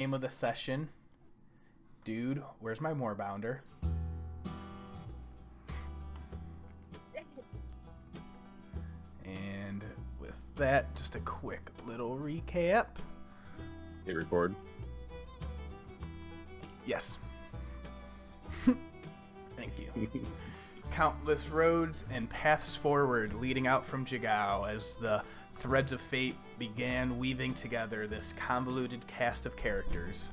Name of the session, dude, where's my moorbounder? And with that, just a quick little recap. Hit record. Yes. Thank you. Countless roads and paths forward leading out from Jigow as the threads of fate began weaving together this convoluted cast of characters.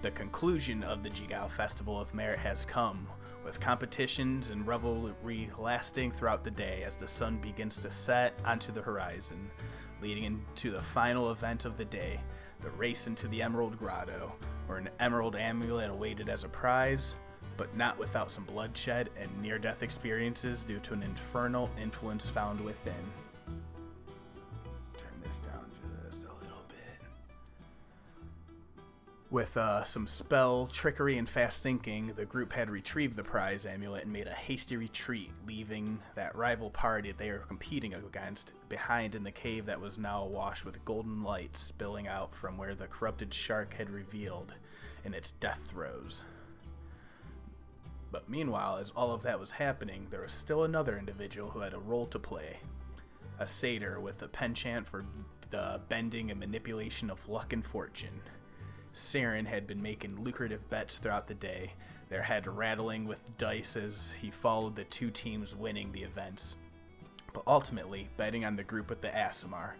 The conclusion of the Jigow Festival of Merit has come, with competitions and revelry lasting throughout the day as the sun begins to set onto the horizon, leading into the final event of the day, the race into the Emerald Grotto, where an emerald amulet awaited as a prize, but not without some bloodshed and near-death experiences due to an infernal influence found within. Turn this down just a little bit. With some spell, trickery, and fast thinking, the group had retrieved the prize amulet and made a hasty retreat, leaving that rival party they were competing against behind in the cave that was now awash with golden light spilling out from where the corrupted shark had revealed in its death throes. But meanwhile, as all of that was happening, there was still another individual who had a role to play. A satyr with a penchant for the bending and manipulation of luck and fortune. Saeryn had been making lucrative bets throughout the day, their head rattling with dice as he followed the two teams winning the events, but ultimately betting on the group with the Aasimar,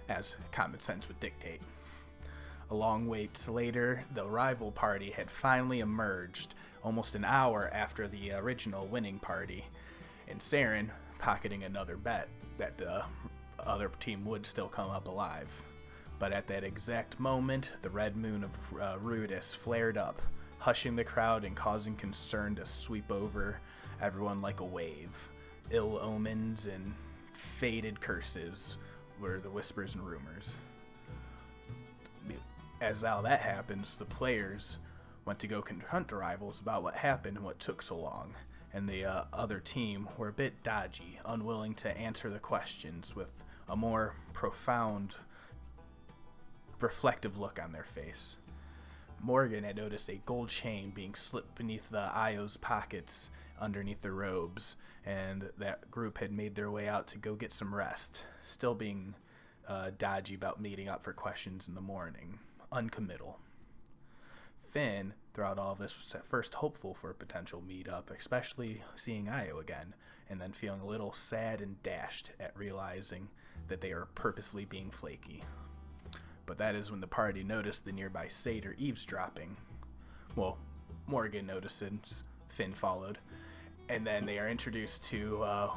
as common sense would dictate. A long wait later, the rival party had finally emerged, almost an hour after the original winning party, and Saeryn pocketing another bet that the other team would still come up alive. But at that exact moment, the red moon of Rudis flared up, hushing the crowd and causing concern to sweep over everyone like a wave. Ill omens and fated curses were the whispers and rumors. As all that happens, the players went to go confront the rivals about what happened and what took so long, and the other team were a bit dodgy, unwilling to answer the questions with a more profound, reflective look on their face. Morgen had noticed a gold chain being slipped beneath the Io's pockets underneath their robes, and that group had made their way out to go get some rest, still being dodgy about meeting up for questions in the morning, uncommittal. Finn, throughout all of this, was at first hopeful for a potential meetup, especially seeing Io again, and then feeling a little sad and dashed at realizing that they are purposely being flaky. But that is when the party noticed the nearby satyr eavesdropping. Well, Morgen noticed and Finn followed, and then they are introduced to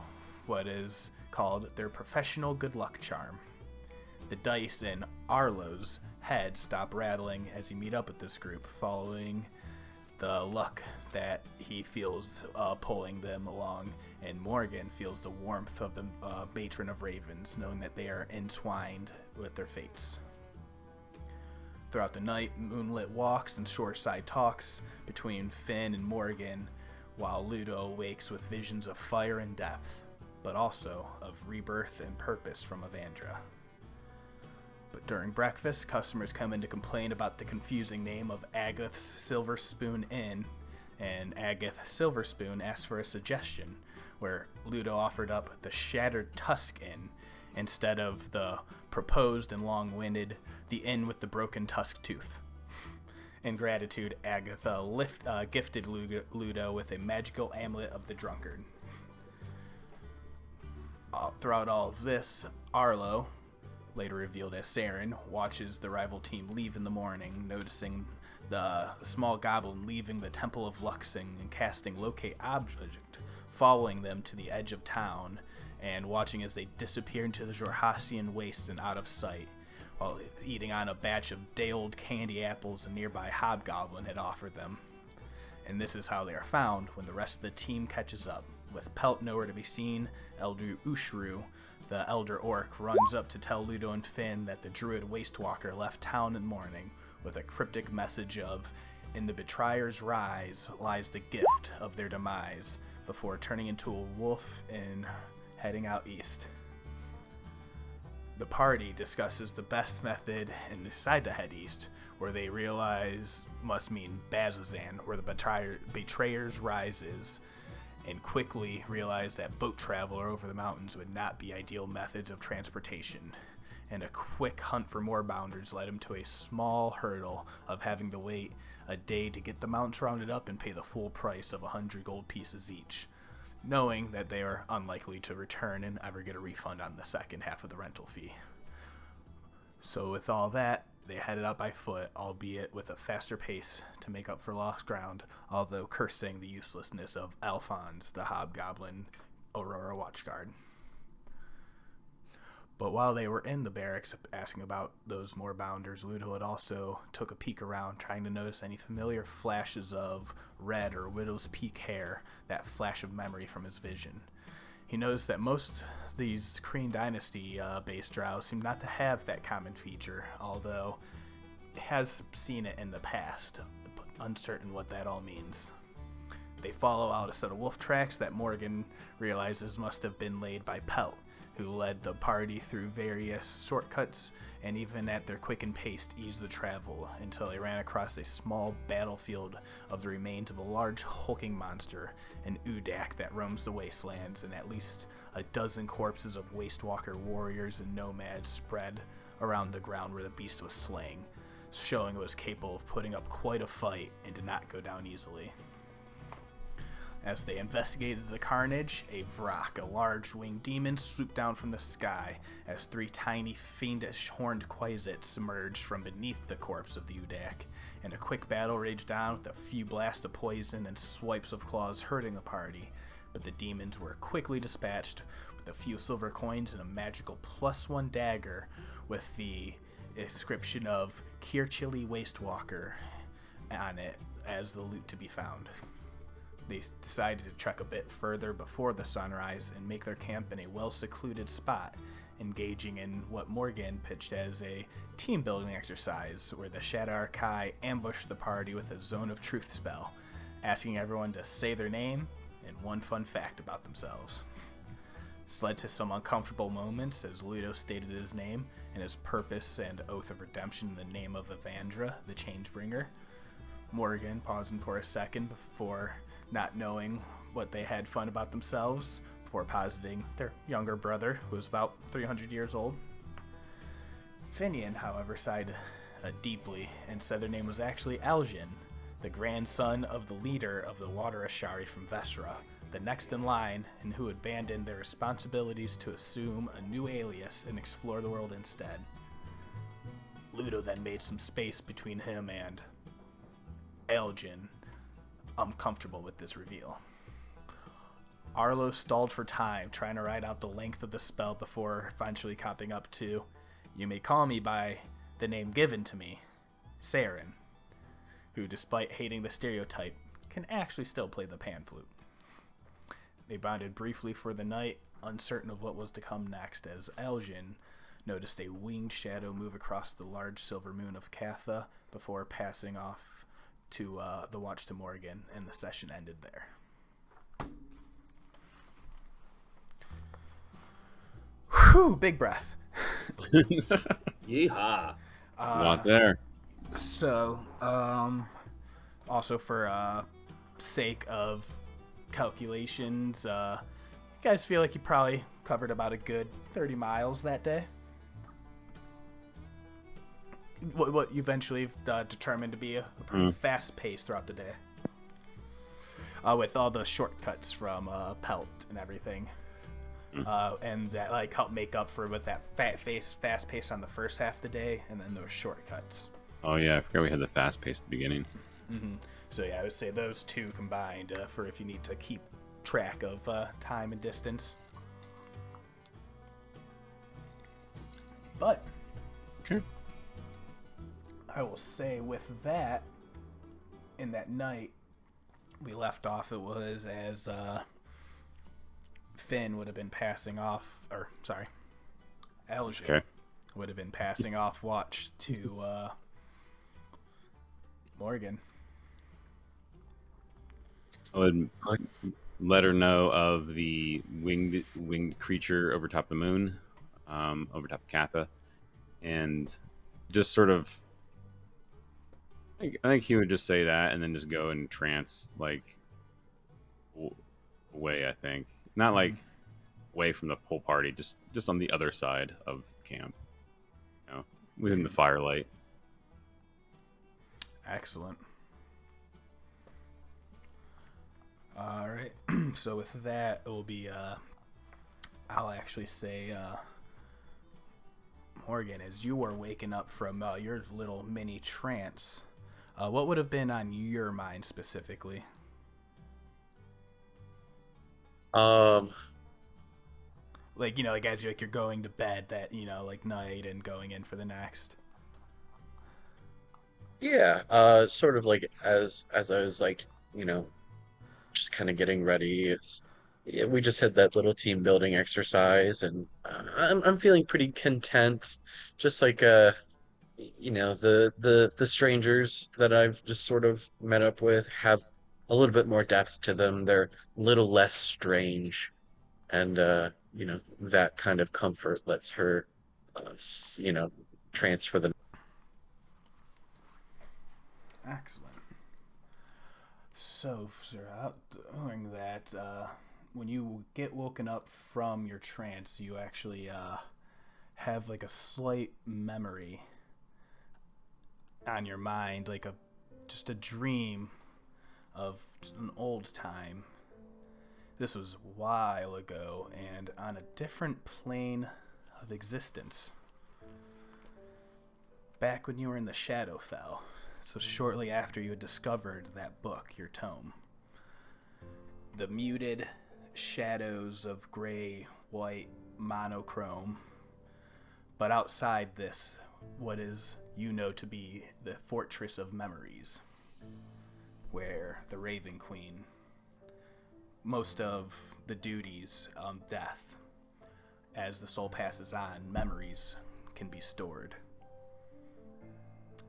what is called their professional good luck charm. The dice in Arlo's head stop rattling as he meet up with this group, following the luck that he feels pulling them along, and Morgen feels the warmth of the matron of ravens, knowing that they are entwined with their fates. Throughout the night, moonlit walks and shoreside talks between Finn and Morgen, while Ludo awakes with visions of fire and depth, but also of rebirth and purpose from Exandria. But during breakfast, customers come in to complain about the confusing name of Agath's Silver Spoon Inn, and Agath Silverspoon asked for a suggestion, where Ludo offered up the Shattered Tusk Inn instead of the proposed and long-winded The Inn with the Broken Tusk Tooth. In gratitude, Agatha gifted Ludo with a magical amulet of the drunkard. Throughout all of this, Arlo, later revealed as Saeryn, watches the rival team leave in the morning, noticing the small goblin leaving the Temple of Luxing and casting Locate Object, following them to the edge of town, and watching as they disappear into the Xhorhasian Wastes and out of sight, while eating on a batch of day-old candy apples a nearby hobgoblin had offered them. And this is how they are found when the rest of the team catches up. With Pelt nowhere to be seen, Elder Ushru, the Elder Orc, runs up to tell Ludo and Finn that the Druid Wastewalker left town in the morning with a cryptic message of, "In the betrayer's rise lies the gift of their demise," before turning into a wolf and heading out east. The party discusses the best method and decide to head east, where they realize must mean Bazzoxan, where the betrayer's rise is, and quickly realize that boat travel over the mountains would not be ideal methods of transportation. And a quick hunt for more bounders led him to a small hurdle of having to wait a day to get the mountains rounded up and pay the full price of 100 gold pieces each, knowing that they are unlikely to return and ever get a refund on the second half of the rental fee. So with all that, they headed out by foot, albeit with a faster pace to make up for lost ground, although cursing the uselessness of Alphonse, the hobgoblin Aurora Watchguard. But while they were in the barracks asking about those more bounders, Ludo had also took a peek around, trying to notice any familiar flashes of red or widow's peak hair, that flash of memory from his vision. He noticed that most of these Kryn Dynasty-based drow seem not to have that common feature, although he has seen it in the past, but uncertain what that all means. They follow out a set of wolf tracks that Morgen realizes must have been laid by Pelt, who led the party through various shortcuts and even at their quickened pace eased the travel until they ran across a small battlefield of the remains of a large hulking monster, an Udak that roams the wastelands, and at least a dozen corpses of Wastewalker warriors and nomads spread around the ground where the beast was slain, showing it was capable of putting up quite a fight and did not go down easily. As they investigated the carnage, a Vrak, a large winged demon, swooped down from the sky as three tiny, fiendish horned Quasits emerged from beneath the corpse of the Udak, and a quick battle raged on with a few blasts of poison and swipes of claws hurting the party, but the demons were quickly dispatched with a few silver coins and a magical +1 dagger with the inscription of Kirchili Wastewalker on it as the loot to be found. They decided to trek a bit further before the sunrise and make their camp in a well-secluded spot, engaging in what Morgen pitched as a team-building exercise where the Shadar Kai ambushed the party with a Zone of Truth spell, asking everyone to say their name and one fun fact about themselves. This led to some uncomfortable moments as Ludo stated his name and his purpose and oath of redemption in the name of Exandria, the Changebringer. Morgen pausing for a second before not knowing what they had fun about themselves, before positing their younger brother, who was about 300 years old. Finian, however, sighed deeply and said their name was actually Aljin, the grandson of the leader of the Water Ashari from Vesra, the next in line, and who abandoned their responsibilities to assume a new alias and explore the world instead. Ludo then made some space between him and Aljin. I'm comfortable with this reveal. Arlo stalled for time, trying to ride out the length of the spell before eventually copping up to, "You may call me by the name given to me, Saeryn," who, despite hating the stereotype, can actually still play the pan flute. They bonded briefly for the night, uncertain of what was to come next, as Aljin noticed a winged shadow move across the large silver moon of Catha before passing off to the watch to Morgen, and the session ended there. Whew, big breath. Yeehaw. Not there. So, also for sake of calculations, you guys feel like you probably covered about a good 30 miles that day? What you eventually determined to be a pretty fast pace throughout the day, with all the shortcuts from Pelt and everything, and that like helped make up for with that fast pace on the first half of the day, and then those shortcuts. Oh yeah, I forgot we had the fast pace at the beginning. Mm-hmm. So yeah, I would say those two combined for if you need to keep track of time and distance. But Okay. I will say with that, in that night we left off, it was as Finn would have been passing off, or sorry, Aljin would have been passing off watch to Morgen. I would let her know of the winged creature over top the moon. over top of Katha, and just sort of. I think he would just say that and then just go in trance, like w- away. I think not like away from the whole party, just on the other side of camp, you know, within the firelight. Excellent. All right. So with that, it will be. I'll actually say, Morgan, as you were waking up from your little mini trance, what would have been on your mind specifically? Um, Like like as you're going to bed that like night and going in for the next. yeah, sort of like as I was like, you know, just kind of getting ready. Yeah, we just had that little team building exercise, and I'm feeling pretty content. Just like the strangers that I've just sort of met up with have a little bit more depth to them. They're a little less strange, and that kind of comfort lets her, transfer the. Excellent. So, throughout during that, when you get woken up from your trance, you actually have like a slight memory on your mind, like a just a dream of an old time. This was a while ago and on a different plane of existence. Back when you were in the Shadowfell, so shortly after you had discovered that book, your tome. The muted shadows of gray, white, monochrome. But outside this, what is to be the Fortress of Memories, where the Raven Queen, most of the duties on death, as the soul passes on, memories can be stored.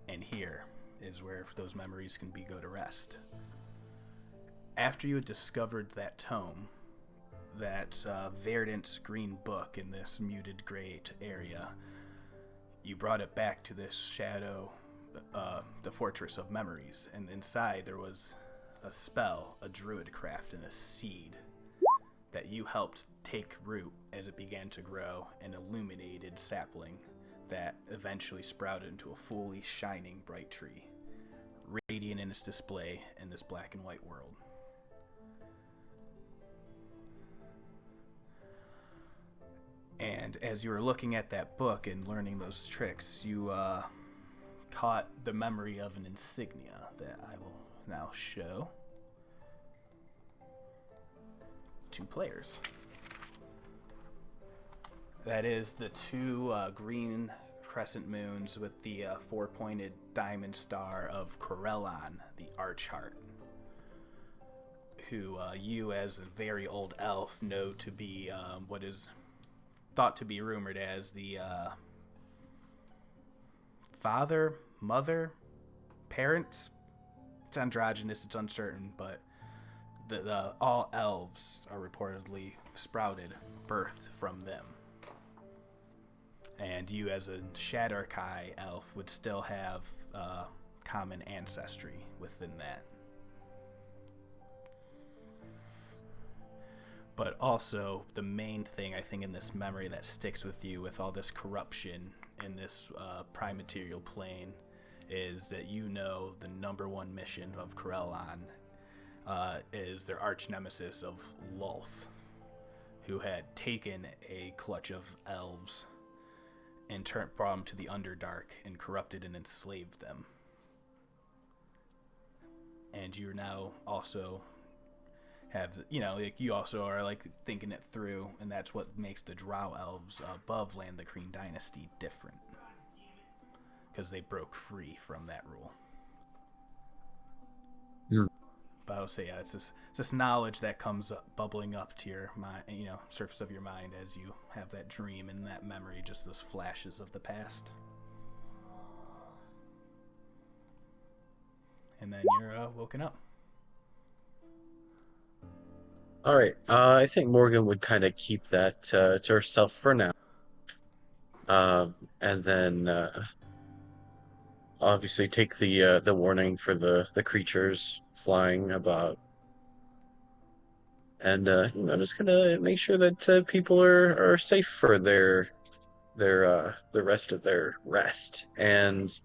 And here is where those memories can go to rest. After you had discovered that tome, that verdant green book in this muted gray area, you brought it back to this shadow, the Fortress of Memories, and inside there was a spell, a druid craft, and a seed that you helped take root as it began to grow, an illuminated sapling that eventually sprouted into a fully shining bright tree, radiant in its display in this black and white world. And as you were looking at that book and learning those tricks, you caught the memory of an insignia that I will now show to players. That is the two green crescent moons with the four-pointed diamond star of Corellon, the Archheart, who you, as a very old elf, know to be what is thought to be rumored as the father, mother, parents. It's androgynous, it's uncertain, but the all elves are reportedly sprouted, birthed from them. And you, as a Shadar-kai elf, would still have common ancestry within that. But also, the main thing I think in this memory that sticks with you with all this corruption in this prime material plane is that the number one mission of Corellon is their arch nemesis of Lolth, who had taken a clutch of elves and brought them to the Underdark and corrupted and enslaved them. And you're now also have, you also are like thinking it through, and that's what makes the Drow elves above Land the Kreen dynasty different, because they broke free from that rule. Hmm. But I would say, yeah, it's this knowledge that comes up, bubbling up to your mind, surface of your mind as you have that dream and that memory, just those flashes of the past. And then you're woken up. All right. I think Morgan would kind of keep that to herself for now. and then obviously take the warning for the creatures flying about, and just gonna make sure that people are safe for their the rest of their rest, and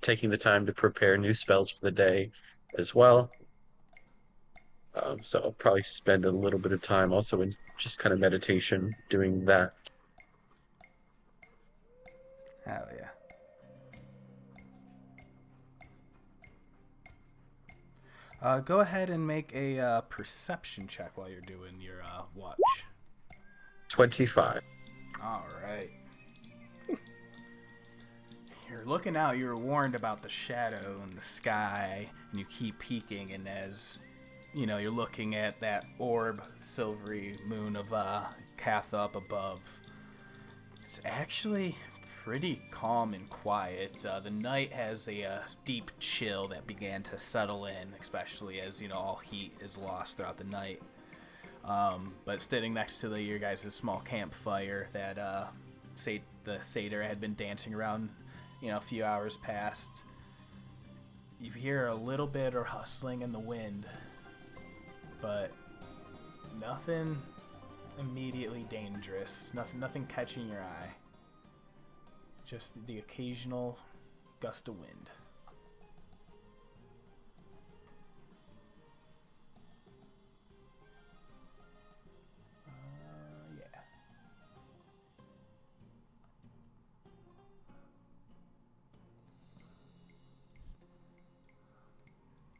taking the time to prepare new spells for the day as well. So I'll probably spend a little bit of time also in just kind of meditation doing that. Hell yeah. Go ahead and make a perception check while you're doing your watch. 25. All right. You're looking out. You're warned about the shadow in the sky, and you keep peeking. And as you're looking at that orb, silvery moon of Kath up above. It's actually pretty calm and quiet. The night has a deep chill that began to settle in, especially as all heat is lost throughout the night. But sitting next to your guys' small campfire that the satyr had been dancing around, a few hours past, you hear a little bit of hustling in the wind, but nothing immediately dangerous. Nothing catching your eye. Just the occasional gust of wind. Yeah.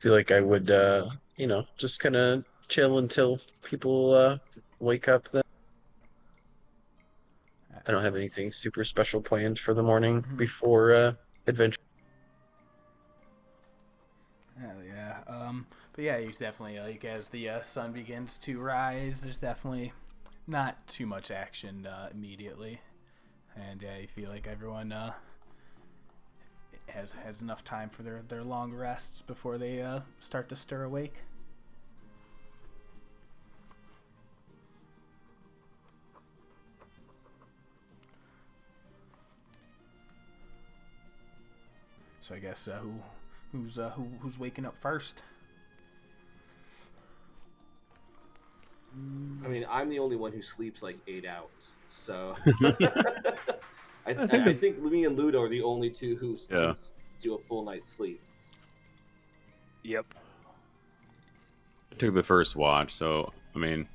Feel like I would, just kind of chill until people wake up then. I don't have anything super special planned for the morning before adventure. Hell yeah. But yeah, you definitely as the sun begins to rise, there's definitely not too much action immediately, and you feel like everyone has enough time for their long rests before they start to stir awake. So I guess who's waking up first? I mean, I'm the only one who sleeps like 8 hours, so I think me and Ludo are the only two who do a full night's sleep. Yep. I took the first watch, so I mean,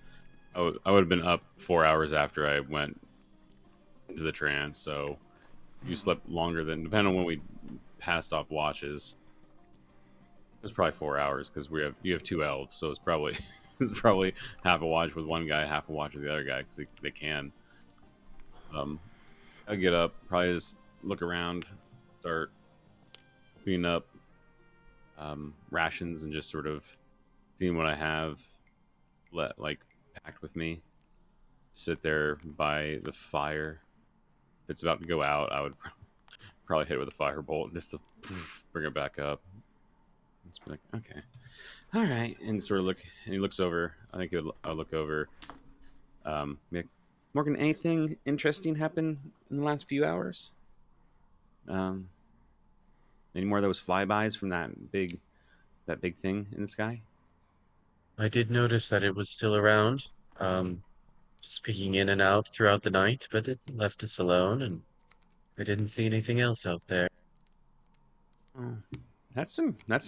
I would have been up 4 hours after I went into the trance. So you slept longer than, depending on when we passed off watches. It was probably 4 hours because you have two elves, so it's probably half a watch with one guy, half a watch with the other guy because they can. I get up, probably just look around, start cleaning up rations and just sort of seeing what I have packed with me. Sit there by the fire. If it's about to go out, I would probably hit it with a firebolt just to bring it back up. Just be like, okay, all right, and sort of look. And he looks over. I think I'll look over. Morgen, anything interesting happened in the last few hours? Any more of those flybys from that big thing in the sky? I did notice that it was still around, just peeking in and out throughout the night, but it left us alone, and I didn't see anything else out there. Oh, that's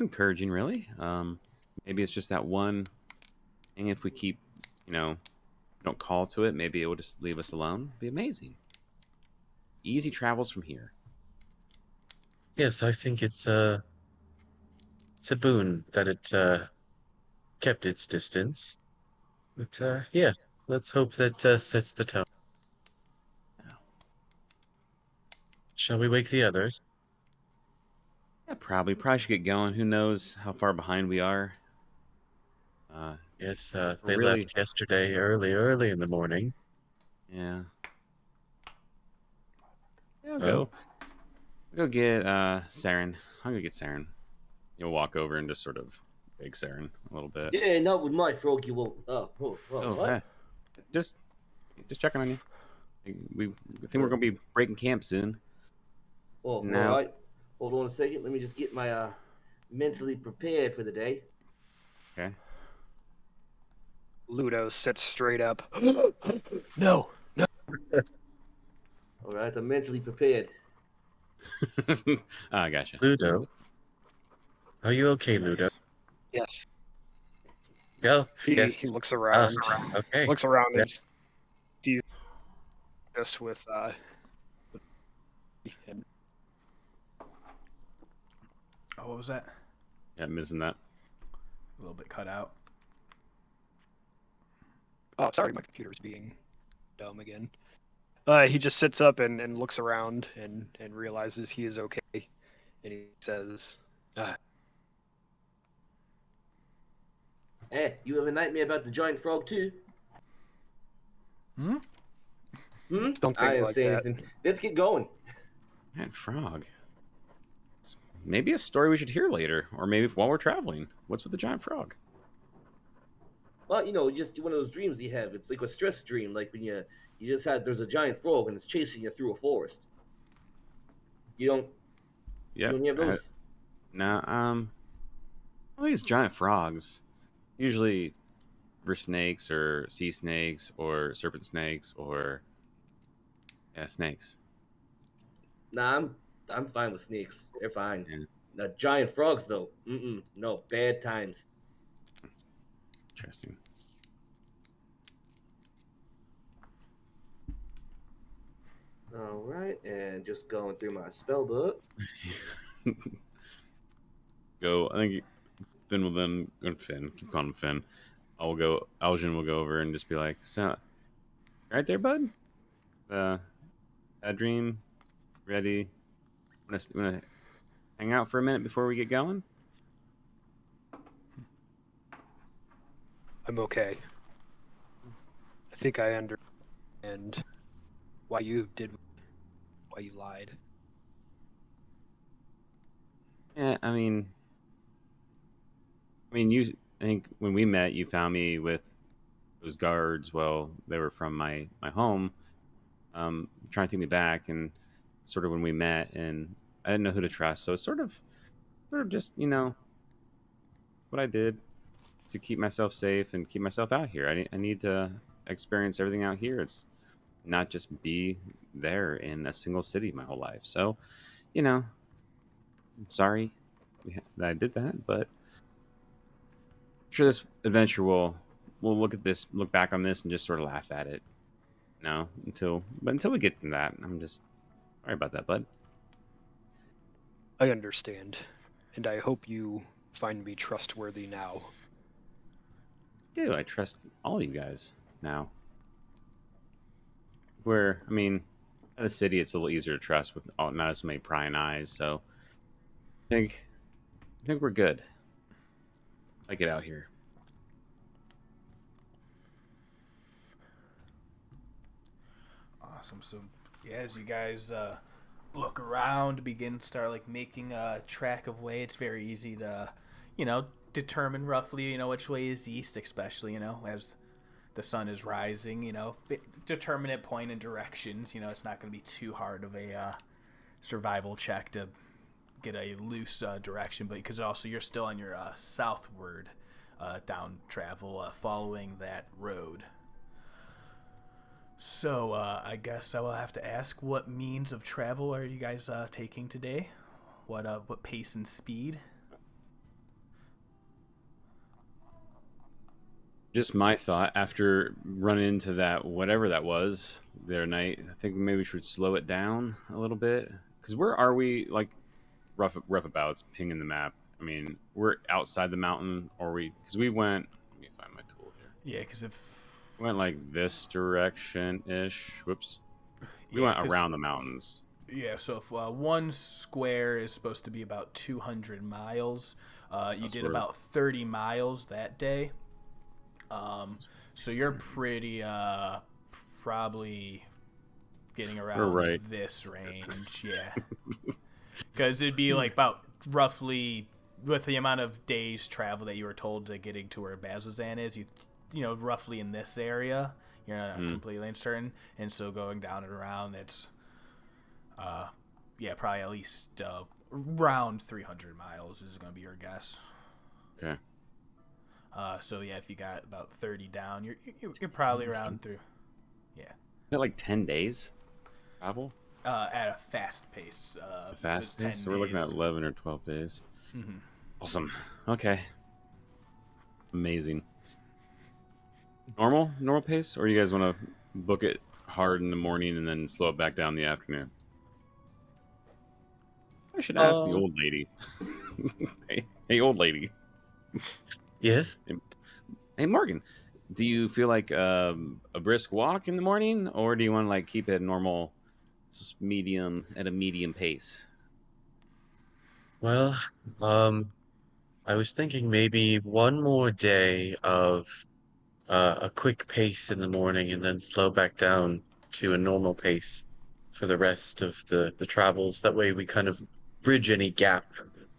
encouraging, really. Maybe it's just that one thing. If we keep, don't call to it, maybe it will just leave us alone. It'd be amazing. Easy travels from here. Yes, I think it's a boon that it kept its distance. But yeah, let's hope that sets the tone. Shall we wake the others? Yeah, probably should get going. Who knows how far behind we are? Yes, they Really? left yesterday early in the morning. Yeah. Yeah, Oh, go get Saeryn. I'll go get Saeryn. You'll walk over and just sort of beg Saeryn a little bit. Yeah, not with my frog, you won't. What? Hey. Just checking on you. I think we're gonna be breaking camp soon. Oh, Now- all right. Hold on a second. Let me just get my mentally prepared for the day. Okay. Ludo sits straight up. No. All right, I'm mentally prepared. I gotcha. Ludo, are you okay, Ludo? Nice. Yes. Go. He Yes. looks around. Okay. Looks around Yeah. and sees just with and Oh, what was that? Yeah, missing that. A little bit cut out. oh, sorry, my computer's being dumb again. He just sits up and looks around and realizes he is okay, and he says, Hey, you have a nightmare about the giant frog too? Hmm? "Don't think I didn't like say that." anything. Let's get going. Man, frog. It's maybe a story we should hear later, or maybe while we're traveling. What's with the giant frog? Well, just one of those dreams you have. It's like a stress dream, like when you just had there's a giant frog and it's chasing you through a forest. You don't Yeah. have those? Nah. I think it's giant frogs. Usually, for snakes or sea snakes or serpent snakes or snakes. Nah, I'm fine with snakes. They're fine. Yeah. Now, giant frogs though. No, bad times. Interesting. All right, and just going through my spell book. Go. I think Finn will then. Finn. Keep calling him Finn. I'll go. Aljin will go over and just be like, "So, right there, bud. Adrien, ready? Wanna hang out for a minute before we get going?" I'm okay. I think I understand why you lied. Yeah, I mean, you. I think when we met, you found me with those guards. Well, they were from my home, trying to take me back, and sort of when we met, and I didn't know who to trust. So it's sort of just what I did to keep myself safe and keep myself out here. I need to experience everything out here. It's not just be there in a single city my whole life. So, I'm sorry that I did that, but I'm sure this adventure we'll look back on this and just sort of laugh at it. No, until we get to that, I'm just sorry about that, bud. I understand, and I hope you find me trustworthy now. I trust all you guys now. In the city, it's a little easier to trust with not as many prying eyes. So I think we're good. I get out here. Awesome. So, yeah, as you guys look around, start like making a track of way, it's very easy to, determine roughly, which way is east, especially, as the sun is rising, determine it, point in directions. It's not going to be too hard of a survival check to get a loose direction, but because also you're still on your southward down travel, following that road. So I guess I will have to ask, what means of travel are you guys taking today? What pace and speed? Just my thought after running into that whatever that was the other night. I think maybe we should slow it down a little bit. Because where are we? Like rough abouts, pinging the map. We're outside the mountain, or because we went. Let me find my tool here. Yeah, because if we went like this direction ish. Whoops. We went around the mountains. Yeah, so if one square is supposed to be about 200 miles, you did about 30 miles that day. So you're pretty probably getting around this range, yeah. Because it'd be like about roughly with the amount of days travel that you were told to getting to where Bazzoxan is, you roughly in this area. You're not completely uncertain, and so going down and around, it's probably at least around 300 miles is going to be your guess. Okay. So yeah, if you got about 30 down, you're probably around through. Yeah. Is that like 10 days travel? At a fast pace. Fast those pace? 10 So we're looking at days. 11 or 12 days. Mm-hmm. Awesome. Okay. Amazing. Normal pace? Or you guys want to book it hard in the morning and then slow it back down in the afternoon? I should ask the old lady. Hey, old lady. Yes? Hey, Morgan. Do you feel like a brisk walk in the morning? Or do you want to like keep it normal, just at a medium pace? Well, I was thinking maybe one more day of a quick pace in the morning and then slow back down to a normal pace for the rest of the travels. That way we kind of bridge any gap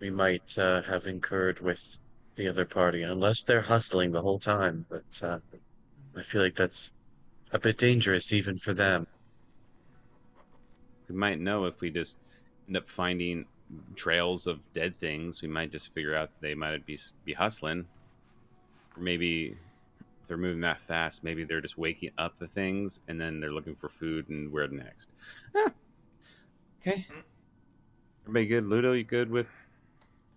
we might have incurred with the other party, unless they're hustling the whole time. But I feel like that's a bit dangerous even for them. We might know if we just end up finding trails of dead things. We might just figure out they might be hustling. Or maybe if they're moving that fast, maybe they're just waking up the things and then they're looking for food and where next. Okay. Everybody good? Ludo, you good with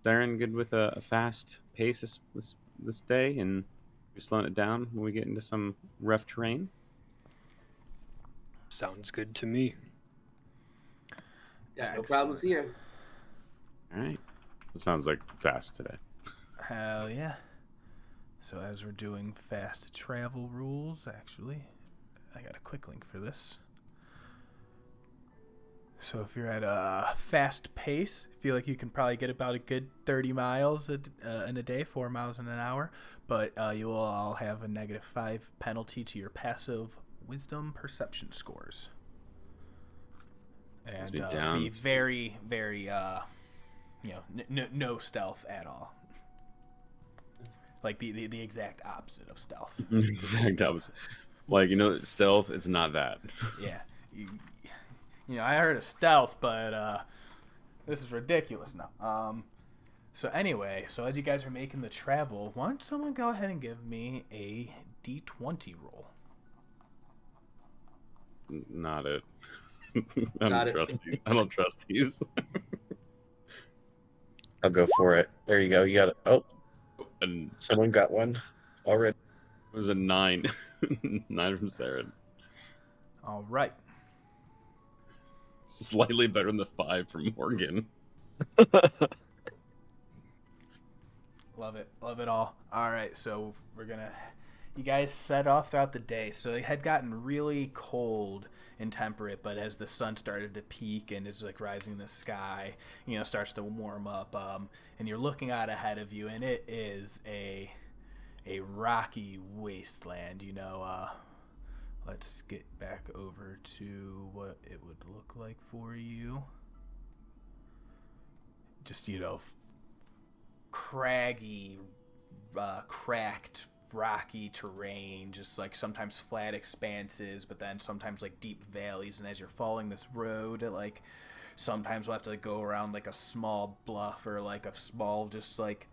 Saeryn? Good with a fast pace this day, and we're slowing it down when we get into some rough terrain. Sounds good to me. Yeah, no problems here. All right. It sounds like fast today. Hell yeah. So as we're doing fast travel rules, actually, I got a quick link for this. So if you're at a fast pace, feel like you can probably get about a good 30 miles in a day, 4 miles in an hour, but you will all have a -5 penalty to your passive wisdom perception scores. And be very, very, no stealth at all. Like the exact opposite of stealth. Exact opposite. Like, stealth, it's not that. Yeah. I heard of stealth, but this is ridiculous now. So anyway, as you guys are making the travel, why don't someone go ahead and give me a D20 roll? Not it. I don't trust these. I'll go for it. There you go. You got it. Oh, And someone got one already. it was a 9. 9 from Saeryn. All right. Slightly better than the 5 from Morgen. Love it all. All right, so you guys set off throughout the day. So it had gotten really cold and temperate, but as the sun started to peak and is like rising in the sky, starts to warm up, and you're looking out ahead of you, and it is a rocky wasteland. Let's get back over to what it would look like for you. Just craggy, cracked, rocky terrain, just like sometimes flat expanses, but then sometimes like deep valleys. And as you're following this road, like sometimes we'll have to go around like a small bluff or like a small, just like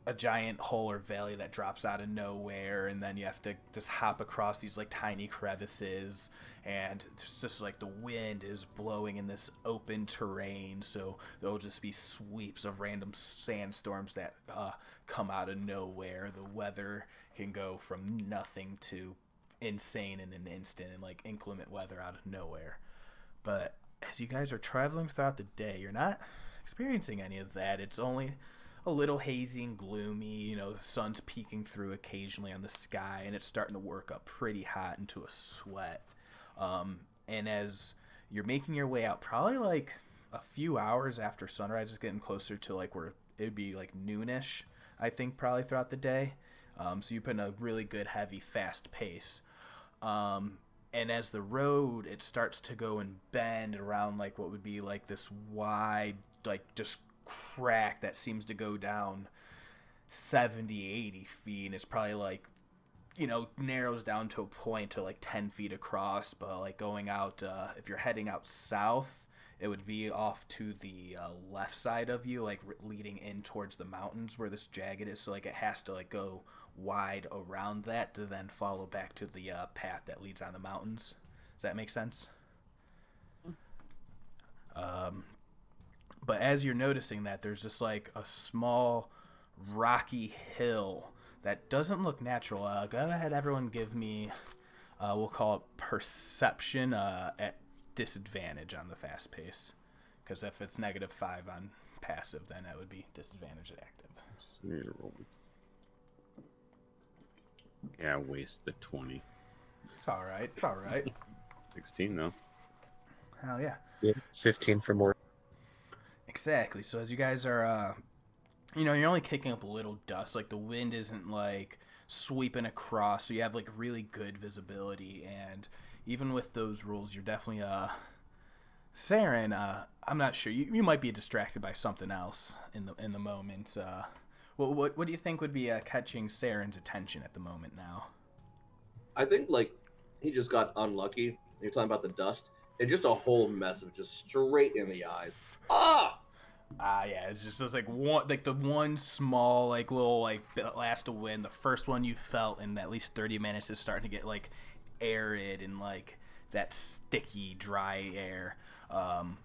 a giant hole or valley that drops out of nowhere, and then you have to just hop across these like tiny crevices, and it's just like the wind is blowing in this open terrain, so there'll just be sweeps of random sandstorms that come out of nowhere. The weather can go from nothing to insane in an instant, and like inclement weather out of nowhere. But as you guys are traveling throughout the day, you're not experiencing any of that. It's only a little hazy and gloomy, the sun's peeking through occasionally on the sky, and it's starting to work up pretty hot into a sweat. And as you're making your way out, probably like a few hours after sunrise, is getting closer to like where it'd be like noonish, I think, probably throughout the day. So you put in a really good, heavy, fast pace. And as the road, it starts to go and bend around like what would be like this wide, like just crack that seems to go down 70-80 feet, and it's probably like narrows down to a point to like 10 feet across, but like going out, if you're heading out south, it would be off to the left side of you, like leading in towards the mountains where this jagged is. So like it has to like go wide around that to then follow back to the path that leads on the mountains. Does that make sense? But as you're noticing that, there's just like a small rocky hill that doesn't look natural. Go ahead, everyone, give me, we'll call it perception at disadvantage on the fast pace. Because if it's -5 on passive, then that would be disadvantage at active. Yeah, waste the 20. It's all right. It's all right. 16 though. Hell yeah. 15 for more. Exactly. So as you guys are, you're only kicking up a little dust. Like the wind isn't like sweeping across, so you have like really good visibility. And even with those rules, you're definitely Saeryn. I'm not sure. You might be distracted by something else in the moment. What do you think would be catching Saren's attention at the moment now? I think like he just got unlucky. You're talking about the dust. It's just a whole mess of just straight in the eyes. Yeah, it's just like the one small like little like blast of wind. The first one you felt in at least 30 minutes is starting to get like arid and like that sticky, dry air. Now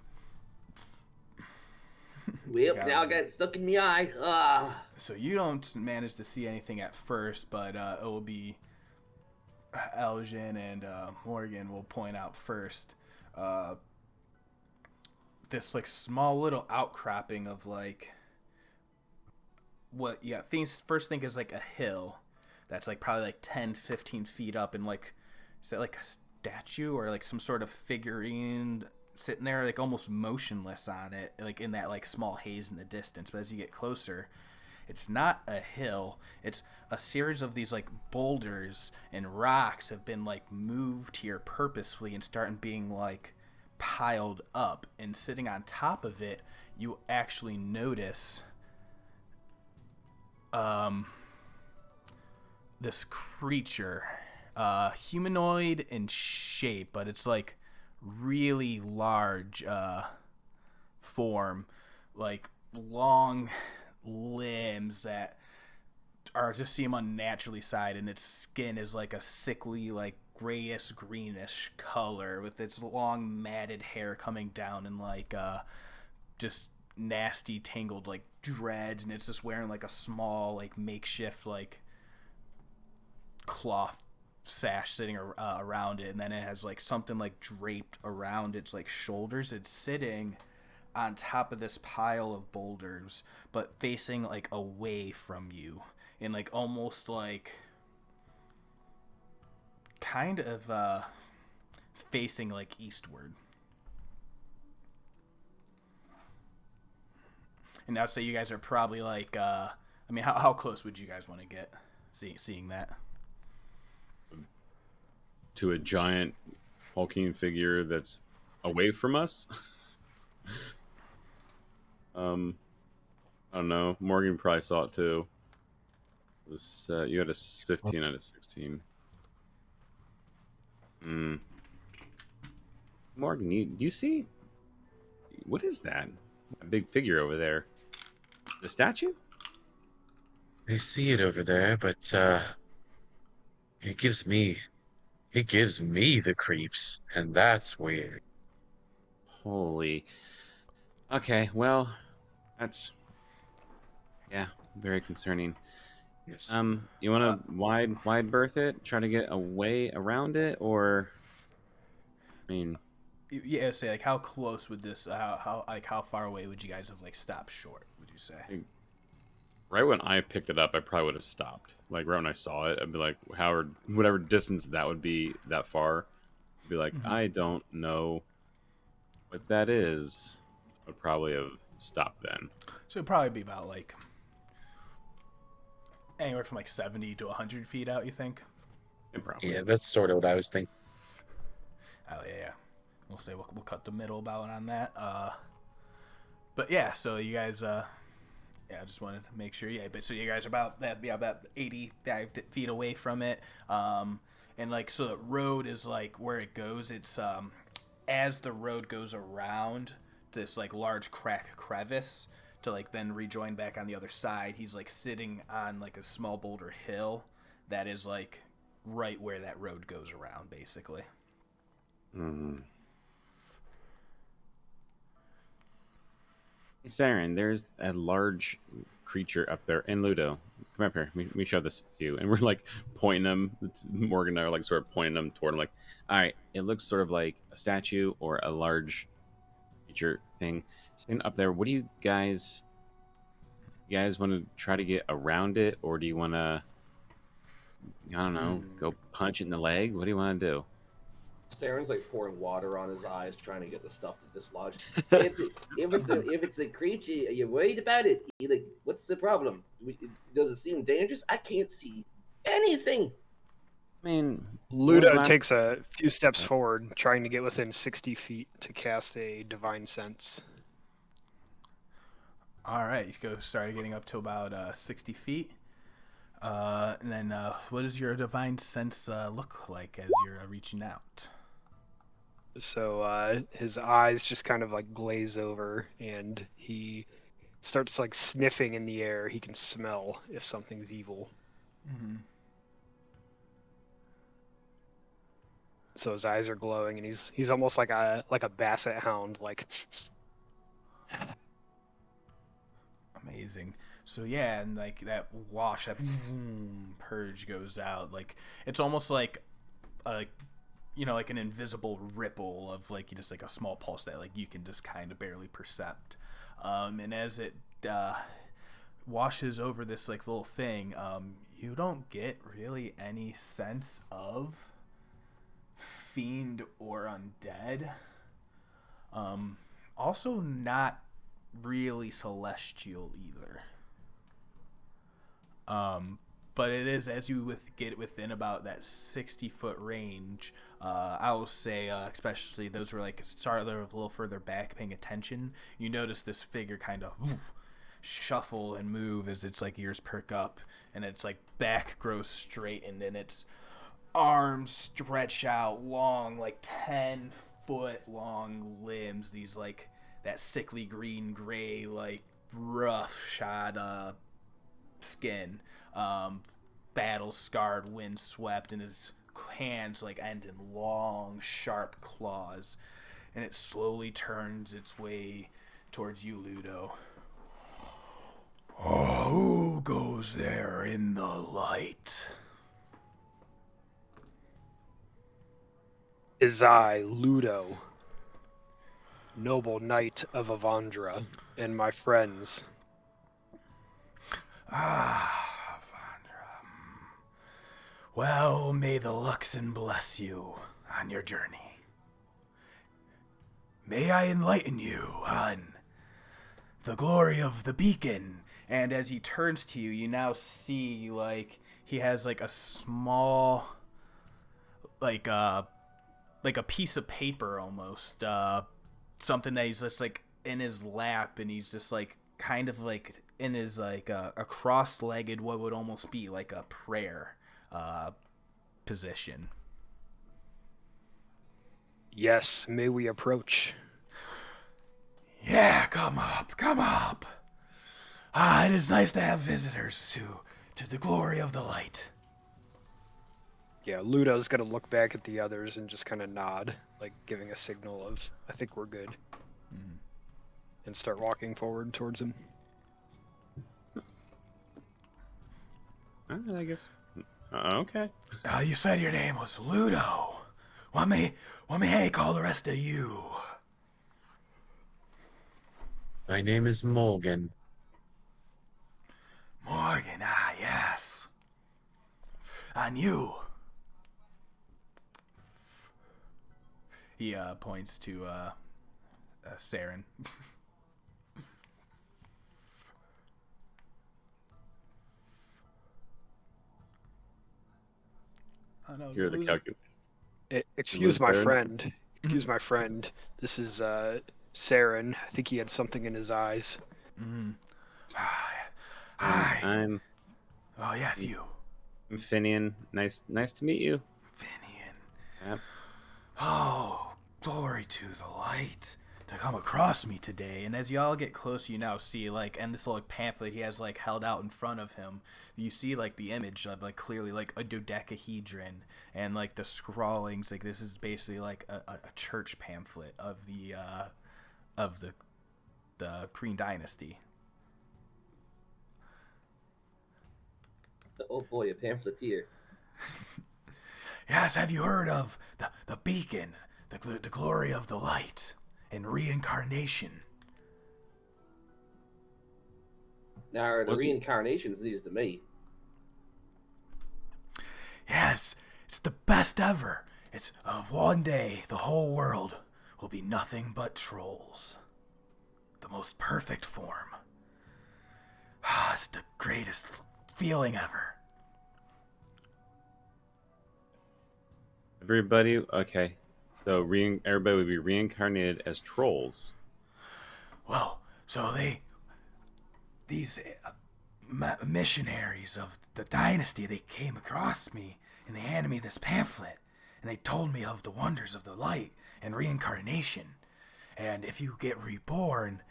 I got stuck in the eye. So you don't manage to see anything at first, but it will be Aljin and Morgen will point out first. This like small little outcropping of like first think is like a hill that's like probably like 10-15 feet up, and like is that like a statue or like some sort of figurine sitting there like almost motionless on it, like in that like small haze in the distance. But as you get closer, it's not a hill, it's a series of these like boulders and rocks have been like moved here purposefully and starting being like piled up, and sitting on top of it you actually notice this creature, humanoid in shape, but it's like really large form, like long limbs that are just seem unnaturally side, and its skin is like a sickly like grayish greenish color with its long matted hair coming down and like just nasty tangled like dreads, and it's just wearing like a small like makeshift like cloth sash sitting around it, and then it has like something like draped around its like shoulders. It's sitting on top of this pile of boulders but facing like away from you, and like almost like kind of facing like eastward. And I'd say you guys are probably like how close would you guys want to get seeing that? To a giant hulking figure that's away from us? I don't know. Morgan probably saw it too. You had a 15 out of 16. Morgan, do you see? What is that? A big figure over there. The statue? I see it over there, but it gives me the creeps, and that's weird. Holy. Okay, well, that's very concerning. Yes. You want to wide berth it, try to get away around it, or I mean, yeah, say like how close would this how far away would you guys have like stopped short, would you say? Right when I picked it up, I probably would have stopped. Like right when I saw it, I'd be like, whatever distance that would be that far, I'd be like, I don't know what that is. I would probably have stopped then. So it'd probably be about like anywhere from like 70 to 100 feet out, you think? Yeah, that's sort of what I was thinking. Oh yeah. We'll say we'll cut the middle about on that. But yeah, so you guys Yeah, I just wanted to make sure. Yeah, but so you guys are about 85 feet away from it. And like, so the road is like where it goes. It's as the road goes around this like large crevice to like then rejoin back on the other side. He's like sitting on like a small boulder hill that is like right where that road goes around, basically. Mm-hmm. Saeryn, there's a large creature up there. And Ludo, come up here. Let me show this to you. And we're like pointing them. Morgan and I are like sort of pointing them toward him. Like, all right, it looks sort of like a statue or a large creature thing sitting up there. What do you guys want to try to get around it, or do you want to, I don't know, go punch it in the leg? What do you want to do? Saren's like pouring water on his eyes, trying to get the stuff to dislodge. If it's a creature, are you worried about it? Like, what's the problem? Does it seem dangerous? I can't see anything. I mean, Ludo takes a few steps forward, trying to get within 60 feet to cast a Divine Sense. All right, you go start getting up to about 60 feet. And then what does your Divine Sense look like as you're reaching out? So his eyes just kind of like glaze over, and he starts like sniffing in the air. He can smell if something's evil. Mm-hmm. So his eyes are glowing, and he's almost like a basset hound, like. Amazing. So yeah, and like that wash, that purge goes out. Like it's almost like like an invisible ripple of like just like a small pulse that like you can just kind of barely percept. And as it washes over this like little thing, you don't get really any sense of fiend or undead. Also not really celestial either. But it is, as you get within about that 60-foot range, I will say, especially those who are like start a little further back paying attention, you notice this figure kind of shuffle and move as its like ears perk up and its like back grows straight, and then its arms stretch out long, like 10-foot long limbs, these like that sickly green gray like rough shod skin, battle scarred, wind swept, and his hands like end in long sharp claws, and it slowly turns its way towards you, Ludo. Oh, who goes there in the light? Is I, Ludo, noble knight of Avandra, and my friends. Ah, Avandra. Well, may the Luxon bless you on your journey. May I enlighten you on the glory of the beacon. And as he turns to you, you now see like he has like a small, like a piece of paper almost, something that he's just like in his lap, and he's just like kind of like in his like a cross-legged, what would almost be like a prayer position. Yes, may we approach? Yeah, come up. Ah, it is nice to have visitors to the glory of the light. Yeah, Ludo's gonna look back at the others and just kind of nod, like giving a signal of, I think we're good. Mm. And start walking forward towards him. I guess. Okay. You said your name was Ludo. What may I call the rest of you? My name is Morgen. Morgen, yes. And you? He points to Saeryn. You're the calculator. Excuse my friend. Excuse my friend. This is Saeryn. I think he had something in his eyes. Mm. Hi. I'm Oh yes, you, Finian. Nice to meet you. Finian. Yep. Oh, glory to the light to come across me today. And as y'all get closer, you now see like, and this little pamphlet he has like held out in front of him. You see like the image of like clearly like a dodecahedron and like the scrawlings. Like this is basically like a church pamphlet of the Kryn dynasty. Oh boy, a pamphleteer. Yes, have you heard of the beacon, the glory of the light, and reincarnation? Now, the Was it- reincarnation's news to me. Yes, it's the best ever. It's of one day the whole world will be nothing but trolls. The most perfect form. It's the greatest feeling ever. Everybody, okay. So everybody would be reincarnated as trolls. Well, so these missionaries of the dynasty, they came across me and they handed me this pamphlet and they told me of the wonders of the light and reincarnation. And if you get reborn,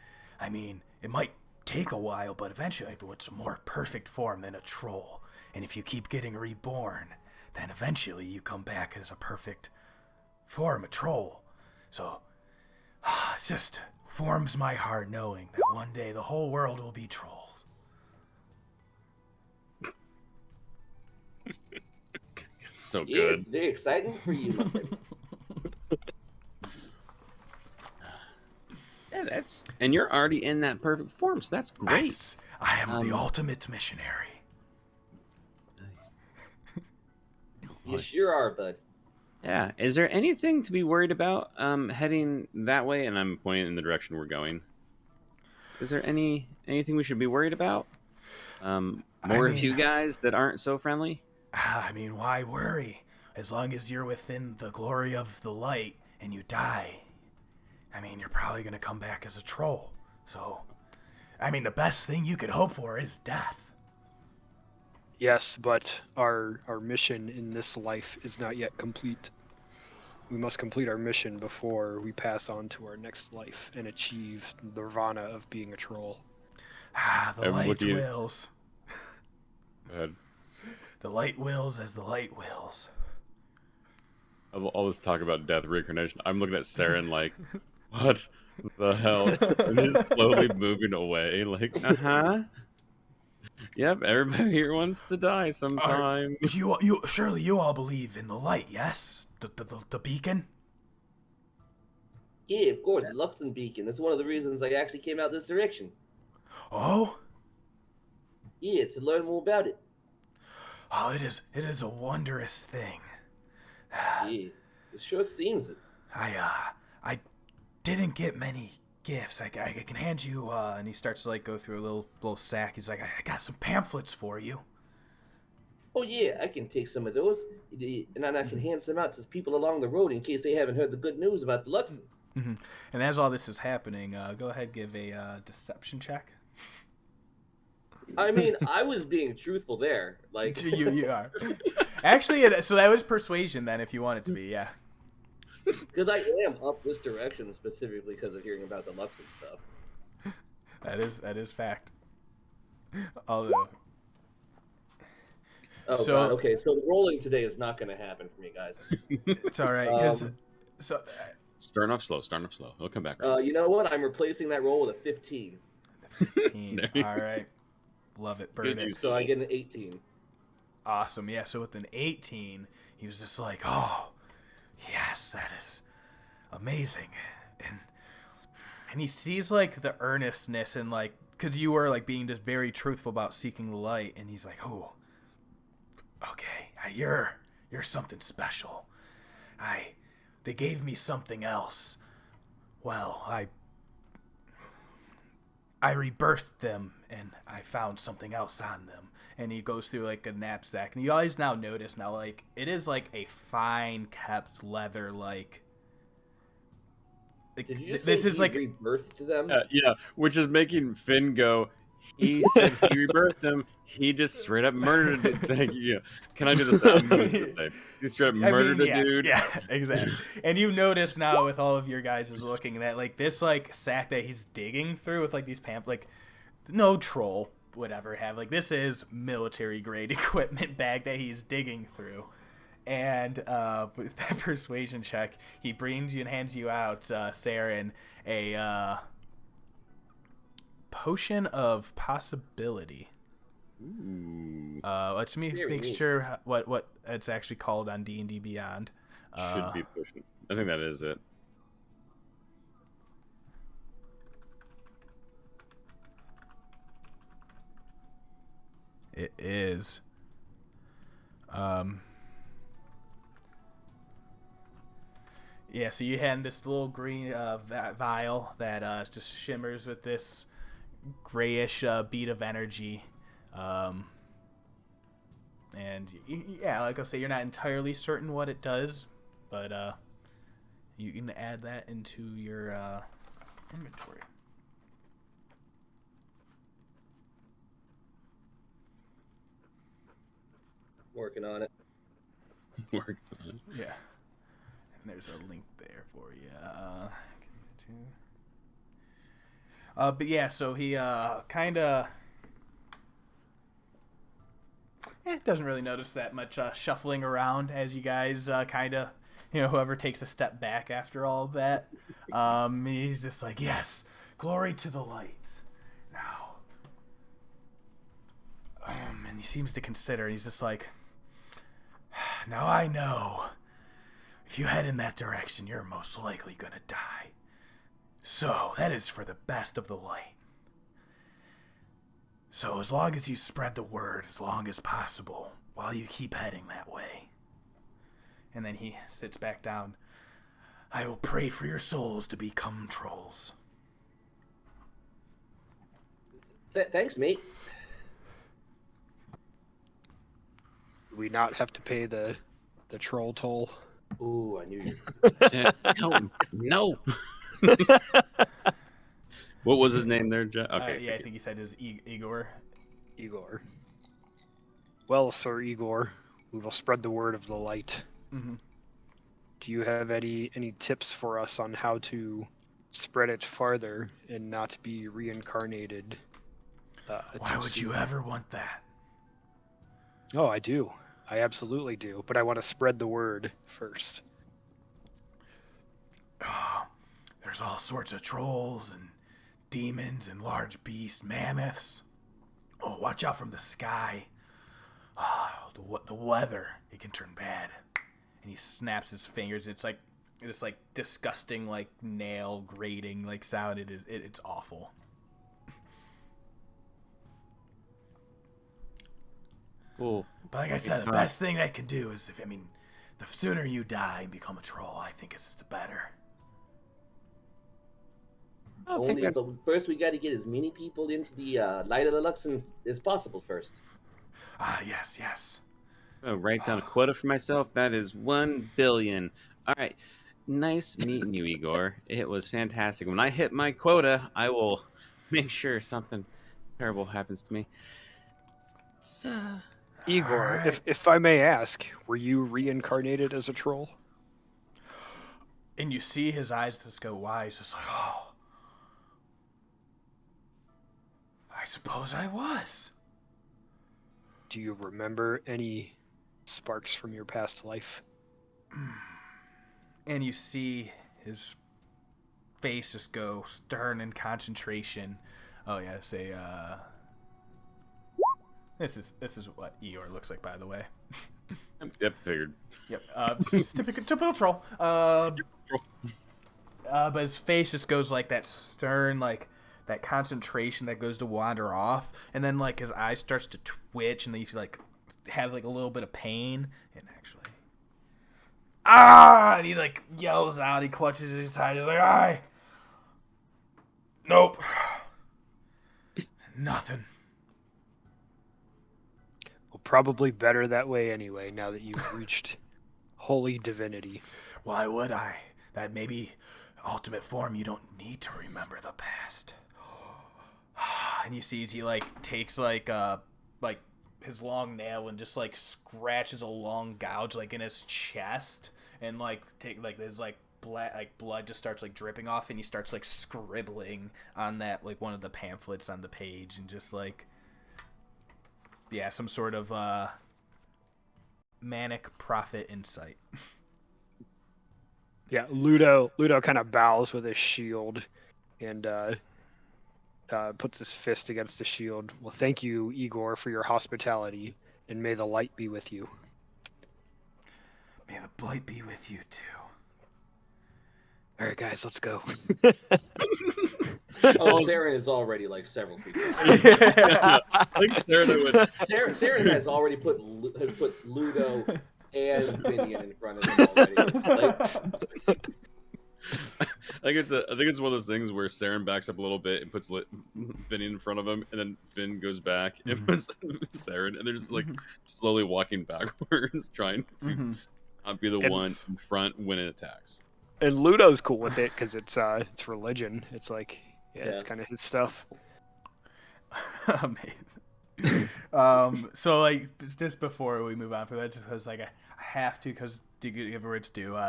I mean, it might take a while, but eventually it's a more perfect form than a troll. And if you keep getting reborn, then eventually you come back as a perfect form, a troll. So, it just warms my heart knowing that one day the whole world will be trolls. So Yeah, good. it's very exciting for you, my friend. Yeah, and you're already in that perfect form, so that's great. I am the ultimate missionary. You sure are, bud. Yeah. Is there anything to be worried about heading that way? And I'm pointing in the direction we're going. Is there anything we should be worried about? More of you guys that aren't so friendly? I mean, why worry? As long as you're within the glory of the light and you die, I mean, you're probably going to come back as a troll. So, I mean, the best thing you could hope for is death. Yes, but our mission in this life is not yet complete. We must complete our mission before we pass on to our next life and achieve the nirvana of being a troll. The light wills. Go ahead. The light wills as the light wills. All this talk about death reincarnation. I'm looking at Saeryn like, what the hell? And just slowly moving away. Like, Yep, everybody here wants to die sometime. Surely you all believe in the light, yes? The beacon? Yeah, of course, the Luxon Beacon. That's one of the reasons I actually came out this direction. Oh? Yeah, to learn more about it. Oh, it is a wondrous thing. Yeah, it sure seems it. I didn't get many gifts. I can hand you, and he starts to like go through a little sack. He's like, I got some pamphlets for you. Oh yeah, I can take some of those, and then I can hand some out to people along the road in case they haven't heard the good news about the Luxon. Mm-hmm. And as all this is happening, go ahead, give a deception check. I mean, I was being truthful there. Like you are. Actually, so that was persuasion then, if you want it to be, yeah. Because I am up this direction specifically because of hearing about the Luxon stuff. That is fact. Although. Oh God. Okay, so the rolling today is not going to happen for me, guys. It's all right because Starting off slow. He'll come back. Right. You know what? I'm replacing that roll with a 15. 15. All right. Love it. Burn it. So I get an 18. Awesome. Yeah. So with an 18, he was just like, "Oh, yes, that is amazing," and he sees like the earnestness and like because you were like being just very truthful about seeking the light, and he's like, "Oh, okay, you're something special. They gave me something else. Well, I rebirthed them, and I found something else on them." And he goes through, like, a knapsack. And you always now notice, now, like, it is, like, a fine-kept leather, like... Did you just this say is he like rebirthed them? Yeah, which is making Finn go, He said he rebirthed him. He just straight up murdered it. Thank you. Can I do the same? I'm going to say he straight up murdered a dude. Yeah, exactly. And you notice now with all of your guys is looking that like this like sack that he's digging through with like these like no troll would ever have. Like this is military grade equipment bag that he's digging through. And with that persuasion check, he brings you and hands you out, Saeryn, a potion of possibility. Ooh. Let me Very make neat. sure what it's actually called on D&D Beyond. Should be pushing. I think that is it. It is. Yeah, so you hand this little green vial that just shimmers with this grayish bead of energy. And yeah, like I say, you're not entirely certain what it does, but you can add that into your inventory. Working on it. Work on it. Yeah. And there's a link there for you. But yeah, so he kind of doesn't really notice that much shuffling around as you guys kind of, whoever takes a step back after all of that. He's just like, yes, glory to the lights. Now. And he seems to consider, he's just like, now I know. If you head in that direction, you're most likely gonna die. So, that is for the best of the light. So, as long as you spread the word as long as possible, while you keep heading that way. And then he sits back down. I will pray for your souls to become trolls. Thanks, mate. Do we not have to pay the troll toll? Ooh, I knew you. No. What was his name there, Jeff? Okay. Yeah, I think he said it was Igor. Igor. Well, Sir Igor, we will spread the word of the light. Mm-hmm. Do you have any tips for us on how to spread it farther and not be reincarnated? Why would you ever want that? Oh, I do. I absolutely do. But I want to spread the word first. There's all sorts of trolls and demons and large beasts, mammoths. Oh, watch out from the sky. The weather, it can turn bad. And he snaps his fingers. It's like this like disgusting like nail grating like sound. It's awful. Cool. But like I said, the best thing that can do is the sooner you die and become a troll, I think it's the better. But first, we got to get as many people into the Light of the Luxon as possible first. Yes. I'll write down a quota for myself. That is 1 billion. All right. Nice meeting you, Igor. It was fantastic. When I hit my quota, I will make sure something terrible happens to me. Igor, Alright. if I may ask, were you reincarnated as a troll? And you see his eyes just go wide. He's just like, oh. I suppose I was. Do you remember any sparks from your past life? And you see his face just go stern in concentration. Oh yeah, say this is what Eeyore looks like, by the way. Yep, figured. Yep. Just typical troll. But his face just goes like that stern, like that concentration that goes to wander off, and then like his eyes starts to twitch, and then you feel like has like a little bit of pain, and actually, and he like yells out, he clutches his side, he's like, nope, nothing. Well, probably better that way anyway, now that you've reached holy divinity. Why would I? That maybe ultimate form, you don't need to remember the past. And you see as he like takes like his long nail and just like scratches a long gouge like in his chest, and like take like his like blood just starts like dripping off, and he starts like scribbling on that like one of the pamphlets on the page, and just like some sort of manic prophet insight. Yeah, Ludo kind of bows with his shield and puts his fist against the shield. Well, thank you, Igor, for your hospitality, and may the light be with you. May the light be with you too. All right, guys, let's go. Oh, Saeryn is already like several feet away. Like Saeryn, Saeryn has already put Ludo and Finian in front of him already. Like, I think it's one of those things where Saeryn backs up a little bit and puts Finn in front of him, and then Finn goes back and puts Saeryn, and they're just like slowly walking backwards, trying to not be the one in front when it attacks. And Ludo's cool with it because it's religion. It's like it's kind of his stuff. Amazing. So like just before we move on for that, just because like I have to, because to give words due,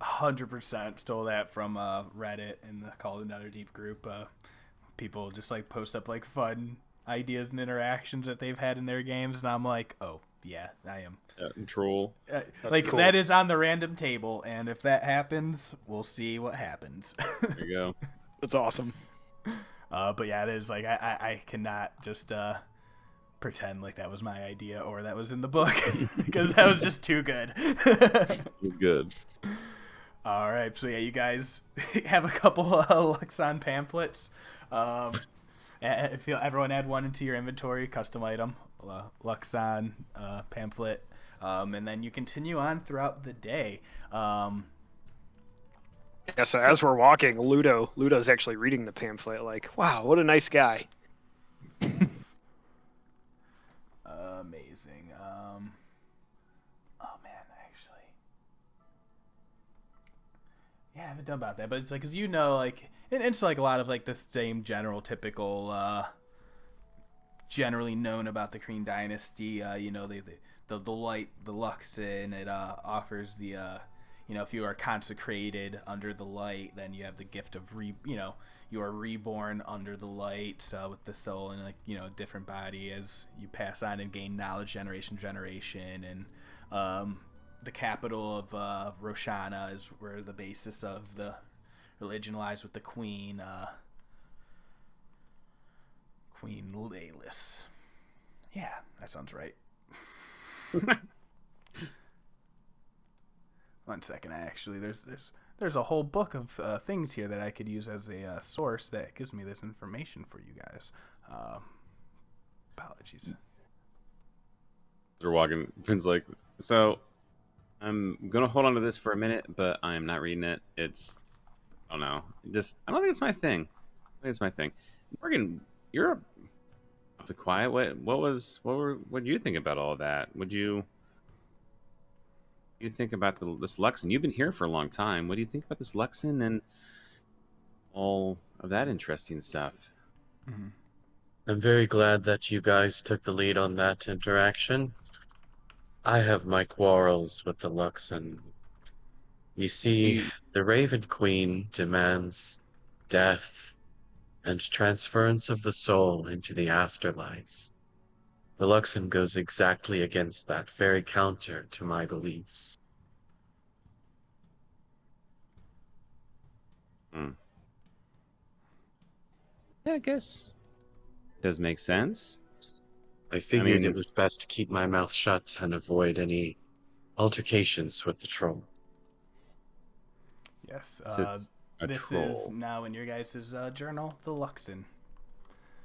100% stole that from Reddit and the Call of the Netherdeep group. People just like post up like fun ideas and interactions that they've had in their games, and I'm like, oh yeah, I am. Troll. Like cool. that is on the random table, and if that happens, we'll see what happens. There you go. That's awesome. But yeah, it is like I cannot just pretend like that was my idea or that was in the book, because that was just too good. It was good. All right, so yeah, you guys have a couple of Luxon pamphlets. If everyone add one into your inventory, custom item, Luxon pamphlet, and then you continue on throughout the day. Yeah, so as we're walking, Ludo's actually reading the pamphlet. Like, wow, what a nice guy. Amazing. Oh man, actually, yeah, I haven't done about that, but it's like, cause like, it's like a lot of like the same general typical, generally known about the Kryn dynasty. The light, the Luxon, it offers the if you are consecrated under the light, then you have the gift of you are reborn under the light with the soul and a different body as you pass on and gain knowledge generation. And the capital of Roshana is where the basis of the religion lies, with the queen, Queen Laelis. Yeah, that sounds right. One second, there's a whole book of things here that I could use as a source that gives me this information for you guys. Apologies. They're walking. Finn's like, so I'm gonna hold on to this for a minute, but I am not reading it. I don't know. I don't think it's my thing. I think it's my thing. Morgen, you're awfully quiet. What do you think about all of that? Would you think about this Luxon? You've been here for a long time. What do you think about this Luxon and all of that interesting stuff? Mm-hmm. I'm very glad that you guys took the lead on that interaction. I have my quarrels with the Luxon. You see, the Raven Queen demands death and transference of the soul into the afterlife. The Luxon goes exactly against that, very counter to my beliefs. Yeah, I guess does make sense. I figured it was best to keep my mouth shut and avoid any altercations with the troll. Yes, So it's a this troll. is now in your guys' journal, the Luxon.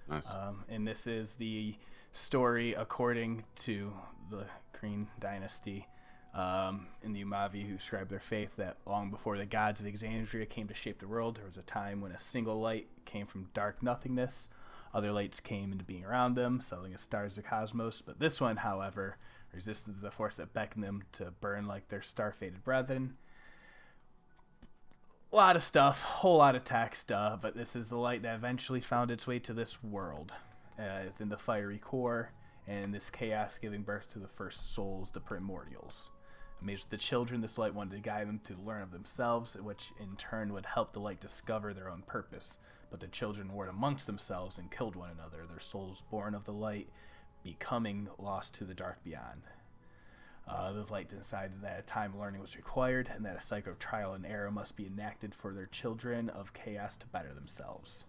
Nice. And this is the story according to the Kryn dynasty in the Umavi, who described their faith that long before the gods of Exandria came to shape the world, there was a time when a single light came from dark nothingness. Other lights came into being around them, settling as stars of the cosmos. But this one, however, resisted the force that beckoned them to burn like their star-fated brethren. A lot of stuff, whole lot of text, but this is the light that eventually found its way to this world. within the fiery core, and this chaos giving birth to the first souls, the primordials. Amazed with the children, this light wanted to guide them to learn of themselves, which in turn would help the light discover their own purpose. But the children warred amongst themselves and killed one another, their souls born of the light, becoming lost to the dark beyond. The light decided that a time of learning was required, and that a cycle of trial and error must be enacted for their children of chaos to better themselves.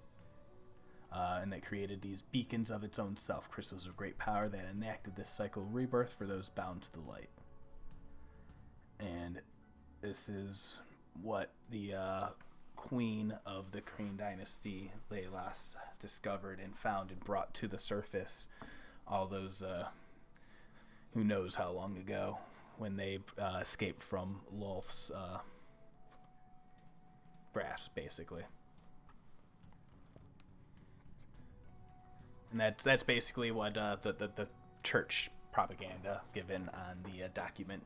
And that created these beacons of its own self, crystals of great power that enacted this cycle of rebirth for those bound to the light. And this is what the queen of the Kryn dynasty, Leilas, discovered and found and brought to the surface all those, who knows how long ago, when they escaped from Lolth's grasp, basically. And that's basically what the church propaganda given on the document.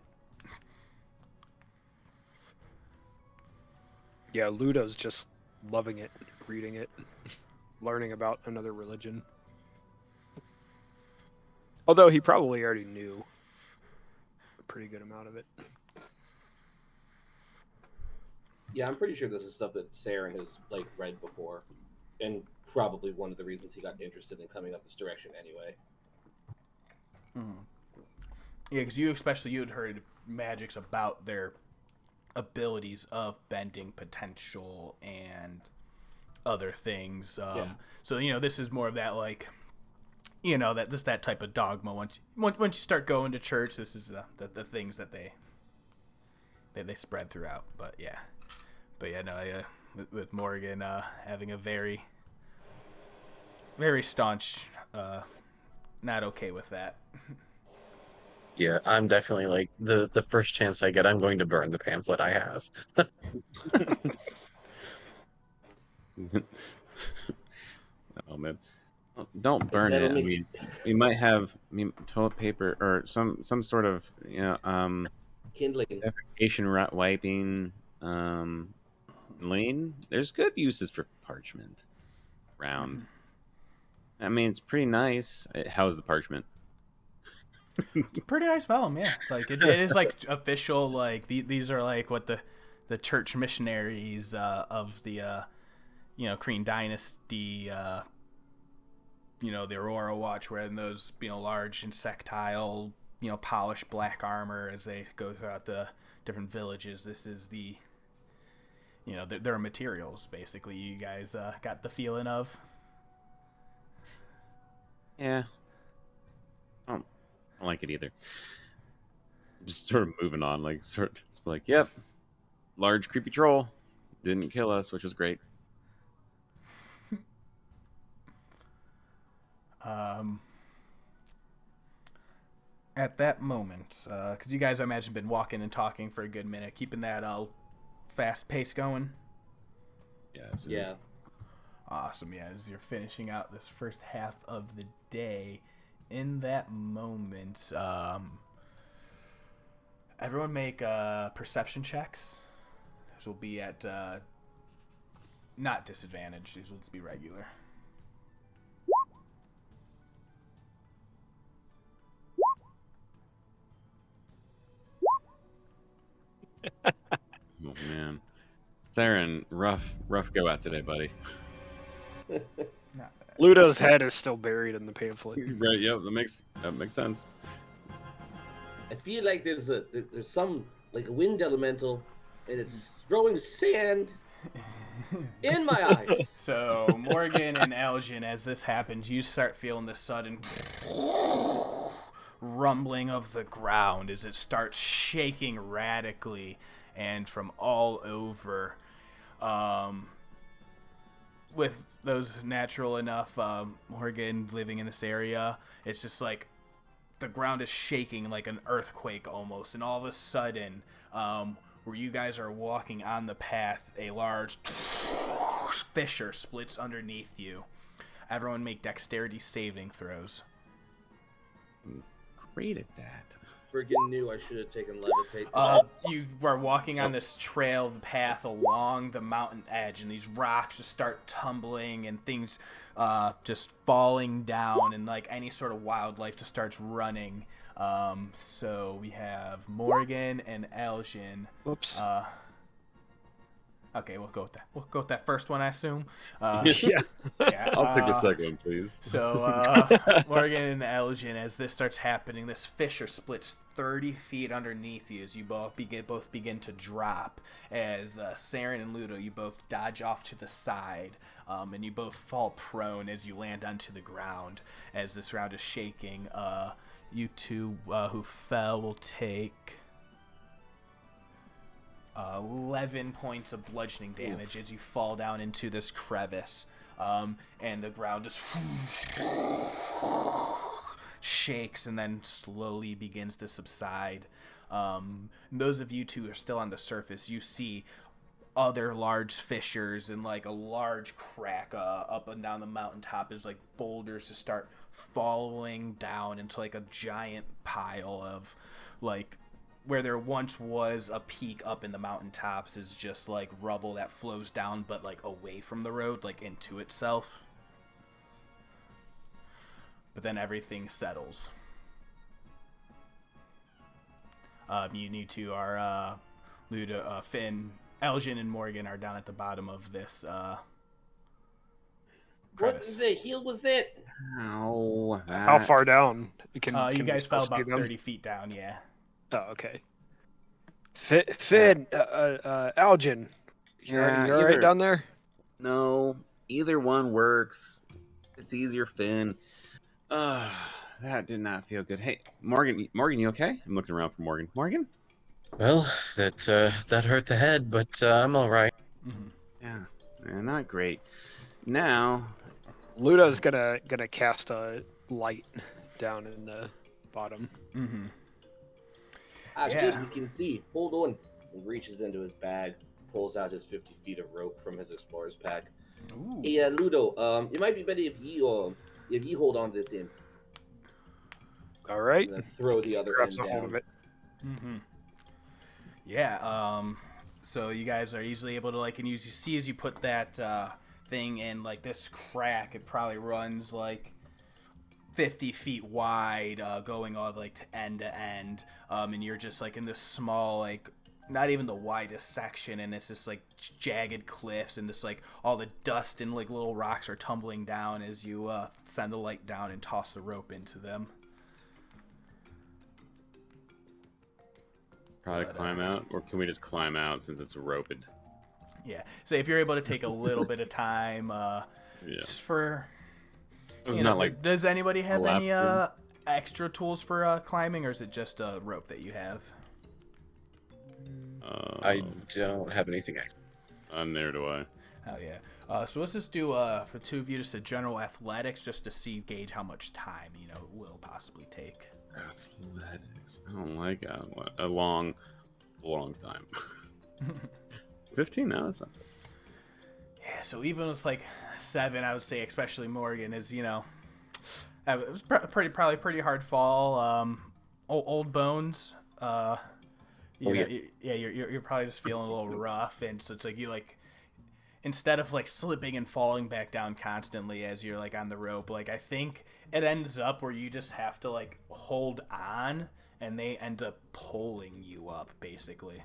Yeah, Ludo's just loving it, reading it, learning about another religion. Although he probably already knew a pretty good amount of it. Yeah, I'm pretty sure this is stuff that Saeryn has read before, and probably one of the reasons he got interested in coming up this direction anyway. Mm-hmm. Yeah, because you had heard magics about their abilities of bending potential and other things. So this is more of that that type of dogma. Once you start going to church, this is the things that they spread throughout. But with Morgen having a very very staunch not okay with that. Yeah, I'm definitely the first chance I get, I'm going to burn the pamphlet I have. Oh man, don't burn it. I mean, we might have toilet paper or some sort of Kindling, defecation wiping, lean. There's good uses for parchment. Round. I mean, it's pretty nice. How's the parchment? Pretty nice vellum, yeah. It is official. These are what the church missionaries of the Kryn dynasty. The Aurora watch wearing those large insectile polished black armor as they go throughout the different villages. This is the their materials basically. You guys got the feeling of. Yeah. I don't like it either. Just sort of moving on, yep, large creepy troll didn't kill us, which was great. At that moment, because you guys, I imagine, been walking and talking for a good minute, keeping that fast pace going. Yeah. Awesome, yeah. As you're finishing out this first half of the day, in that moment, everyone make perception checks. This will be at not disadvantage. These will just be regular. Oh man, Saeryn, rough go out today, buddy. Ludo's head is still buried in the pamphlet. Right? Yep, that makes sense. I feel like there's some a wind elemental, and it's throwing sand in my eyes. So Morgen and Aljin, as this happens, you start feeling the sudden rumbling of the ground as it starts shaking radically and from all over. With those natural enough Morgen living in this area, it's just the ground is shaking like an earthquake almost, and all of a sudden where you guys are walking on the path, a large fissure splits underneath you. Everyone make dexterity saving throws. great at that. Friggin' knew I should have taken levitate. You are walking on this trail path along the mountain edge, and these rocks just start tumbling, and things just falling down, and like any sort of wildlife just starts running. So we have Morgen and Aljin. Whoops. Okay, we'll go with that. We'll go with that first one, I assume. Yeah. Yeah. I'll take the second one, please. So Morgen and Aljin, as this starts happening, this fissure splits 30 feet underneath you as you both begin to drop. As Saeryn and Ludo, you both dodge off to the side, and you both fall prone as you land onto the ground. As this round is shaking, you two who fell will take 11 points of bludgeoning damage as you fall down into this crevice, and the ground just shakes and then slowly begins to subside. Those of you two who are still on the surface, you see other large fissures and like a large crack up and down the mountaintop as like boulders just start falling down into like a giant pile of like where there once was a peak up in the mountaintops is just like rubble that flows down but like away from the road, like into itself. But then everything settles. You need to are Ludo, Finn, Aljin, and Morgen are down at the bottom of this crevice. What the hell was that? Ow. How far down? Can You we guys still fell see about them? 30 feet down, yeah. Oh, okay. Finn, Aljin, you're all right either- down there? No, either one works. It's easier, Finn. That did not feel good. Hey, Morgen, you okay? I'm looking around for Morgen. Morgen? Well, that hurt the head, but I'm all right. Mm-hmm. Yeah, not great. Now, Ludo's gonna cast a light down in the bottom. Mm-hmm. I Yeah. think you can see. Hold on. He reaches into his bag, pulls out his 50 feet of rope from his explorer's pack. Ooh. Hey, Ludo, it might be better if you hold on to this end All right. and then throw the other Grabs end a hold down. of it. Mm-hmm. Yeah, so you guys are easily able to, like, and you see as you put that thing in, like, this crack, it probably runs, like, 50 feet wide, going all, like, to end, and you're just, like, in this small, like, not even the widest section, and it's just, like, jagged cliffs, and just, like, all the dust and, like, little rocks are tumbling down as you send the light down and toss the rope into them. probably climb out, or can we just climb out since it's roped? Yeah, so if you're able to take a little bit of time, just for... It's You not know, like does anybody have any collapsing. extra tools for climbing, or is it just a rope that you have? I don't have anything. Neither do I. Oh yeah. So let's just do for two of you just a general athletics, just to gauge how much time it will possibly take. Athletics. I don't like a long time. 15? No, that's not. Yeah. So even with like 7, I would say, especially Morgen, is it was probably pretty hard fall. Old bones. Yeah. You're probably just feeling a little rough, and so it's like instead of like slipping and falling back down constantly as you're like on the rope, like I think it ends up where you just have to like hold on, and they end up pulling you up basically.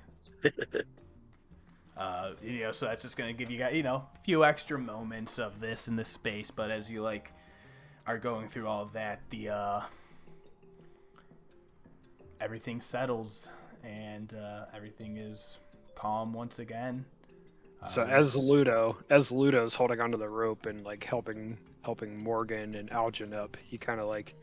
So that's just gonna give you guys a few extra moments of this in this space, but as you like are going through all of that, the everything settles. And everything is calm once again. So as Ludo's holding onto the rope and like helping Morgen and Aljin up, he kind of like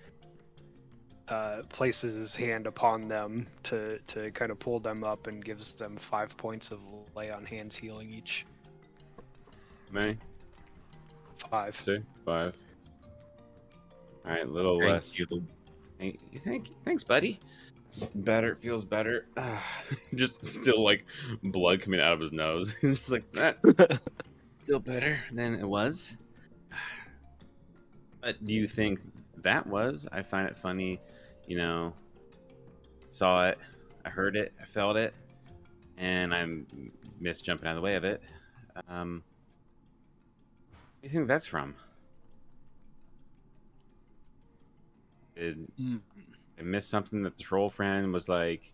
places his hand upon them to kind of pull them up and gives them 5 points of lay on hands healing each. Many? 5. 2, 5. All right, a little Thank less. you. Thanks, buddy. It's better. Feels better. Just still like blood coming out of his nose. He's just like that. Still better than it was. But do you think that was? I find it funny. you know, saw it, I heard it, I felt it, and I missed jumping out of the way of it. Where do you think that's from? Did I miss something that the troll friend was like,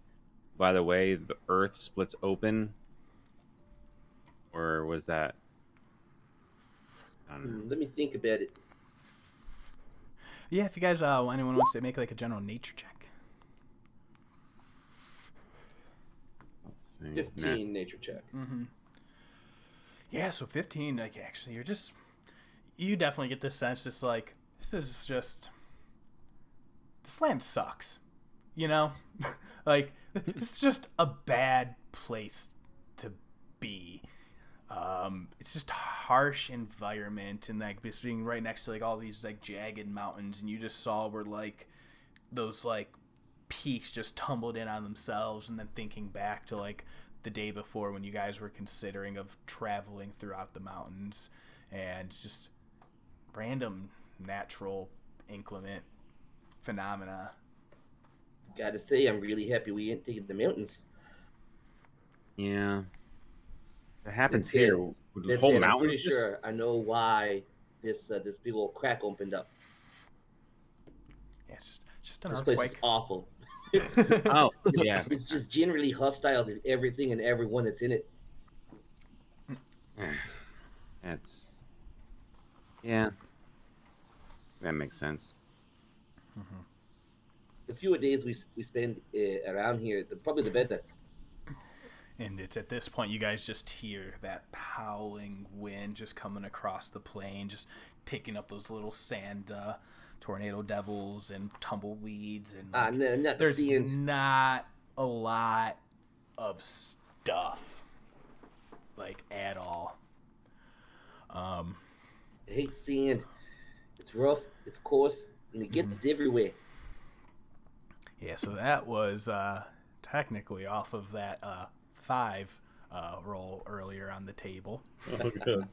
by the way, the earth splits open? Or was that... I don't know. Let me think about it. Yeah, if you guys, anyone wants to make like a general nature check. 15 nature check. Mm-hmm. Yeah, so 15, like, actually, you definitely get this sense, just like, this land sucks, you know? Like, it's just a bad place to be. It's just a harsh environment, and like just being right next to like all these like jagged mountains, and you just saw where like those like peaks just tumbled in on themselves, and then thinking back to like the day before when you guys were considering of traveling throughout the mountains, and just random natural inclement phenomena. Gotta say, I'm really happy we ain't taking the mountains. Yeah. It happens That's it. here. The That's whole it. I'm mountain pretty sure I know why this big old crack opened up. Yeah, it's just an This place is earthquake. awful. Oh, yeah. It's just generally hostile to everything and everyone that's in it. That's... Yeah. That makes sense. The fewer days we spend around here, probably the better. And it's at this point you guys just hear that howling wind just coming across the plain, just picking up those little sand tornado devils and tumbleweeds, and like, No, not there's seeing. not a lot of stuff, like, at all. I hate sand. It's rough, it's coarse, and it gets everywhere. Yeah, so that was technically off of that 5 roll earlier on the table. Oh, good.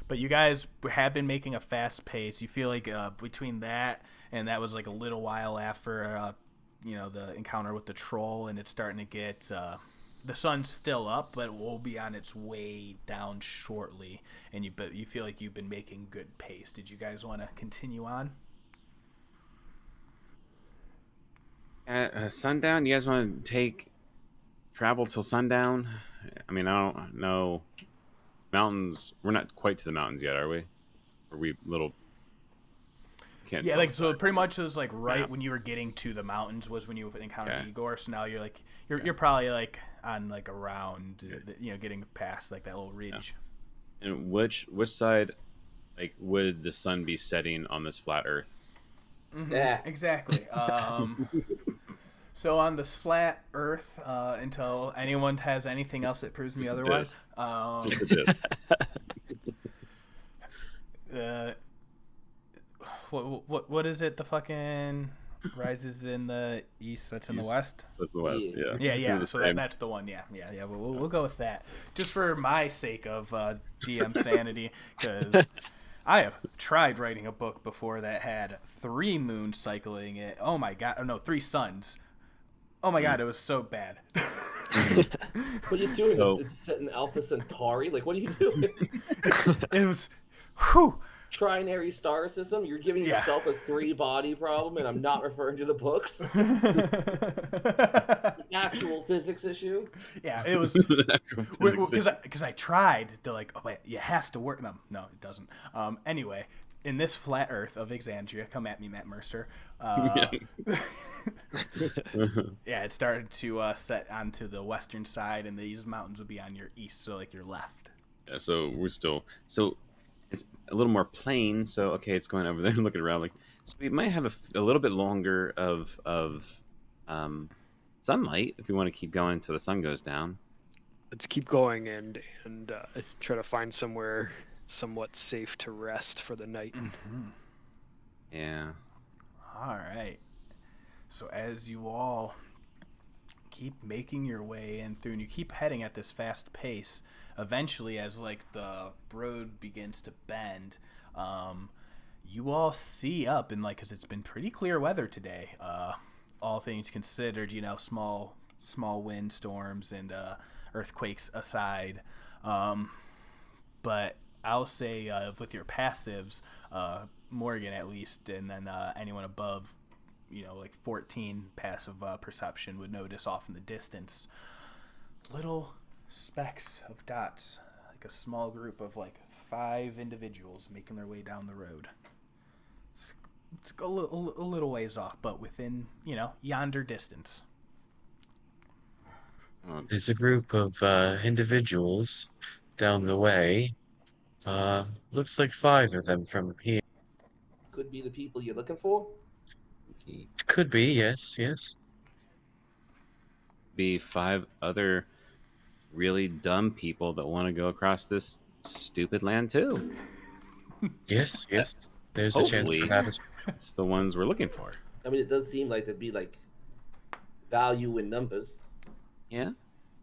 But you guys have been making a fast pace. You feel like between that and that was like a little while after the encounter with the troll, and it's starting to get the sun's still up, but it will be on its way down shortly. And you feel like you've been making good pace. Did you guys want to continue on? At sundown, you guys want to travel till sundown? I mean, I don't know. Mountains, we're not quite to the mountains yet, are we? Are we little... Can't Yeah, tell like, the so side. pretty much it was like right Map. when you were getting to the mountains was when you encountered Okay. Igor. So now you're like you're probably like on like around getting past like that little ridge. And which side, like, would the sun be setting on this flat Earth? Mm-hmm. Yeah. Exactly. So on this flat Earth, until anyone has anything else that proves me Just it otherwise, Just it is. what is it? The fucking rises in the east. That's in the East. west. So it's the west, yeah. Yeah. They're the So same. that's the one. Yeah. We'll go with that, just for my sake of DM sanity, because I have tried writing a book before that had 3 moons cycling it. Oh my god! Oh no, 3 suns. Oh my god, it was so bad. What are you doing? So- It's set in Alpha Centauri? Like, what are you doing? It was, whew. Trinary star system? You're giving Yeah. yourself a 3-body problem, and I'm not referring to the books. Actual physics issue. Yeah, it was. Actual physics issue. Because I tried to like, oh wait, it has to work. No, it doesn't. Anyway, in this flat Earth of Exandria, come at me, Matt Mercer. Yeah, it started to set onto the western side, and these mountains would be on your east, so like your left. Yeah, so we're still... So it's a little more plain, so okay, it's going over there and looking around. Like, so we might have a little bit longer of sunlight if we want to keep going until the sun goes down. Let's keep going and try to find somewhere somewhat safe to rest for the night. Yeah. All right. So as you all keep making your way in through, and you keep heading at this fast pace, eventually, as like the road begins to bend, you all see up and because it's been pretty clear weather today. All things considered, small wind storms and earthquakes aside. But I'll say with your passives, Morgan at least, and then anyone above, 14 passive perception would notice off in the distance little specks of dots, like a small group of 5 individuals making their way down the road. It's a little ways off, but within, yonder distance. There's a group of individuals down the way. Looks like 5 of them from here. Could be the people you're looking for. Could be, yes. Be 5 other really dumb people that want to go across this stupid land too. Yes. There's a chance for that as well. It's the ones we're looking for. I mean, it does seem like there'd be value in numbers. Yeah,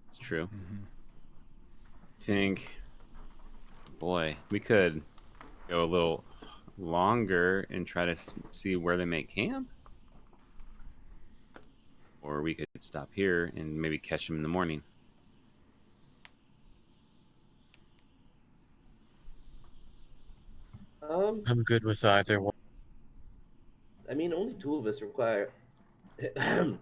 it's true. Think, boy, we could go a little longer and try to see where they make camp. Or we could stop here and maybe catch them in the morning. I'm good with either one. I mean, only 2 of us require 8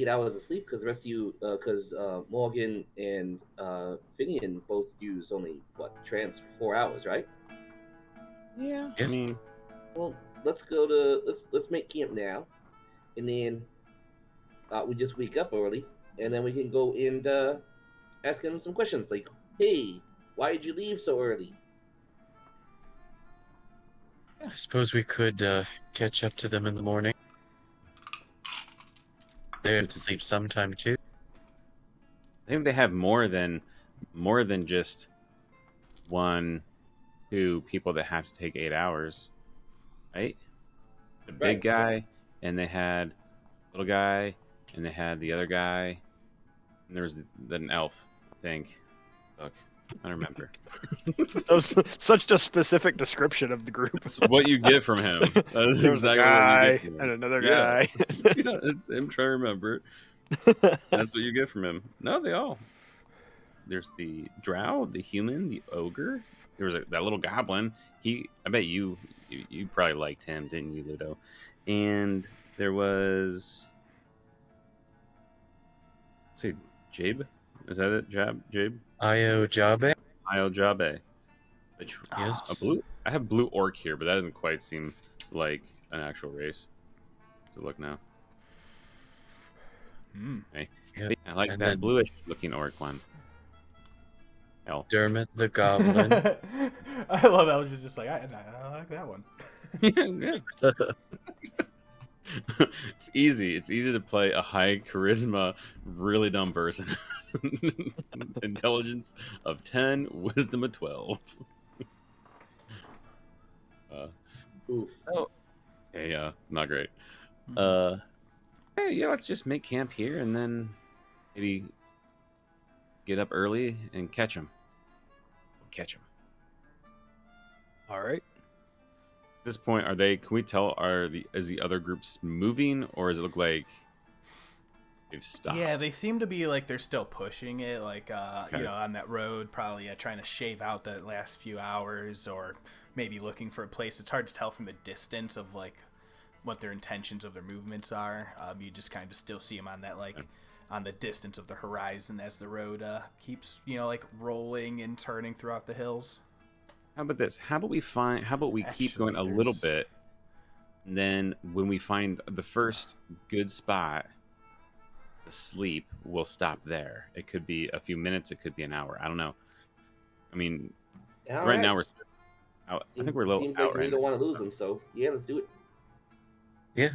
hours of sleep because the rest of you, because Morgan and Finian both use only trance for 4 hours, right? Yeah. Yes. I mean, Well, let's make camp now, and then we just wake up early, and then we can go and ask them some questions like, "Hey, why did you leave so early?" I suppose we could catch up to them in the morning. They have to sleep sometime too. I think they have more than just 1, 2 people that have to take 8 hours, right? The big guy, and they had little guy, and they had the other guy, and there was an elf, I think. Look, I don't remember. That was such a specific description of the group. That's what you get from him. That is There was exactly a guy what you get from him. and another Yeah. guy. Yeah, it's him trying to remember. That's what you get from him. No, they all. There's the drow, the human, the ogre. There was that little goblin. I bet you probably liked him, didn't you, Ludo? And there was, say, Jabe. Is that it? Jabe? Io Jabe? Io Jabe. Which Yes. I have blue orc here, but that doesn't quite seem like an actual race. To look now. Okay. Yep. I like And that then- bluish looking orc one. Hell. Dermot the Goblin. I love that. I was just I like that one. Yeah. It's easy. It's easy to play a high charisma, really dumb person. Intelligence of 10, wisdom of 12. Oof. Okay, not great. Hey, let's just make camp here and then maybe get up early and catch them. Catch them. All right. At this point, can we tell, is the other groups moving, or does it look like they've stopped? Yeah, they seem to be they're still pushing it, on that road, probably trying to shave out the last few hours, or maybe looking for a place. It's hard to tell from the distance of what their intentions of their movements are. You just kind of still see them on that on the distance of the horizon as the road keeps rolling and turning throughout the hills. How about this? How about we keep going a little bit, and then when we find the first good spot to sleep, we'll stop there. It could be a few minutes, it could be an hour. I don't know. I mean, right now we're out. I think we're a little Seems out like we right don't now. want to lose them, so yeah, let's do it.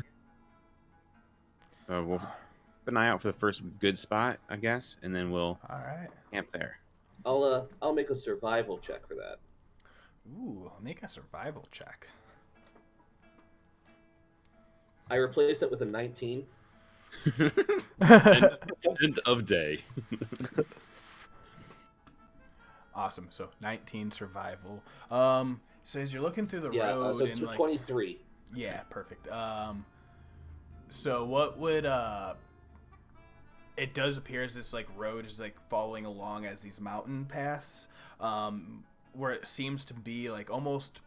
We'll keep an eye out for the first good spot, I guess, and then we'll All right. camp there. I'll make a survival check for that. Ooh, make a survival check. I replaced it with a 19. End of day. Awesome. So 19 survival. So as you're looking through the Yeah, road so and like 23. yeah, perfect. So what would it does appear as this like road is like following along as these mountain paths, where it seems to be like almost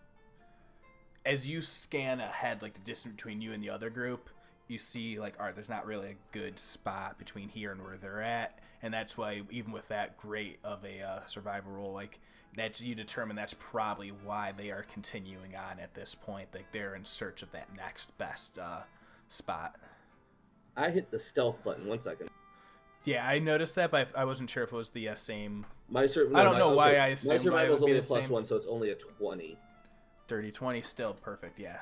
as you scan ahead, like the distance between you and the other group, you see like, all right, there's not really a good spot between here and where they're at, and that's why even with that great of a survival roll, like that's you determine that's probably why they are continuing on at this point. Like they're in search of that next best spot. I hit the stealth button. 1 second. Yeah, I noticed that, but I wasn't sure if it was the same. I don't know why I assumed my survival is it would be only a the plus same. 1, so it's only a 20. 30, 20, still perfect, yeah.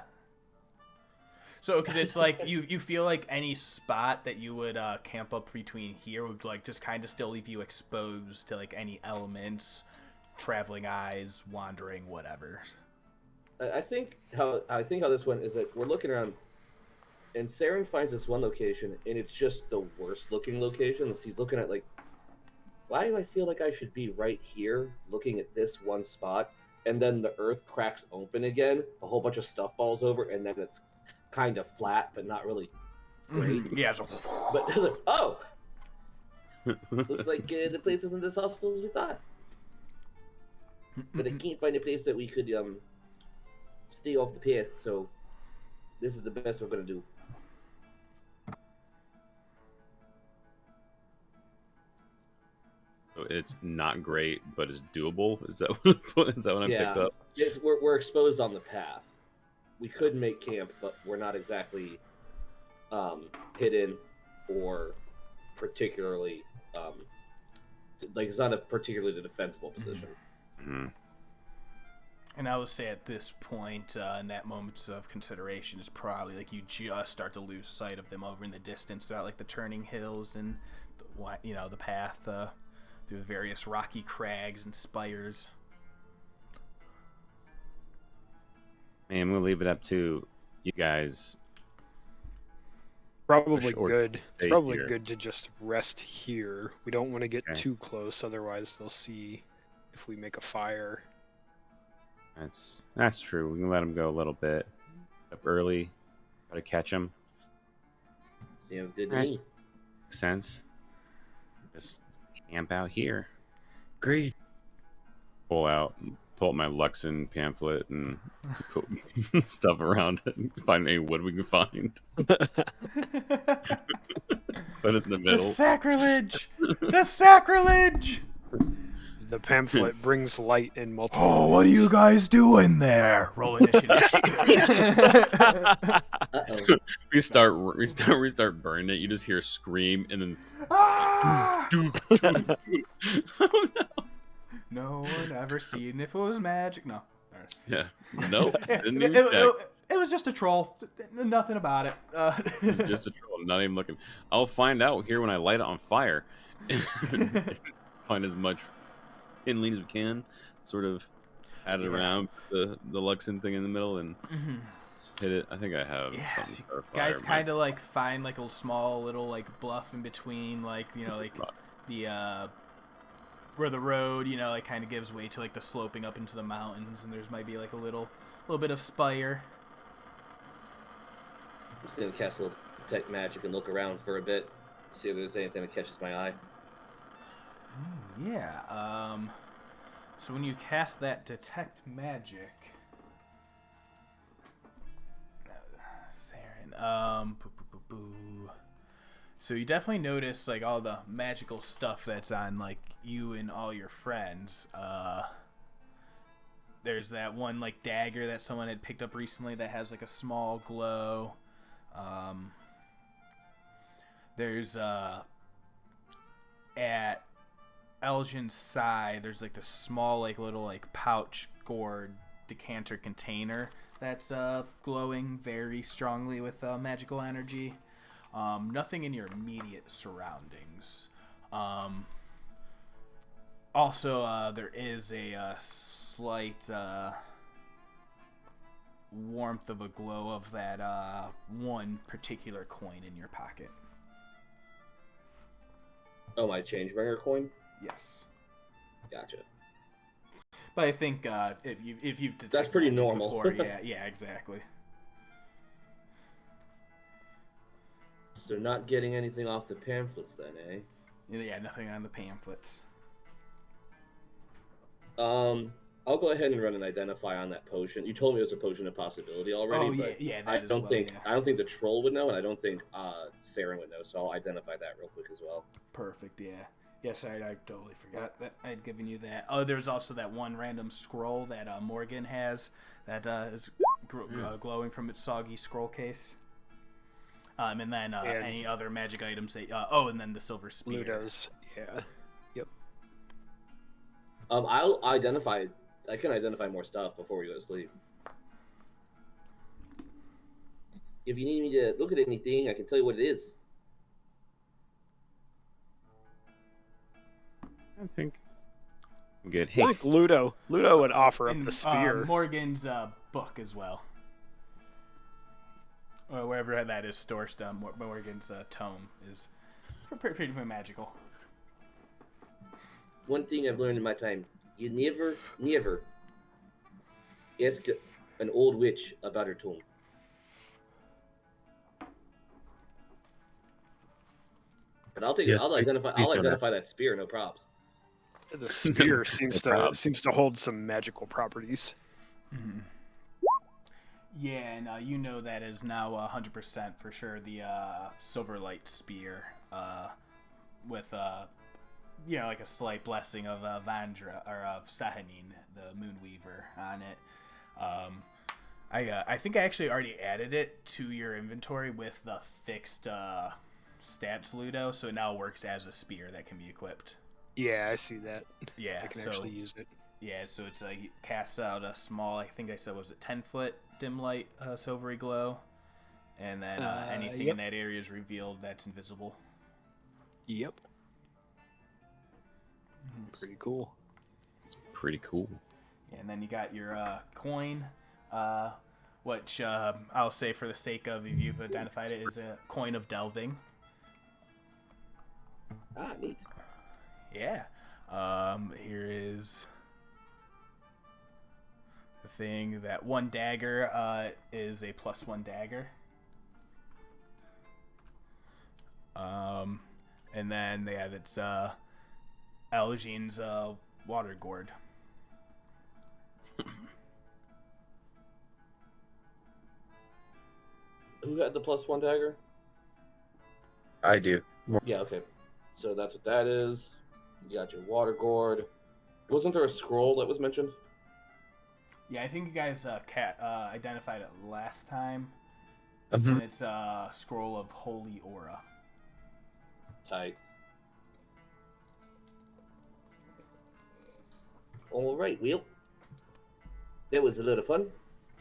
So, because it's like, you feel like any spot that you would camp up between here would, like, just kind of still leave you exposed to, like, any elements, traveling eyes, wandering, whatever. I think how this went is that we're looking around, and Saeryn finds this one location, and it's just the worst looking location. He's looking at like, why do I feel like I should be right here, looking at this one spot, and then the earth cracks open again, a whole bunch of stuff falls over, and then it's kind of flat, but not really great. Yeah. So... But oh, looks like the place isn't as hostile as we thought. But I can't find a place that we could stay off the path, so this is the best we're gonna do. So it's not great, but it's doable. Is that what I picked up? We're exposed on the path. We could make camp, but we're not exactly hidden or particularly like it's not a particularly defensible position. Mm-hmm. And I would say at this point, in that moment of consideration, it's probably like you just start to lose sight of them over in the distance throughout like the turning hills and the path through the various rocky crags and spires. Man, I'm gonna leave it up to you guys. Probably Or good. It's stay probably here. good to just rest here. We don't want to get Okay. too close, otherwise they'll see if we make a fire. That's true. We can let them go a little bit up early, try to catch them. Sounds good to Right. me. Makes sense. Just camp out here. Agreed. Pull up my Luxon pamphlet and put stuff around it and find any wood we can find. Put it in the The middle. sacrilege! The sacrilege! The pamphlet brings light in multiple Oh, what are you ways. guys doing there? Roll initiative. Uh-oh. We start burning it. You just hear a scream and then Ah! oh no. No one ever seen if it was magic. No. Alright. Yeah. Nope. Didn't It, even check. it was just a troll. Nothing about it. It's just a troll. Not even looking. I'll find out here when I light it on fire. Find as much kindling as we can. Sort of add it around the Luxon thing in the middle and hit it. I think I have something so for a guys fire. kind of like find like a small little like bluff in between, like like the where the road like kind of gives way to like the sloping up into the mountains, and there's might be like a little bit of spire. I'm just gonna cast a little detect magic and look around for a bit, see if there's anything that catches my eye. Yeah. So when you cast that detect magic, Saeryn, so you definitely notice like all the magical stuff that's on like you and all your friends. There's that one like dagger that someone had picked up recently that has like a small glow. There's at Aljin's side, there's like the small like little like pouch gourd decanter container that's glowing very strongly with magical energy. Nothing in your immediate surroundings. Also, there is a slight warmth of a glow of that one particular coin in your pocket. Oh, my changebringer coin? Yes. Gotcha. But I think if you've detected That's pretty magic normal. before, yeah, exactly. So not getting anything off the pamphlets then, eh? Yeah, nothing on the pamphlets. I'll go ahead and run an identify on that potion. You told me it was a potion of possibility already. Oh but yeah, I that as don't well. think Yeah. I don't think the troll would know, and I don't think Saeryn would know. So I'll identify that real quick as well. Perfect. Yeah. Yeah. Sorry, I totally forgot that I'd given you that. Oh, there's also that one random scroll that Morgen has that is glowing from its soggy scroll case. And then any other magic items that. And then the silver spear. Ludo's. Yeah. Yep. I'll identify. I can identify more stuff before we go to sleep. If you need me to look at anything, I can tell you what it is. I think I'm good. I Hey, think Ludo would offer up And, the spear. Morgan's book as well. Or wherever that is stored, Morgan's tome is pretty magical. One thing I've learned in my time: you never ask an old witch about her tomb. But I'll Yes, I'll please don't identify that spear, no props. The spear seems problem. to hold some magical properties. Mm-hmm. Yeah, and you know that is now 100% for sure the Silverlight spear with like a slight blessing of Vandra or of Sahanin, the Moonweaver, on it. I think I actually already added it to your inventory with the fixed stats Ludo, so it now works as a spear that can be equipped. Yeah, I see that. Yeah, I can actually use it. Yeah, so it's it casts out a small, I think I said, was it 10-foot dim light, silvery glow, and then anything in that area is revealed that's invisible. Yep. Pretty cool. it's pretty cool. And then you got your coin, which I'll say for the sake of, if you've identified it, is a coin of delving. Ah, neat. Yeah. Here is the thing that one dagger is a +1 dagger. And then that's Aljin's water gourd. Who had the +1 dagger? I do. Yeah, okay. So that's what that is. You got your water gourd. Wasn't there a scroll that was mentioned? Yeah, I think you guys identified it last time. Mhm. And it's a scroll of holy aura. Tight. All right, Will. That was a lot of fun,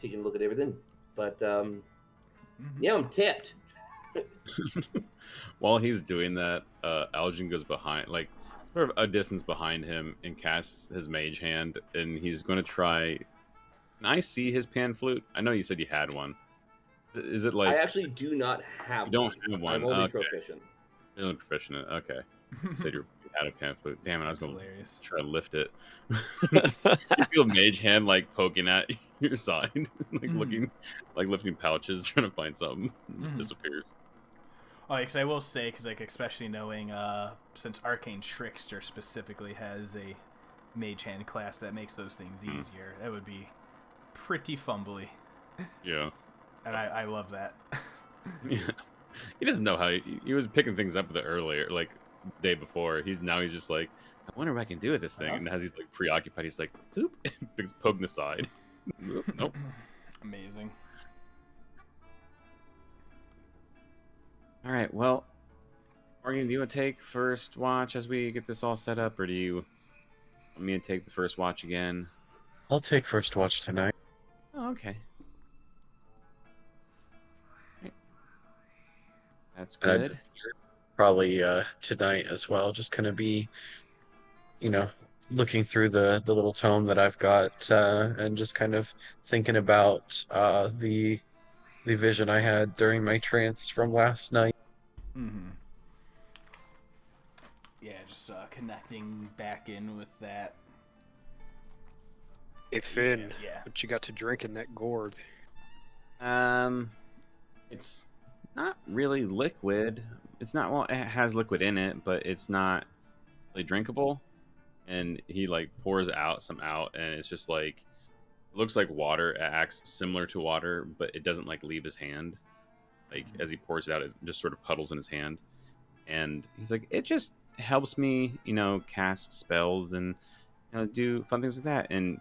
taking a look at everything. But now I'm tapped. While he's doing that, Aljin goes behind, like sort of a distance behind him, and casts his mage hand, and he's going to try. Can I see his pan flute? I know you said you had one. Is it like I actually do not have you don't one. have one? I'm only Okay. proficient. You're only proficient. Okay. You said you had a pan flute. Damn it! I was That's going to hilarious. try to lift it. You feel mage hand like poking at your side, like looking, like lifting pouches, trying to find something. It just disappears. Oh, because I will say, especially knowing, since Arcane Trickster specifically has a mage hand class that makes those things easier, that would be pretty fumbly. Yeah. And I love that. Yeah. He doesn't know how he was picking things up the earlier, like day before. He's just like, I wonder what I can do with this thing. And as he's like preoccupied, he's like, doop, poking the side. Nope. Amazing. All right. Well, Morgan, do you want to take first watch as we get this all set up, or do you want me to take the first watch again? I'll take first watch tonight. Oh, okay. That's And good. probably tonight as well. Just gonna be, looking through the little tome that I've got and just kind of thinking about the vision I had during my trance from last night. Mm-hmm. Yeah, just connecting back in with that. Hey Finn, Yeah. what you got to drink in that gourd? It's not really liquid. It's not, well, it has liquid in it, but it's not really drinkable. And he like pours some out, and it's just like, it looks like water. It acts similar to water, but it doesn't like leave his hand. Like as he pours it out, it just sort of puddles in his hand. And he's like, it just helps me, cast spells and do fun things like that. And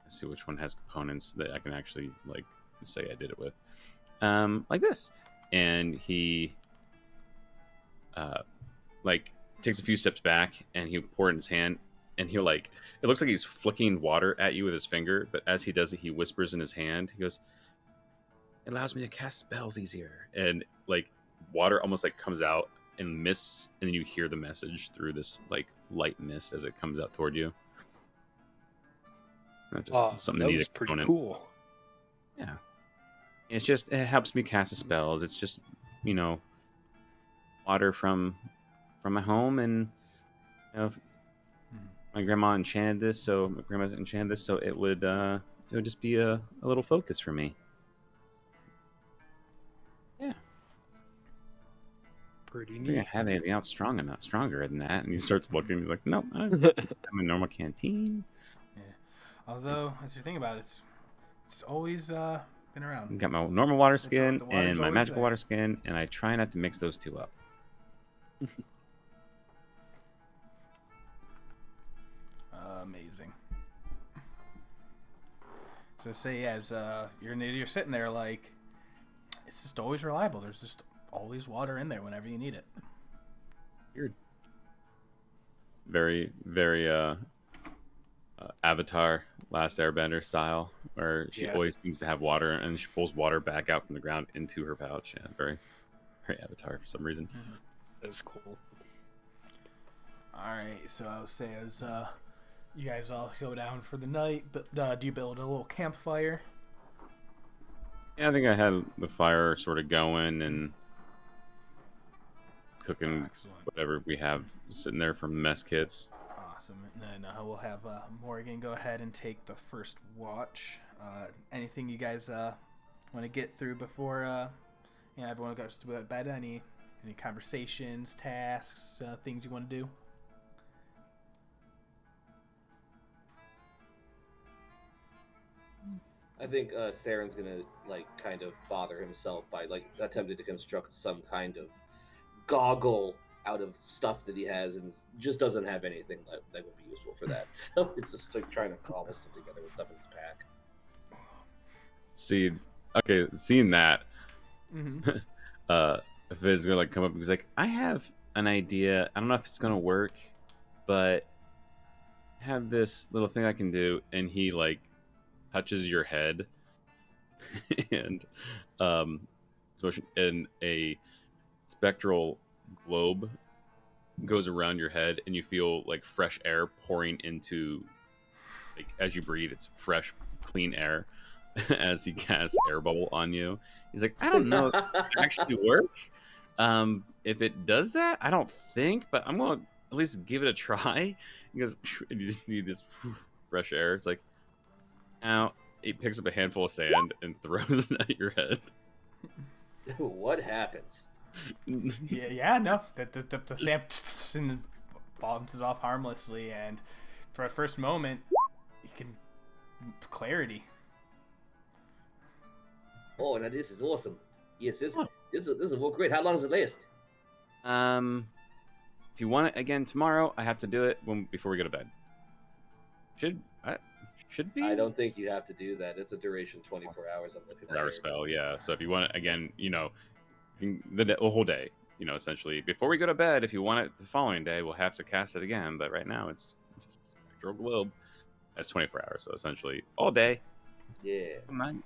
let's see which one has components that I can actually like say I did it with. Like this. And he like takes a few steps back, and he'll pour it in his hand, and he'll like, it looks like he's flicking water at you with his finger, but as he does it, he whispers in his hand. He goes, it allows me to cast spells easier. And like water almost like comes out and mists, and then you hear the message through this like light mist as it comes out toward you. Something that to need was a pretty component. cool. Yeah. It's just, it helps me cast the spells. It's just, water from my home, and my grandma enchanted this, so it would just be a little focus for me. Yeah. Pretty I don't think neat. I have anything else stronger than that. And he starts looking. He's like, nope, I'm a normal canteen. Yeah. Although, as you think about it, it's always been around. Got my normal water skin the water's and my always magical there. water skin, and I try not to mix those two up. Amazing. So say as you're sitting there like, it's just always reliable. There's just always water in there whenever you need it. Weird. Very, very Avatar Last Airbender style, where she always seems to have water, and she pulls water back out from the ground into her pouch. Yeah, very, very Avatar for some reason. That's cool. All right, so I would say as you guys all go down for the night, but do you build a little campfire? Yeah, I think I had the fire sort of going and cooking Excellent. whatever we have sitting there from the mess kits. Awesome. And then we'll have Morgan go ahead and take the first watch. Anything you guys want to get through before everyone goes to bed? Any conversations, tasks, things you want to do? I think Saren's gonna like kind of bother himself by like attempting to construct some kind of goggle out of stuff that he has, and just doesn't have anything that would be useful for that. So it's just like trying to cobble stuff together with stuff in his pack. Seeing that, Mm-hmm. Fizz gonna like come up and he's like, I have an idea. I don't know if it's gonna work, but I have this little thing I can do. And he like touches your head, and and a spectral globe goes around your head, and you feel like fresh air pouring into, like as you breathe, it's fresh, clean air. As he casts air bubble on you, he's like, I don't know if this will actually work. If it does that, I don't think, but I'm gonna at least give it a try. He goes, and you just need this fresh air. It's like, now he picks up a handful of sand and throws it at your head. What happens? No. The sand bounces off harmlessly, and for a first moment, you can clarity. Oh, now this is awesome. Yes, this will work great. How long does it last? If you want it again tomorrow, I have to do it before we go to bed. Should be. I don't think you have to do that. It's a duration 24 hours. I'm looking at Our here. spell, yeah. So if you want it again, the whole day, essentially before we go to bed. If you want it the following day, we'll have to cast it again. But right now, it's just a spectral globe. That's 24 hours, so essentially all day. Yeah. Come on.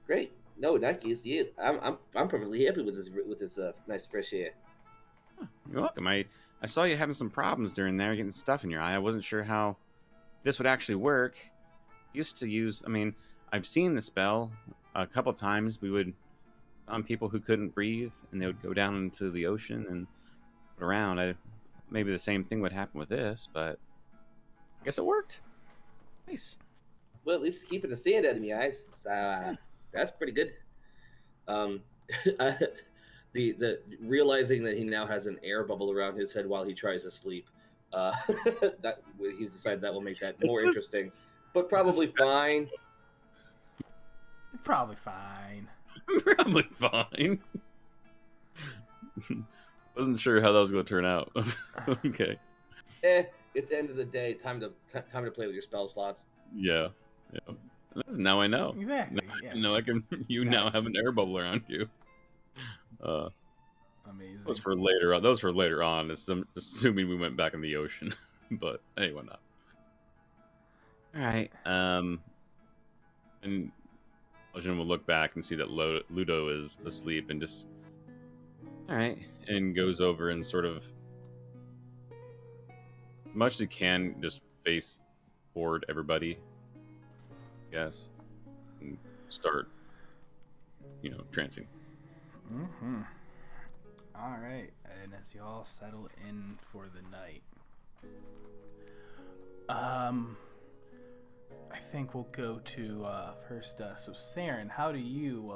Great. No, not you. See it. I'm perfectly happy with this nice fresh air. You're welcome. I saw you having some problems during there, getting stuff in your eye. I wasn't sure how this would actually work. Used to use. I've seen the spell a couple times. We would on people who couldn't breathe, and they would go down into the ocean and put around. Maybe the same thing would happen with this, but I guess it worked. Nice. Well, at least it's keeping the sand out of my eyes. So, that's pretty good. The realizing that he now has an air bubble around his head while he tries to sleep. That he's decided that will make that more interesting, but probably fine. Probably fine. Probably fine. Wasn't sure how that was going to turn out. Okay. It's the end of the day. Time to play with your spell slots. Yeah. Now I know. Exactly. Now, Yeah. I can. You now have an air bubble around you. Amazing. Those for later on. Those for later on. Assuming we went back in the ocean, but anyway, not. All right. And Aljin will look back and see that Ludo is asleep and just. All right, and goes over and sort of, much as he can, just face toward everybody. Yes, and start, trancing. Mm-hmm. All right, and as you all settle in for the night, I think we'll go to first. So Saeryn, how do you,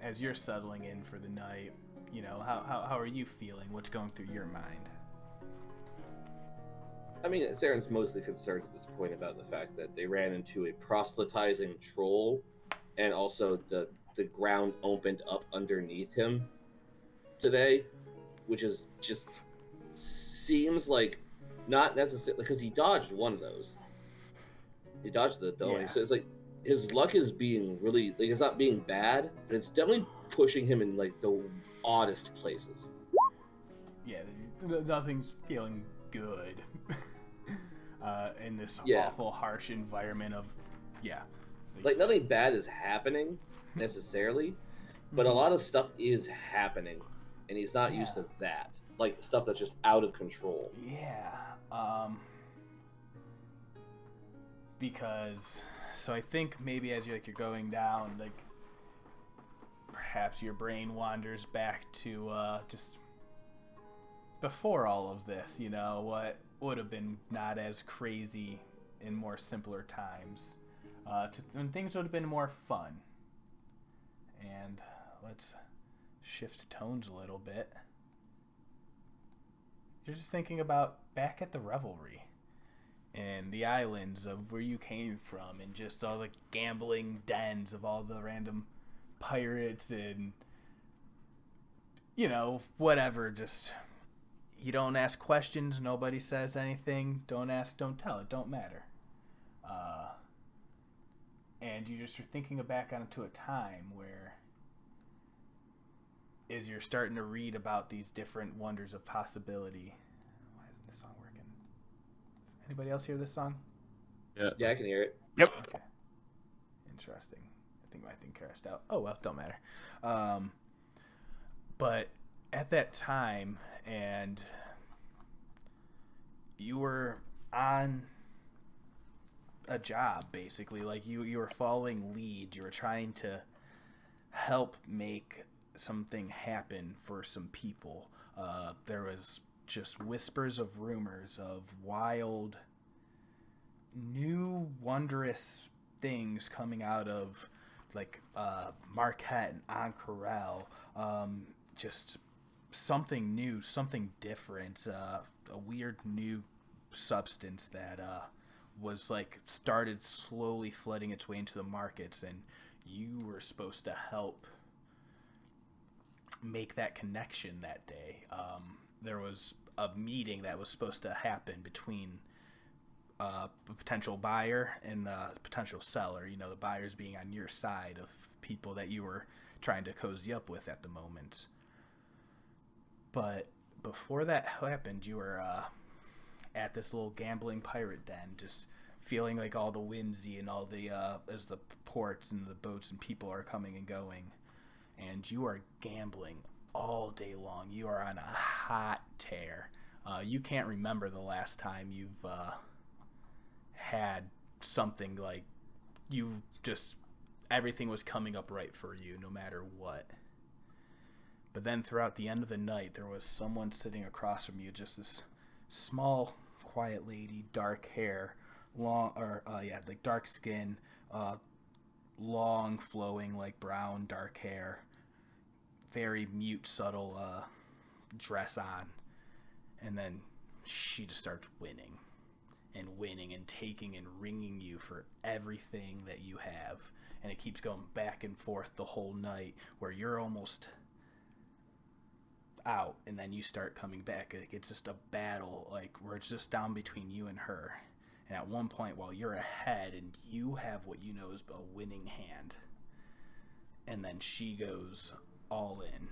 as you're settling in for the night, how are you feeling? What's going through your mind? I mean, Saren's mostly concerned at this point about the fact that they ran into a proselytizing troll, and also the ground opened up underneath him today, which is just seems like not necessarily because he dodged one of those. He dodged the opening, Yeah. so it's like his luck is being really like it's not being bad, but it's definitely pushing him in like the oddest places. Yeah, nothing's feeling good in this awful, harsh environment of, like nothing bad is happening necessarily, but a lot of stuff is happening, and he's not used to that. Like stuff that's just out of control. Yeah. Because, so I think maybe as you're going down, like perhaps your brain wanders back to just before all of this. What would have been not as crazy in more simpler times, when things would have been more fun. And let's shift tones a little bit. You're just thinking about back at the revelry and the islands of where you came from, and just all the gambling dens of all the random pirates and whatever. Just, you don't ask questions, nobody says anything. Don't ask, don't tell, it don't matter. And you just are thinking back onto a time where, as you're starting to read about these different wonders of possibility. Why isn't this song working? Does anybody else hear this song? Yeah, I can hear it. Yep. Okay. Interesting. I think my thing crashed out. Oh well, don't matter. But at that time, and you were on a job, basically. Like you were following leads. You were trying to help make something happen for some people. There was just whispers of rumors of wild, new, wondrous things coming out of like Marquette and Ancorel. Just something new, something different, a weird new substance that was like started slowly flooding its way into the markets, and you were supposed to help make that connection that day. There was a meeting that was supposed to happen between a potential buyer and a potential seller. The buyers being on your side of people that you were trying to cozy up with at the moment. But before that happened, you were at this little gambling pirate den, just feeling like all the whimsy and all the as the ports and the boats and people are coming and going, and you are gambling all day long. You are on a hot tear. You can't remember the last time you've had something like you just everything was coming up right for you no matter what. But then throughout the end of the night, there was someone sitting across from you, just this small, quiet lady, dark hair, like dark skin, long flowing like brown dark hair, very mute subtle dress on, and then she just starts winning and taking and ringing you for everything that you have, and it keeps going back and forth the whole night where you're almost out and then you start coming back. Like, it's just a battle, like where it's just down between you and her. And at one point, while you're ahead and you have what you know is a winning hand, and then she goes all in,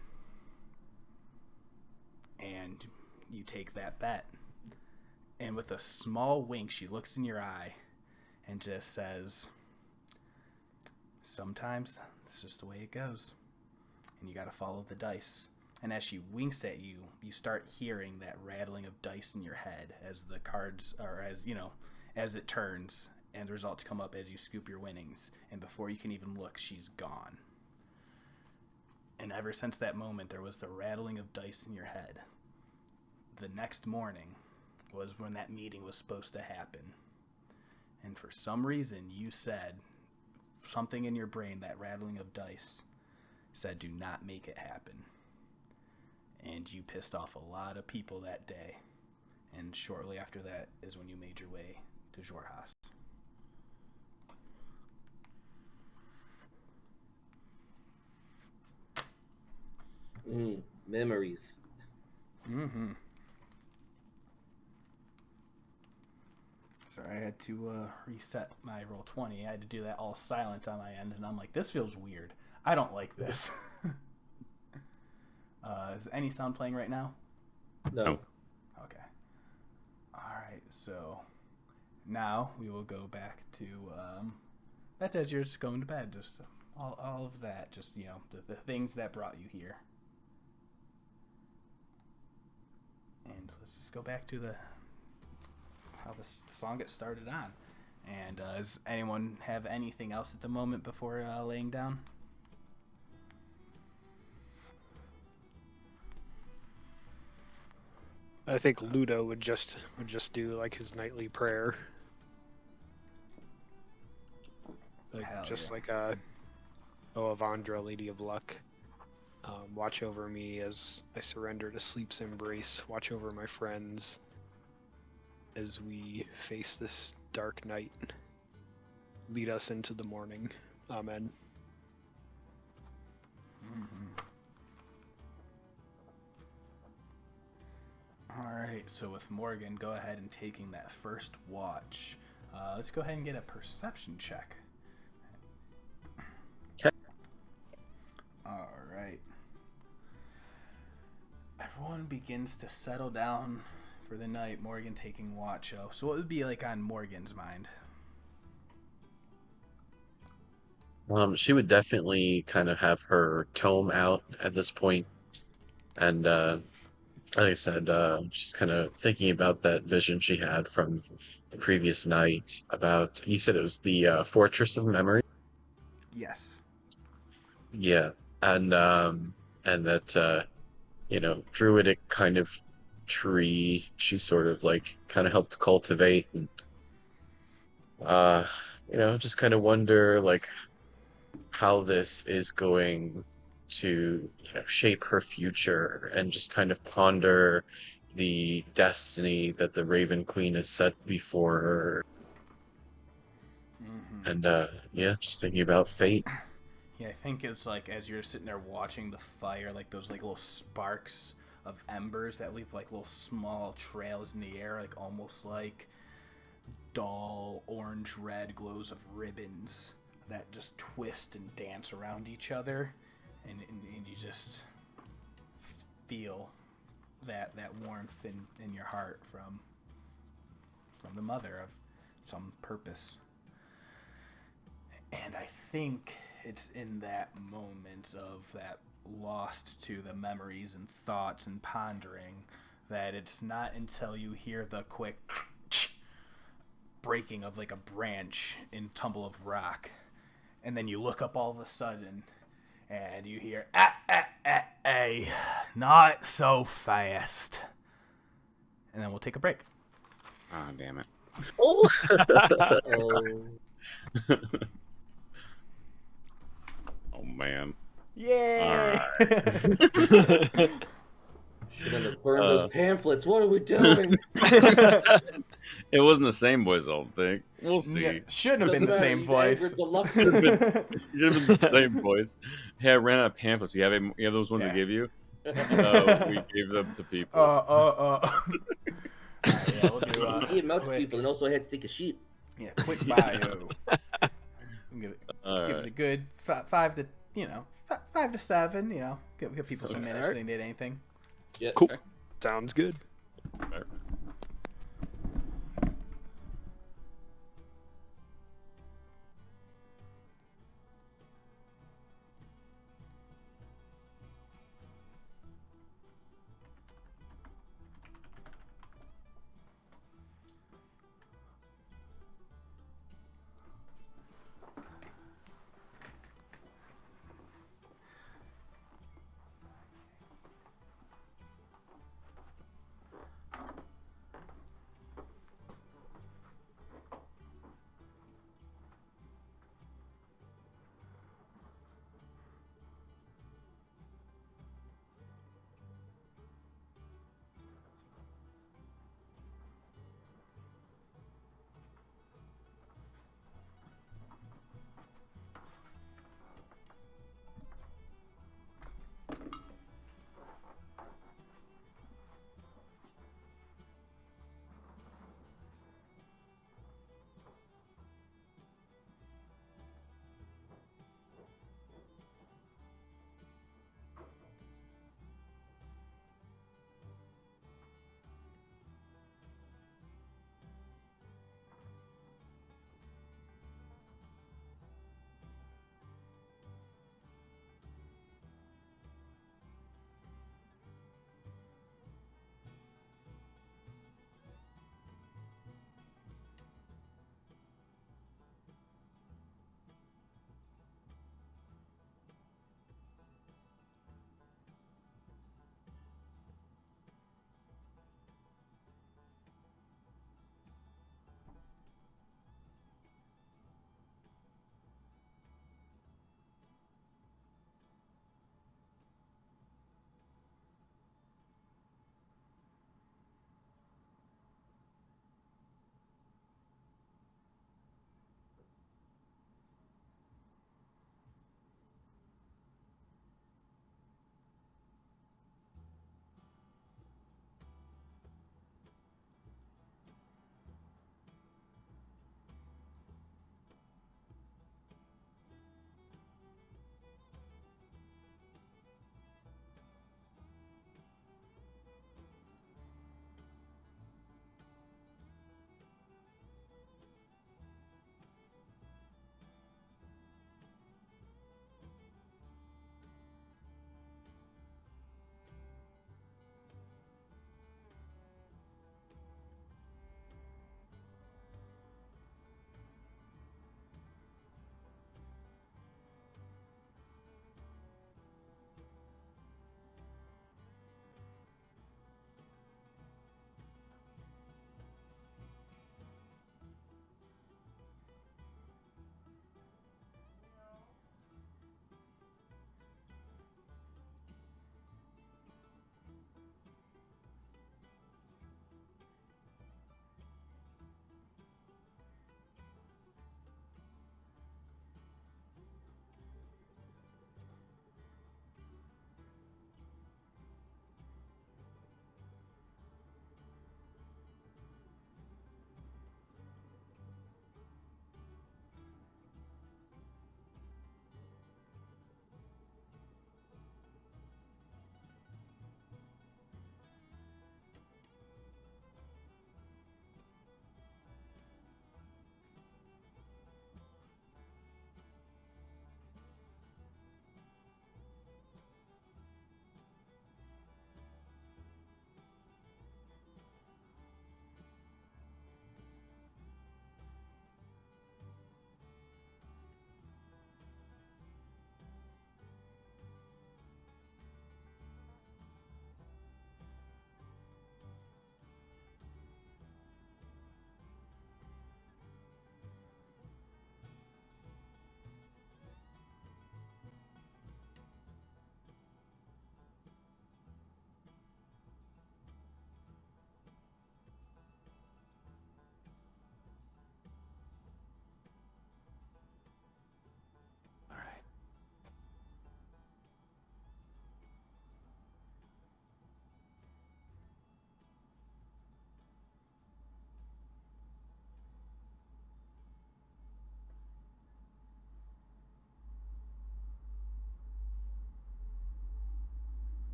and you take that bet. And with a small wink, she looks in your eye and just says, sometimes that's just the way it goes, and you got to follow the dice. And as she winks at you, you start hearing that rattling of dice in your head as the cards, or as it turns, and the results come up as you scoop your winnings. And before you can even look, she's gone. And ever since that moment, there was the rattling of dice in your head. The next morning was when that meeting was supposed to happen. And for some reason, you said something in your brain, that rattling of dice, said do not make it happen. And you pissed off a lot of people that day. And shortly after that is when you made your way to Xhorhas. Memories. Mm-hmm. Sorry, I had to reset my Roll20. I had to do that all silent on my end, and I'm like, this feels weird. I don't like this. Is any sound playing right now? No. Okay. Alright, so now we will go back to, that's as you're just going to bed, just all of that, just, the things that brought you here. And let's just go back to how the song gets started on. And does anyone have anything else at the moment before laying down? I think Ludo would just do like his nightly prayer, like Avandra, Lady of Luck. Watch over me as I surrender to sleep's embrace. Watch over my friends as we face this dark night. Lead us into the morning. Amen. Mm-hmm. Alright, so with Morgen, go ahead and taking that first watch. Let's go ahead and get a perception check. Okay. Alright. Everyone begins to settle down for the night, Morgen taking watch. So what would be like on Morgen's mind? She would definitely kind of have her tome out at this point, and like I said, just kind of thinking about that vision she had from the previous night about, you said it was the Fortress of Memory? Yes. Yeah, and that druidic kind of tree she sort of like kind of helped cultivate, and just kind of wonder like how this is going to shape her future, and just kind of ponder the destiny that the Raven Queen has set before her. Mm-hmm. And just thinking about fate. Yeah, I think it's like as you're sitting there watching the fire, like those like little sparks of embers that leave like little small trails in the air, like almost like dull orange red glows of ribbons that just twist and dance around each other, and you just feel that warmth in your heart from the mother of some purpose. And I think it's in that moment of that lost to the memories and thoughts and pondering that it's not until you hear the quick breaking of like a branch in tumble of rock, and then you look up all of a sudden and you hear not so fast, and then we'll take a break. Ah, damn it. Oh, Oh, Oh man. Yay! shouldn't have burned Uh, those pamphlets. What are we doing? It wasn't the same voice, I don't think. We'll No, see. shouldn't have been Doesn't the matter, same you've voice. angered the Lux. It should have been the same voice. Hey, I ran out of pamphlets. You have those ones Yeah. I gave you? No, we gave them to people. Alright, yeah, we'll do. He had multiple Quick, people, and also had to take a sheet. yeah, quick bio. Give it All a right. good 5 to 5 to 7. You know, give people some minutes if they need anything. Yeah. Cool. Sounds good. Alright.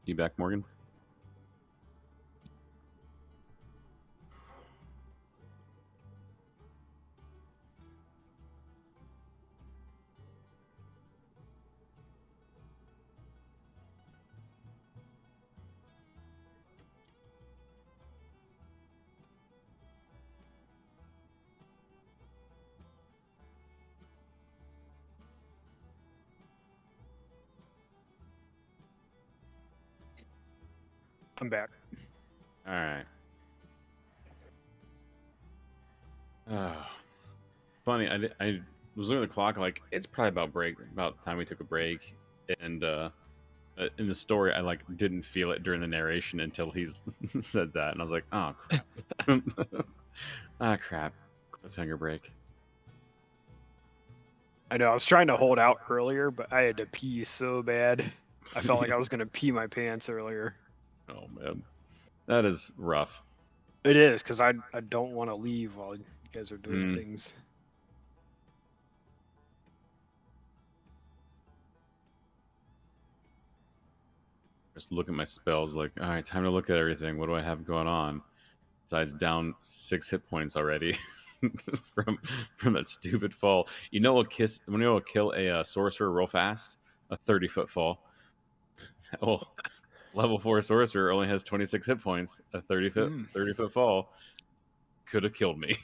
You back, Morgan? I'm back. All right. Funny, I was looking at the clock, like, it's probably about time we took a break. And in the story, I like didn't feel it during the narration until he's said that. And I was like, oh, crap. Ah, crap. Cliffhanger break. I know I was trying to hold out earlier, but I had to pee so bad. I felt like I was gonna pee my pants earlier. Oh, man. That is rough. It is, because I don't want to leave while you guys are doing things. Just look at my spells, like, all right, time to look at everything. What do I have going on? Besides down 6 hit points already from that stupid fall. You know what kill a sorcerer real fast? A 30-foot fall. Oh, level 4 sorcerer only has 26 hit points. A 30-foot fall could have killed me.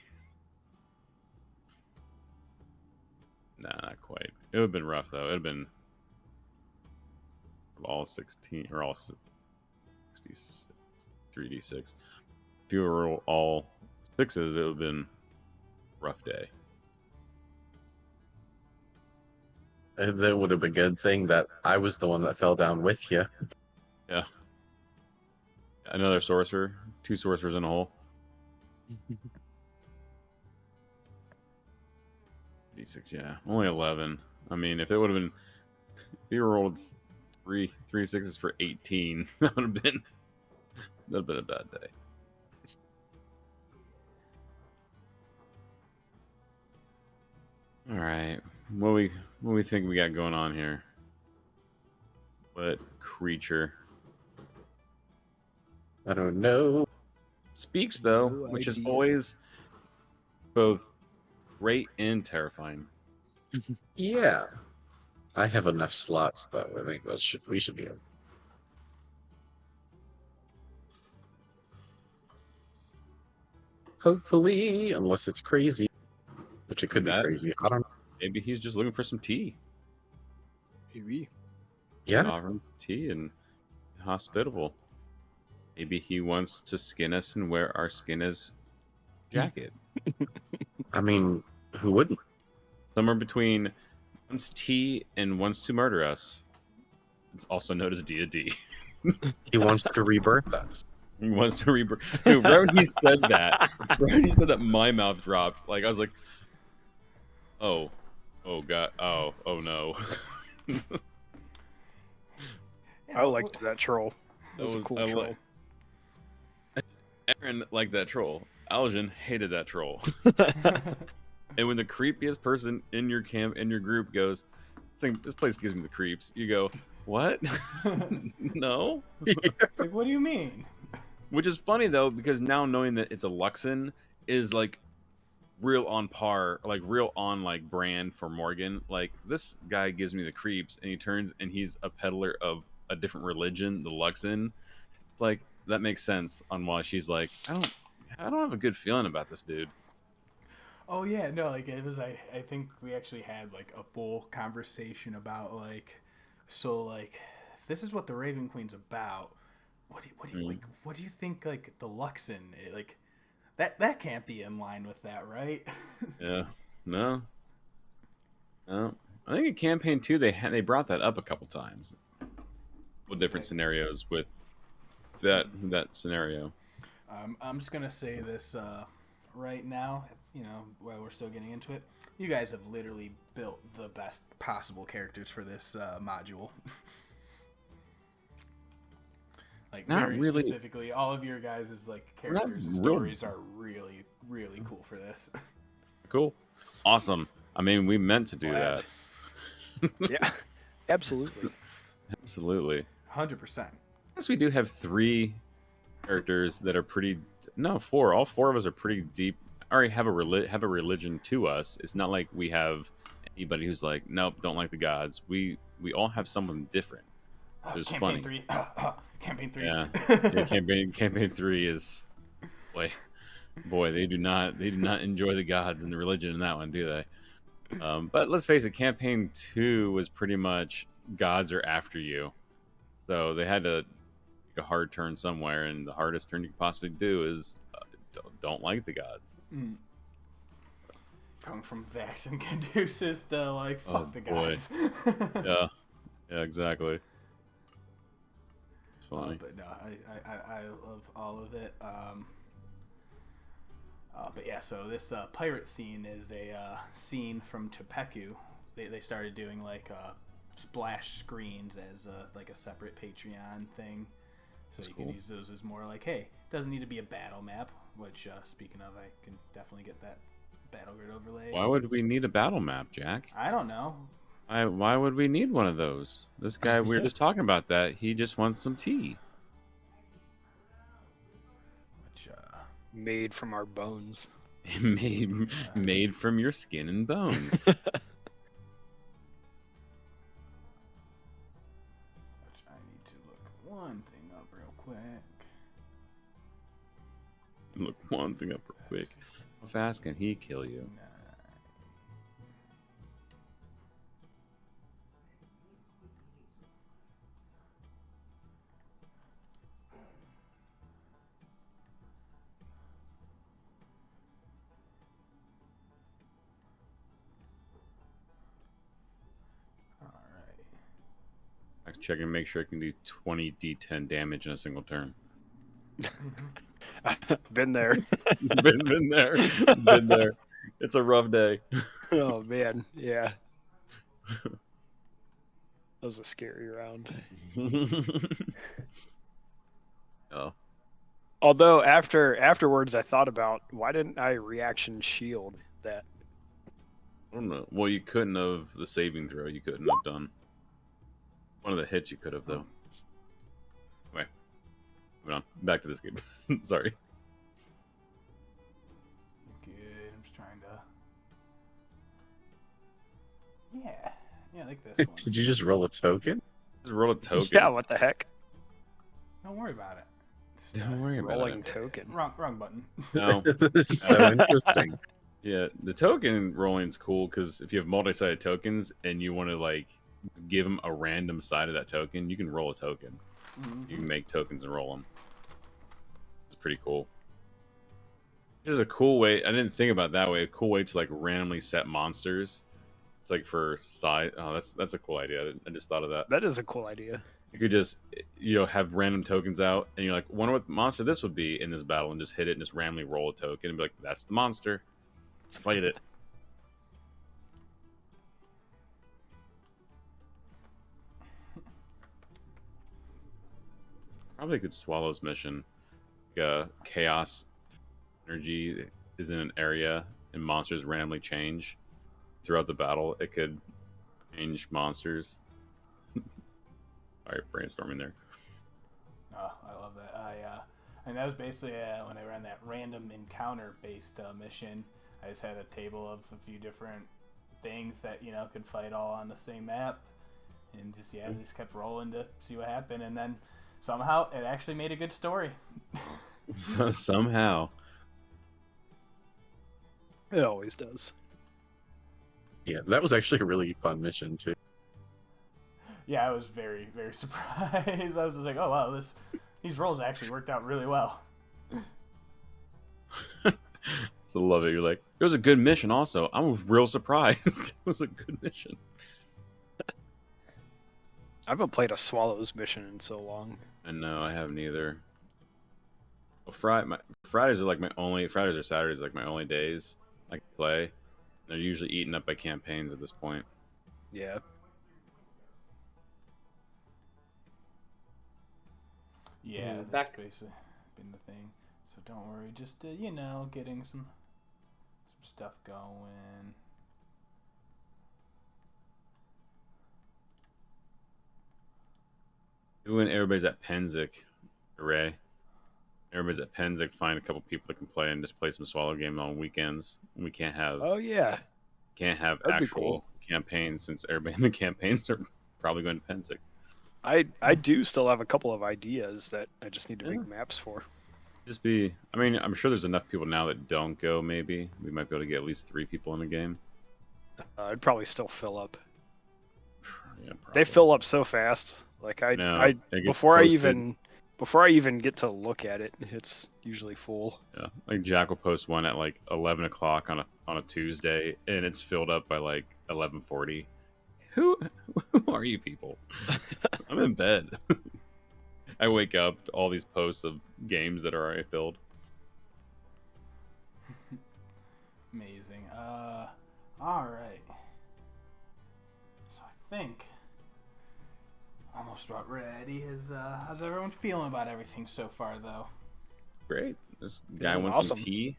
Nah, not quite. It would have been rough though. It would have been all 16 or all 66, 3d6. If you were all 6s, it would have been a rough day. And that would have been a good thing that I was the one that fell down with you. Yeah. Another sorcerer. 2 sorcerers in a hole. D6, yeah. Only 11. I mean, if it would have been... If you rolled three 6s for 18, that would have been a bad day. All right. What we think we got going on here? What creature? I don't know. Speaks, though, No which is idea. always both great and terrifying. Yeah. I have enough slots, though. I think we should be able. Hopefully, unless it's crazy. Which it could be That- crazy. I don't know. Maybe he's just looking for some tea. Maybe. Yeah. Offer him tea and hospitable. Maybe he wants to skin us and wear our skin as jacket. I mean, who wouldn't? Somewhere between wants tea and wants to murder us. It's also known as D&D. He wants to rebirth us. He wants to rebirth. Dude, right when he said that, my mouth dropped. Like I was like, oh god, oh no. I liked that troll. That was a cool troll. Aaron liked that troll. Aljin hated that troll. And when the creepiest person in your camp, in your group goes, this place gives me the creeps, you go, what? No? Like, what do you mean? Which is funny, though, because now knowing that it's a Luxon is, like, real on par, like, real on, like, brand for Morgan. Like, this guy gives me the creeps, and he turns, and he's a peddler of a different religion, the Luxon. It's like, that makes sense on why she's like, I don't have a good feeling about this dude. Oh yeah, no, like it was. I think we actually had like a full conversation about like, so like, if this is what the Raven Queen's about. What do you like? What do you think like the Luxon like? That can't be in line with that, right? Yeah, no. I think in campaign 2 they brought that up a couple times, with different scenarios with that scenario. I'm just gonna say this right now. You know, while we're still getting into it, you guys have literally built the best possible characters for this module. Like, Not very really. specifically, all of your guys' like characters and stories are really, really cool for this. Cool, awesome. I mean, we meant to do that. Yeah, absolutely. Absolutely. 100%. guess we do have 3 characters that are pretty. No, 4. All 4 of us are pretty deep. Already have a religion to us. It's not like we have anybody who's like, nope, don't like the gods. We all have someone different. It's Campaign funny. 3. Campaign 3. Yeah, campaign 3 is boy, they do not enjoy the gods and the religion in that one, do they? But let's face it, campaign 2 was pretty much gods are after you, so they had to make a hard turn somewhere, and the hardest turn you could possibly do is don't like the gods. Coming from Vax and Caduceus to like fuck the boy. gods. Yeah, exactly. It's funny. But no, I love all of it. But yeah, so this pirate scene is a scene from Tepeku. They started doing like splash screens as like a separate Patreon thing. So That's you cool. can use those as more like, hey, it doesn't need to be a battle map, which speaking of, I can definitely get that battle grid overlay. Why would we need a battle map, Jack? I don't know. Why would we need one of those? This guy, we were just talking about that. He just wants some tea. Which Made from our bones. made from your skin and bones. which I need to look one thing up real quick. Look one thing up real quick. How fast can he kill you? I check and make sure I can do 20 d10 damage in a single turn. Been there. been there. Been there. It's a rough day. Oh man, yeah. That was a scary round. Oh. Although afterwards I thought about why didn't I reaction shield that? I don't know. Well, you couldn't have the saving throw. You couldn't have done one of the hits. You could have though. Anyway, moving on. Back to this game. Sorry. Good. I'm just trying to. Yeah, I like this one. Did you just roll a token? Just roll a token. Yeah, what the heck? Don't worry about it. Just, Don't worry about Rolling it. token. Wrong button. No. This is so interesting. Yeah, the token rolling's cool because if you have multi-sided tokens and you want to like give them a random side of that token, you can roll a token. Mm-hmm. You can make tokens and roll them. It's pretty cool. There's a cool way. I didn't think about it that way. A cool way to like randomly set monsters. It's like for side. Oh, that's a cool idea. I just thought of that. That is a cool idea. You could just have random tokens out, and you're like, wonder what monster this would be in this battle, and just hit it and just randomly roll a token and be like, that's the monster. Fight it. Probably a good Swallows mission. Like chaos energy is in an area and monsters randomly change throughout the battle. It could change monsters. Alright, brainstorming there. Oh, I love that. And that was basically when I ran that random encounter based mission. I just had a table of a few different things that could fight all on the same map, and just just kept rolling to see what happened, and then somehow it actually made a good story. So somehow. It always does. Yeah, that was actually a really fun mission too. Yeah, I was very, very surprised. I was just like, oh wow, these rolls actually worked out really well. I love it. You're like, it was a good mission also. I'm real surprised. It was a good mission. I haven't played a Swallows mission in so long. And no, I haven't either. Well, Fridays are like my only. Fridays or Saturdays are like my only days I can play. They're usually eaten up by campaigns at this point. Yeah. Yeah, that's Back- basically been the thing. So don't worry, just getting some stuff going. When everybody's at Penzik, Ray. Everybody's at Penzik. Find a couple people that can play and just play some swallow game on weekends. We can't have Oh yeah, that'd be actual cool. campaigns since everybody in the campaigns are probably going to Penzik. I do still have a couple of ideas that I just need to Yeah. make maps for. Just be. I mean, I'm sure there's enough people now that don't go. Maybe we might be able to get at least 3 people in the game. I'd probably still fill up. Yeah, They fill up so fast. Like I it gets before posted. I even get to look at it, it's usually full. Yeah, like Jack will post one at like 11 o'clock on a Tuesday, and it's filled up by like 11:40. Who are you people? I'm in bed. I wake up to all these posts of games that are already filled. Amazing. All right. So I think almost about ready. How's everyone feeling about everything so far, though? Great. This guy Feeling wants awesome. some tea.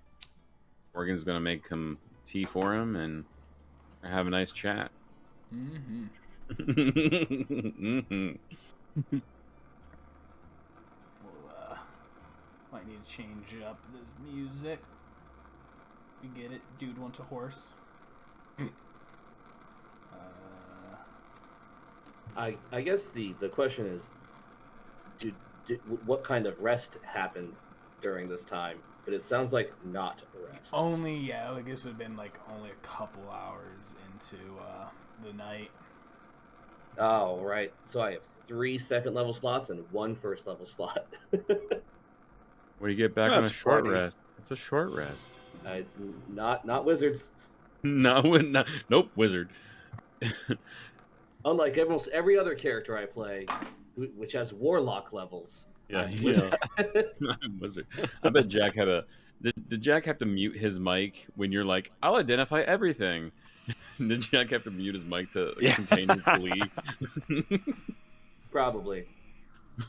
Morgan's gonna make some tea for him, and have a nice chat. Mm-hmm. We'll might need to change up this music. You get it? Dude wants a horse. I guess the question is, what kind of rest happened during this time? But it sounds like not a rest. I guess it would have been like only a couple hours into the night. Oh, right. So I have 3 second-level slots and 1 first-level slot. When you get back on a That's short plenty. rest, it's a short rest. Not wizards. Nope, wizard. Unlike almost every other character I play, which has warlock levels. Yeah, I'm wizard. I'm wizard. I bet Jack had a. Did Jack have to mute his mic when you're like, I'll identify everything? Did Jack have to mute his mic to contain his glee? Probably.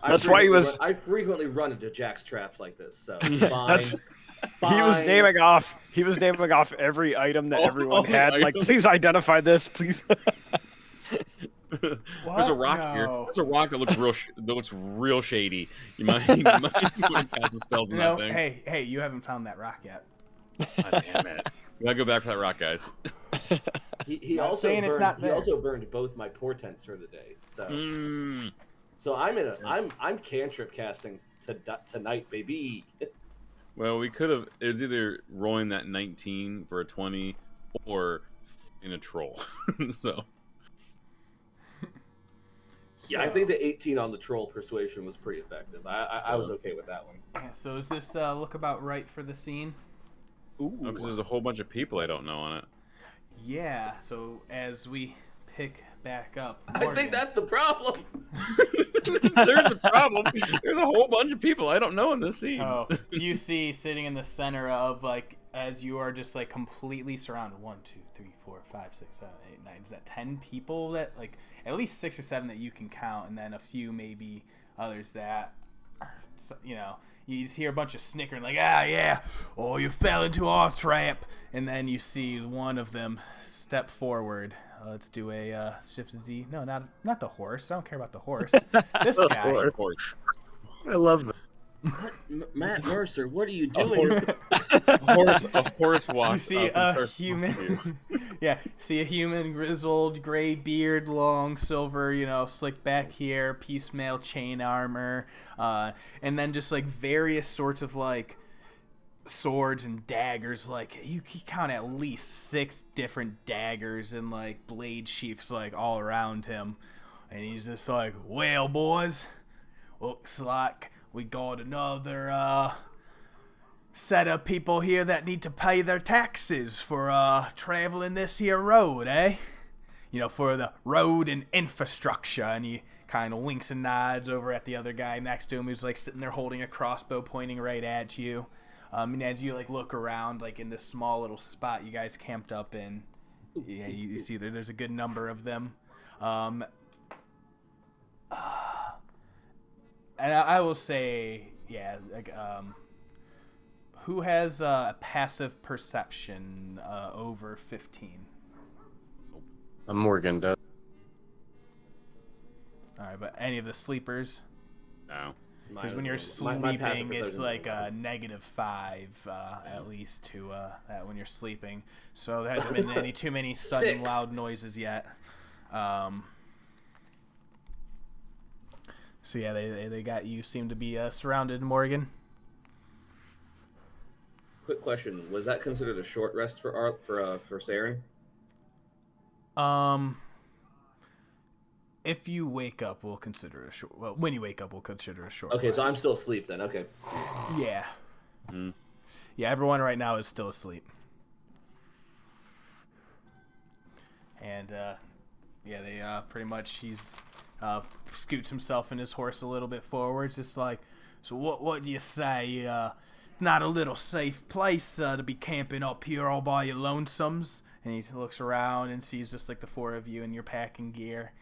That's why he was. I frequently run into Jack's traps like this, so Yeah, fine. that's- Fine. He was naming off every item that All everyone the had. Like, items. please identify this, please. There's a What? rock here. No. There's a rock that looks real shady. You might want to cast some spells on No, that thing. hey, you haven't found that rock yet. God damn it. We gotta go back for that rock, guys. He Not also saying burned, it's not he there. also burned both my portents for the day. So I'm cantrip casting tonight, baby. Well, we could have. It was either rolling that 19 for a 20 or in a troll. So. Yeah, I think the 18 on the troll persuasion was pretty effective. I was okay with that one. Yeah, so does this look about right for the scene? Because there's a whole bunch of people I don't know on it. Yeah, so as we pick back up, I Morgen, think that's the problem. There's a problem. There's a whole bunch of people I don't know in this scene. So you see sitting in the center of, like, as you are just like completely surrounded. 1, 2, 3, 4, 5, 6, 7, 8, 9. Is that 10 people that, like, at least 6 or 7 that you can count, and then a few maybe others that are, you know, you just hear a bunch of snickering, like, yeah, oh, you fell into our trap, and then you see one of them step forward. Let's do a shift Z. No, not the horse. I don't care about the horse. This guy. Of course. I love that. Matt Mercer, what are you doing? A horse walks You see up and a starts talking to you. human. Yeah, see a human, grizzled, gray beard, long silver, slick back hair, piecemeal chain armor, and then just like various sorts of like swords and daggers. Like you can count at least 6 different daggers and like blade sheaths like all around him, and he's just like, "Well, boys, looks like we got another set of people here that need to pay their taxes for traveling this here road, eh? For the road and infrastructure." And he kind of winks and nods over at the other guy next to him who's like sitting there holding a crossbow pointing right at you. And as you like look around, like in this small little spot you guys camped up in, yeah, you see there's a good number of them. And I will say, yeah, like, who has a passive perception over 15? Morgan does. All right, but any of the sleepers? No. Because when you're sleeping, it's like a -5 at least to that when you're sleeping. So there hasn't been too many sudden 6. loud noises yet. So yeah, they got you. Seem to be surrounded, Morgan. Quick question: was that considered a short rest for Saeryn? If you wake up, we'll consider it a short. Well, when you wake up, we'll consider it a short. Okay, rest. so I'm still asleep then. Okay. Yeah. Mm. Yeah, everyone right now is still asleep. And yeah, they pretty much he's scoots himself and his horse a little bit forwards, just like, so what do you say? Not a little safe place to be camping up here all by your lonesomes. And he looks around and sees just like the four of you in your packing gear.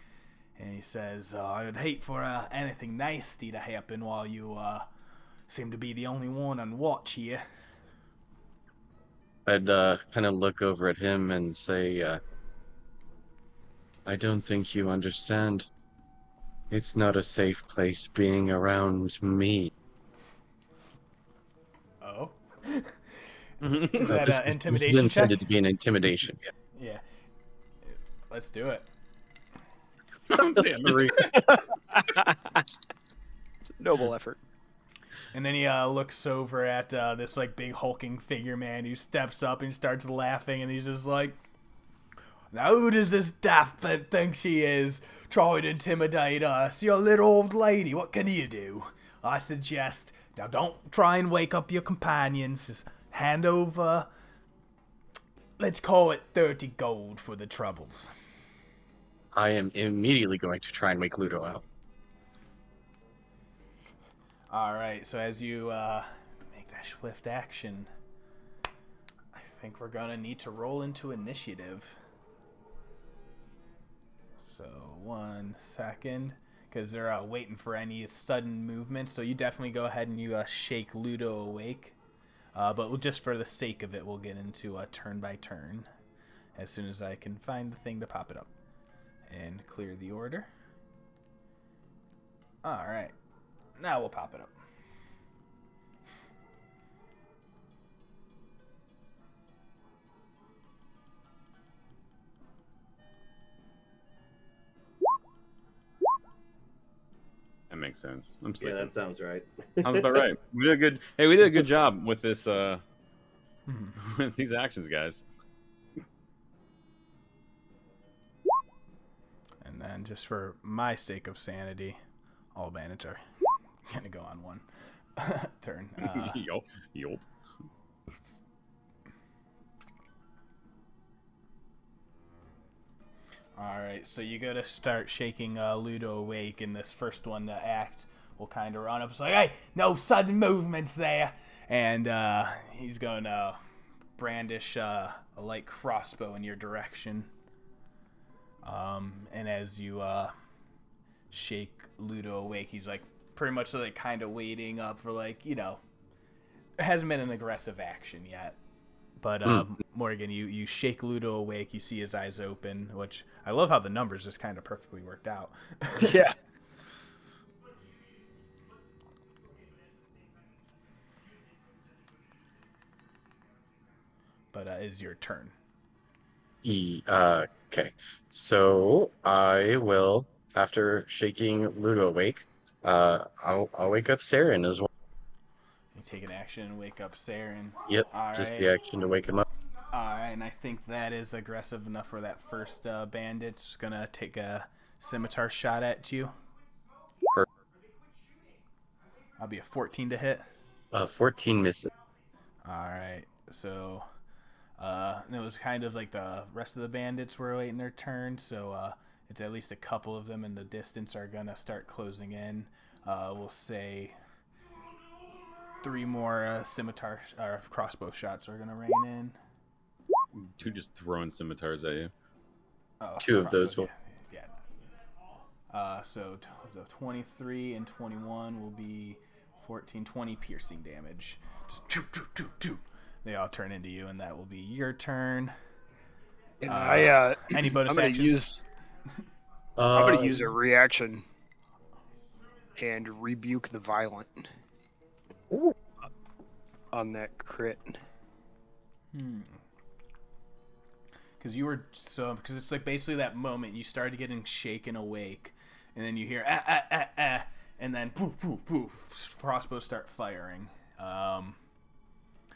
And he says, I'd hate for anything nasty to happen while you seem to be the only one on watch here. I'd kind of look over at him and say, I don't think you understand. It's not a safe place being around me. Oh? Mm-hmm. Is that an This intimidation is intended check? to be an intimidation. Yeah. Let's do it. Damn. It's a noble effort. And then he looks over at this like big hulking figure man who steps up and starts laughing, and he's just like, now who does this daft think she is? Trying to intimidate us, your little old lady. What can you do? I suggest, now don't try and wake up your companions. Just hand over, let's call it 30 gold for the troubles. I am immediately going to try and wake Ludo out. Alright, so as you make that swift action, I think we're gonna need to roll into initiative. So 1 second, because they're waiting for any sudden movement. So you definitely go ahead and you shake Ludo awake. But just for the sake of it, we'll get into turn by turn as soon as I can find the thing to pop it up and clear the order. All right, now we'll pop it up. That makes sense. I'm Yeah, sleeping. that sounds right. Sounds about right. We did a good. Hey, we did a good job with this. With these actions, guys. And then just for my sake of sanity, all bandits are gonna go on one turn. Yup. Alright, so you gotta start shaking Ludo awake, and this first one to act will kind of run up. It's like, hey, no sudden movements there. And he's going to brandish a light crossbow in your direction. And as you shake Ludo awake, he's like pretty much like kind of waiting up for like, you know, it hasn't been an aggressive action yet. But Morgan, you shake Ludo awake, you see his eyes open, which I love how the numbers just kind of perfectly worked out. Yeah. But is your turn. Okay. So I will, after shaking Ludo awake, I'll wake up Saeryn as well. You take an action and wake up Saeryn. Yep, All just right. the action to wake him up. Alright, and I think that is aggressive enough for that first bandit's gonna take a scimitar shot at you. I'll be a 14 to hit. 14 misses. Alright, so it was kind of like the rest of the bandits were waiting their turn, so it's at least a couple of them in the distance are gonna start closing in. We'll say 3 more scimitar or crossbow shots are gonna rain in. Two just throwing scimitars at you. Oh, 2 of those will. Yeah. So the 23 and 21 will be 14, 20 piercing damage. Just choo. They all turn into you, and that will be your turn. And Any bonus I'm gonna actions? I'm gonna use a reaction and rebuke the violent Ooh. on that crit. Because because it's like basically that moment you started getting shaken awake, and then you hear and then poof poof poof, crossbows start firing.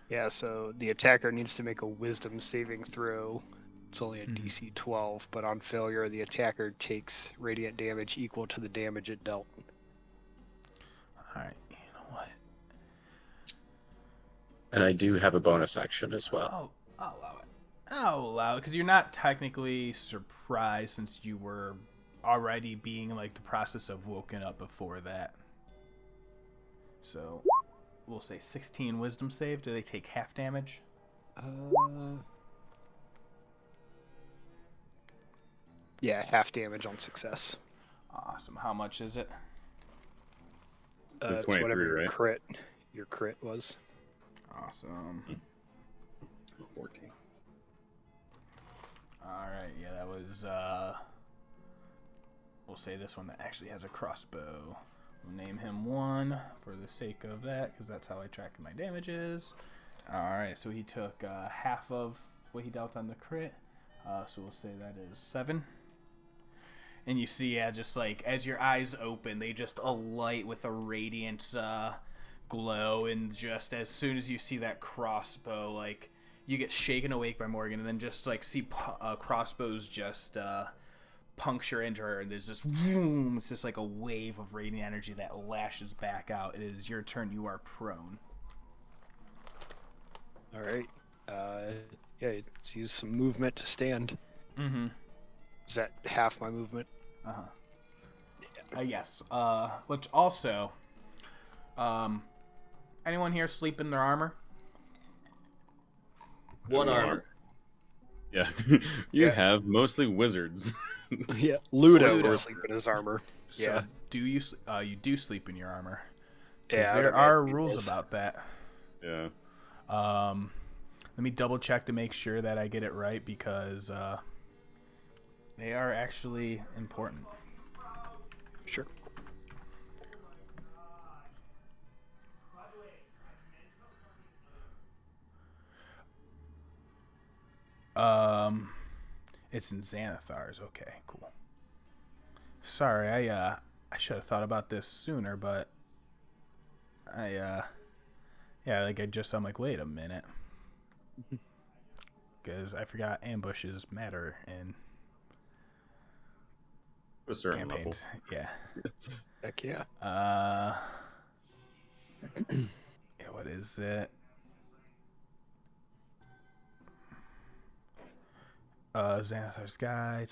Yeah, so the attacker needs to make a wisdom saving throw. It's only a DC 12, but on failure, the attacker takes radiant damage equal to the damage it dealt. All right, you know what? And I do have a bonus action as well. I'll allow it. I'll allow it because you're not technically surprised since you were already being like the process of woken up before that. So we'll say 16 wisdom save. Do they take half damage? Yeah, half damage on success. Awesome. How much is it? It's 23, whatever right? your crit was. Awesome. 14. Alright, yeah, that was, we'll say this one that actually has a crossbow. We'll name him 1 for the sake of that, because that's how I track my damages. Alright, so he took half of what he dealt on the crit. So we'll say that is 7. And you see, just like, as your eyes open, they just alight with a radiant glow, and just as soon as you see that crossbow, like, you get shaken awake by Morgen, and then just like see crossbows just puncture into her, and there's this vroom, it's just like a wave of radiant energy that lashes back out. It is your turn. You are prone. All right. Yeah, let's use some movement to stand. Mm-hmm. Is that half my movement? Yes. Which also, anyone here sleep in their armor? One armor. Yeah, you have mostly wizards. Yeah, Ludo Ludo. will sleep in his armor. So Yeah. do you? You do sleep in your armor? Because Yeah, there are rules about that. Yeah. Let me double check to make sure that I get it right, because they are actually important. Sure. It's in Xanathar's. Okay, cool. Sorry, I should have thought about this sooner, but I'm like, wait a minute. Because I forgot ambushes matter in A certain level. campaigns. Yeah. Heck yeah. Yeah, what is it? Xanathar's Guide.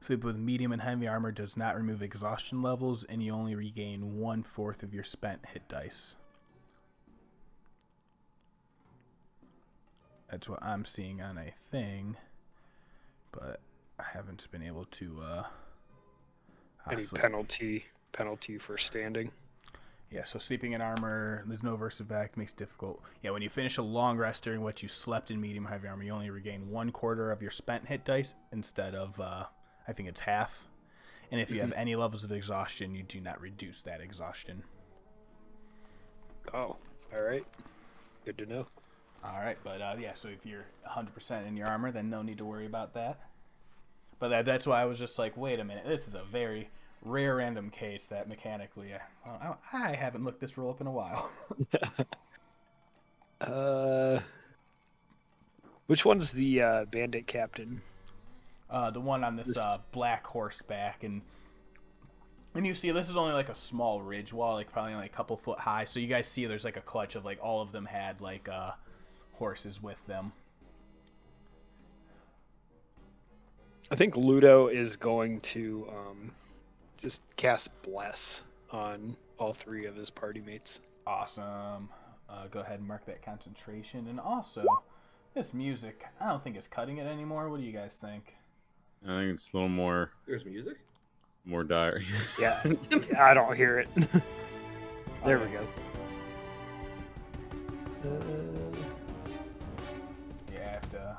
Sleep with medium and heavy armor does not remove exhaustion levels, and you only regain 1/4 of your spent hit dice. That's what I'm seeing on a thing, but I haven't been able to. Any penalty for standing? Yeah, so sleeping in armor, there's no versive act, makes it difficult. Yeah, when you finish a long rest during what you slept in medium heavy armor, you only regain 1/4 of your spent hit dice instead of, I think it's half. And if you have any levels of exhaustion, you do not reduce that exhaustion. Oh, all right. Good to know. All right, but yeah, so if you're 100% in your armor, then no need to worry about that. But that's why I was just like, wait a minute, this is a very rare random case that mechanically, I haven't looked this roll up in a while. Which one's the bandit captain? The one on this black horseback, and you see this is only like a small ridge wall, like probably only a couple foot high. So you guys see there's like a clutch of like all of them had like horses with them. I think Ludo is going to just cast Bless on all 3 of his party mates. Awesome. Go ahead and mark that concentration. And also, this music, I don't think it's cutting it anymore. What do you guys think? I think it's a little more. There's music? More dire. Yeah, I don't hear it. There we go. Yeah, I have to...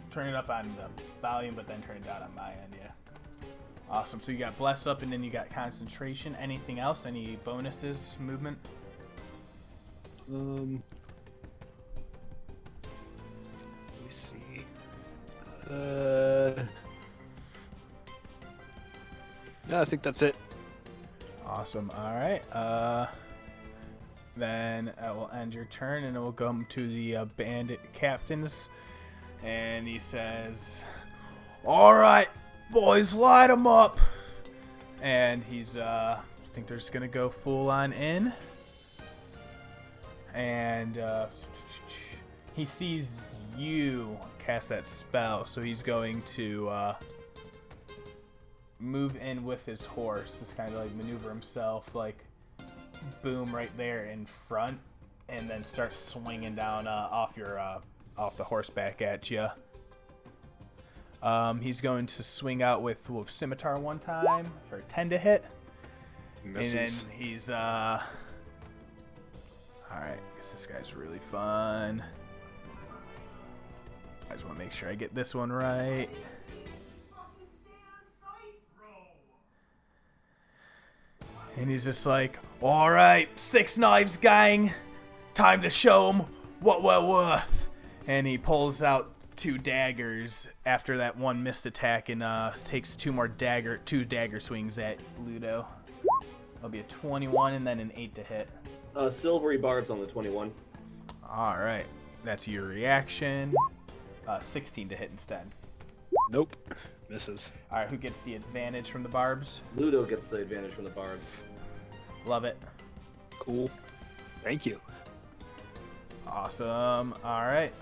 turn it up on the volume, but then turn it down on my end. Yeah. Awesome. So you got bless up, and then you got concentration. Anything else? Any bonuses? Movement? Let me see. Yeah, I think that's it. Awesome. All right. Then I will end your turn, and it will come to the bandit captains. And he says, "All right, boys, light them up." And he's, I think they're just gonna go full on in. And he sees you cast that spell, so he's going to move in with his horse. Just kind of like maneuver himself, like boom right there in front, and then start swinging down off the horseback at you. He's going to swing out with scimitar one time for a 10 to hit. Misses. And then he's all right, guess this guy's really fun. I just want to make sure I get this one right. And he's just like, "All right, 6 knives, gang. Time to show them what we're worth." And he pulls out 2 daggers after that one missed attack, and takes 2 dagger swings at Ludo. That'll be a 21 and then an 8 to hit. Silvery barbs on the 21. All right, that's your reaction. 16 to hit instead. Nope. Misses. All right, who gets the advantage from the barbs? Ludo gets the advantage from the barbs. Love it. Cool. Thank you. Awesome. All right.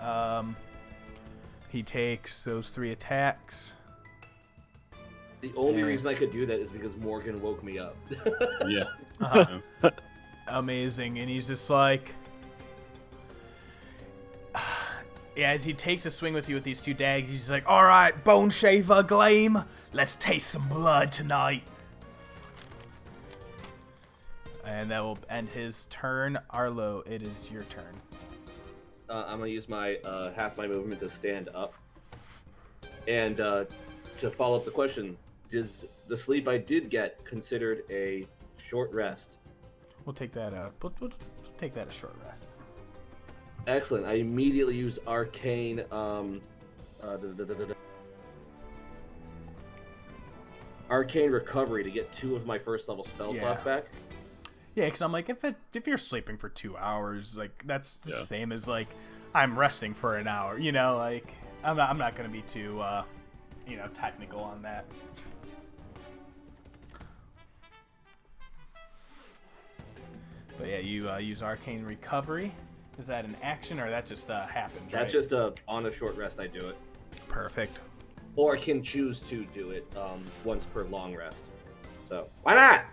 He takes those 3 attacks. The only Yeah. reason I could do that is because Morgen woke me up. Yeah. Uh-huh. Amazing. And he's just like, yeah, as he takes a swing with you with these 2 daggers, he's like, "All right, Bone Shaver Gleam, let's taste some blood tonight." And that will end his turn. Arlo, it is your turn. I'm going to use my half my movement to stand up. And to follow up the question, is the sleep I did get considered a short rest? We'll take that we'll take that a short rest. Excellent. I immediately use Arcane Arcane Recovery to get 2 of my first level spell slots back. Yeah, because I'm like, if you're sleeping for 2 hours, like that's the Yeah. same as like I'm resting for an hour. You know, like I'm not gonna be too technical on that. But yeah, you use Arcane Recovery. Is that an action or that just happens? That's right? just on a short rest I do it. Perfect. Or I can choose to do it once per long rest. So why not?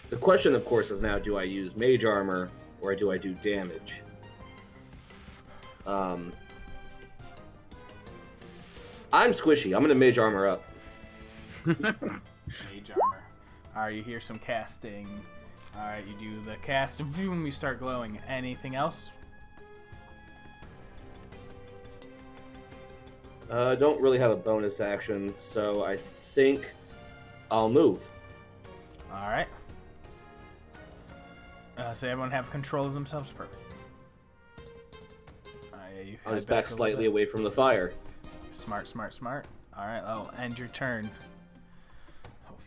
The question, of course, is now: do I use Mage Armor or do I do damage? I'm squishy. I'm gonna Mage Armor up. Mage Armor. All right, you hear some casting. All right, you do the cast, and boom, you start glowing. Anything else? Don't really have a bonus action, so I think I'll move. All right. So everyone have control of themselves. Perfect. Yeah, you I'll head just back a little slightly bit. away from the fire. Smart. All right, I'll end your turn.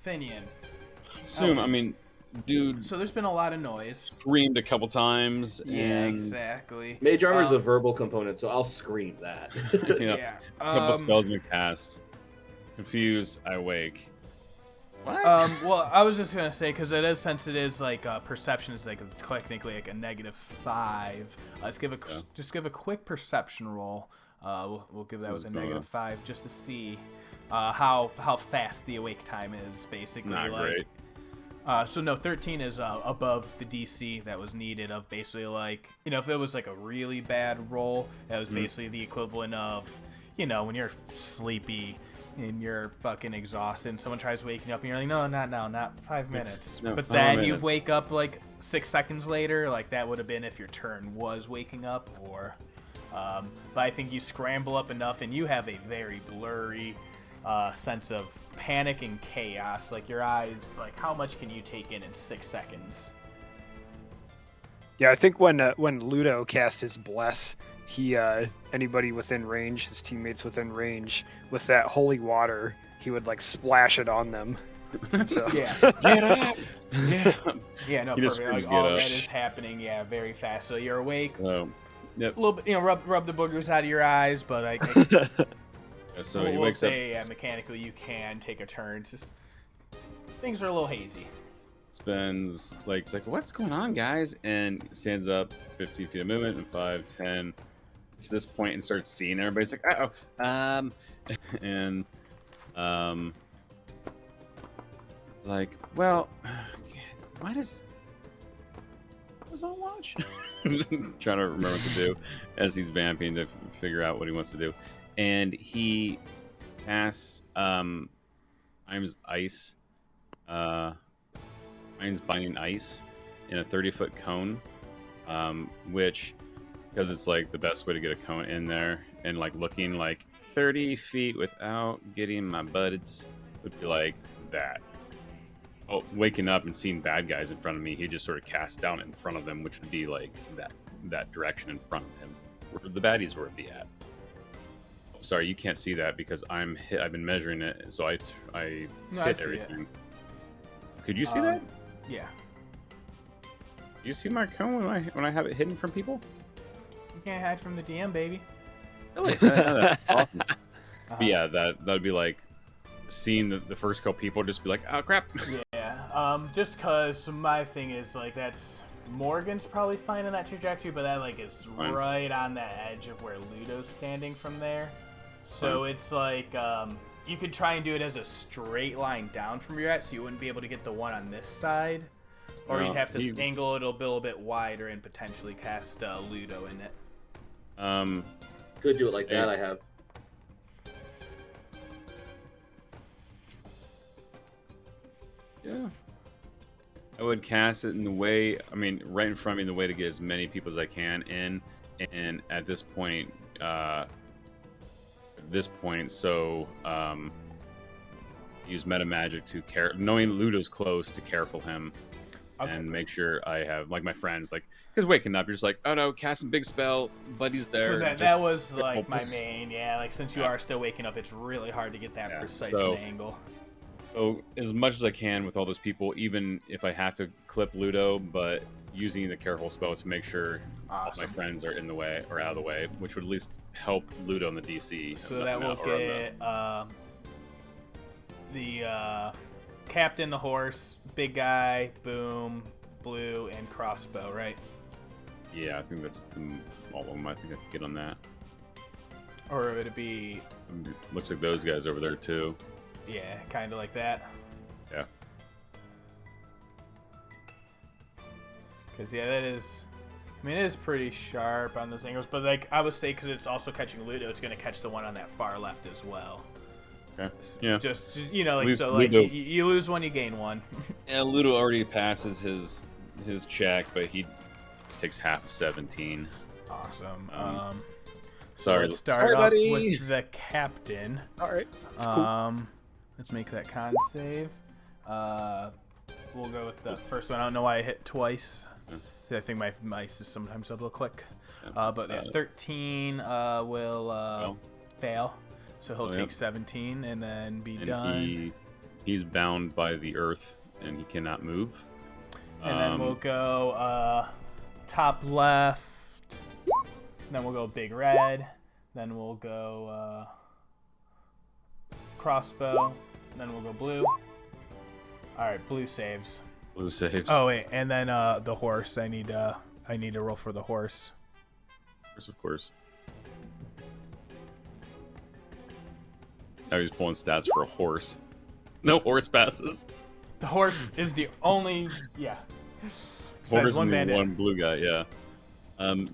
Finian. Assume, I mean, dude So there's been a lot of noise. screamed a couple times. Yeah, and, exactly. Mage Armor is a verbal component, so I'll scream that. You know, Yeah. a couple spells been cast. Confused, I wake. What? Well, I was just gonna say because it is since it is like perception is like technically like a -5. Let's give a quick perception roll. We'll give that with a -5 just to see how fast the awake time is basically. Not like, great. So no, 13 is above the DC that was needed of basically like, if it was like a really bad roll, that was basically the equivalent of, when you're sleepy and you're fucking exhausted and someone tries waking up and you're like, no, not 5 minutes. No, but 5 then you minutes. wake up like 6 seconds later, like that would have been if your turn was waking up or But I think you scramble up enough, and you have a very blurry sense of panic and chaos. Like your eyes, like how much can you take in 6 seconds? Yeah, I think when Ludo cast his bless, he anybody within range, his teammates within range, with that holy water, he would like splash it on them. So Yeah. Get up! Yeah. Yeah, no, He just perfect. Like, screams, all "Get that up." is happening, yeah, very fast. So you're awake, So, yep. a little bit, rub the boogers out of your eyes, but like, So he we'll wakes up. say, mechanically, you can take a turn. It's just things are a little hazy. Spends like it's like what's going on, guys? And stands up 50 feet of movement and 5, 10. Gets to this point and starts seeing everybody's like, and it's like, well, why does on watch? Trying to remember what to do as he's vamping to figure out what he wants to do, and he casts Iron's ice. Iron's binding ice in a 30-foot cone, which, because it's like the best way to get a cone in there, and like looking like 30 feet without getting my buds would be like that. Oh, waking up and seeing bad guys in front of me, he just sort of casts down in front of them, which would be like that direction in front of him, where the baddies would be at. Oh, sorry, you can't see that because I've been measuring it, so I hit see everything. Could you see that? Yeah. You see my cone when I have it hidden from people? You can't hide from the DM, baby. Really? That's awesome. But Uh-huh. yeah, that would be like seeing the first couple people just be like, oh crap. Yeah. Just cause my thing is like that's Morgan's probably fine in that trajectory, but that like is Fine. right on the edge of where Ludo's standing from there. So Fine. it's like you could try and do it as a straight line down from your at, so you wouldn't be able to get the one on this side, or Well, you'd have to angle it a little bit wider and potentially cast Ludo in it. Could do it like that. I have. Yeah. I would cast it in the way, right in front of me in the way to get as many people as I can in. And at this point, use meta magic to knowing Ludo's close to careful him. Okay. And make sure I have, like, my friends, like, because waking up, you're just like, oh no, cast a big spell, buddy's there. So that just was like my main, like since you Yeah. are still waking up, it's really hard to get that precise so- an angle. So as much as I can with all those people, even if I have to clip Ludo, but using the careful spell to make sure all my Awesome. friends are in the way or out of the way, which would at least help Ludo in the DC. So that will get the captain, the horse, big guy, boom, blue, and crossbow, right? Yeah, I think that's all of them. I think I can get on that. Or would it be, Looks like those guys over there too. yeah, kind of like that? Yeah. Because, yeah, that is, it is pretty sharp on those angles, but like I would say, because it's also catching Ludo, it's going to catch the one on that far left as well. Okay. Yeah. Just, like, least so, like, Ludo- you lose one, you gain one. Yeah, Ludo already passes his check, but he takes half of 17. Awesome. So Sorry. let's start Sorry, off buddy. with the captain. all right, it's cool. Let's make that con save. We'll go with the first one. I don't know why I hit twice. I think my mice is sometimes double click. But yeah, 13 will fail. So he'll take 17 and then be done. He's bound by the earth and he cannot move. And then we'll go top left. Then we'll go big red. Then we'll go crossbow. Then we'll go blue. All right, blue saves. Blue saves. Oh wait, and then the horse. I need to roll for the horse. Of course. Now he's pulling stats for a horse. No horse passes. The horse is the only Horse one and the bandit. one blue guy, yeah.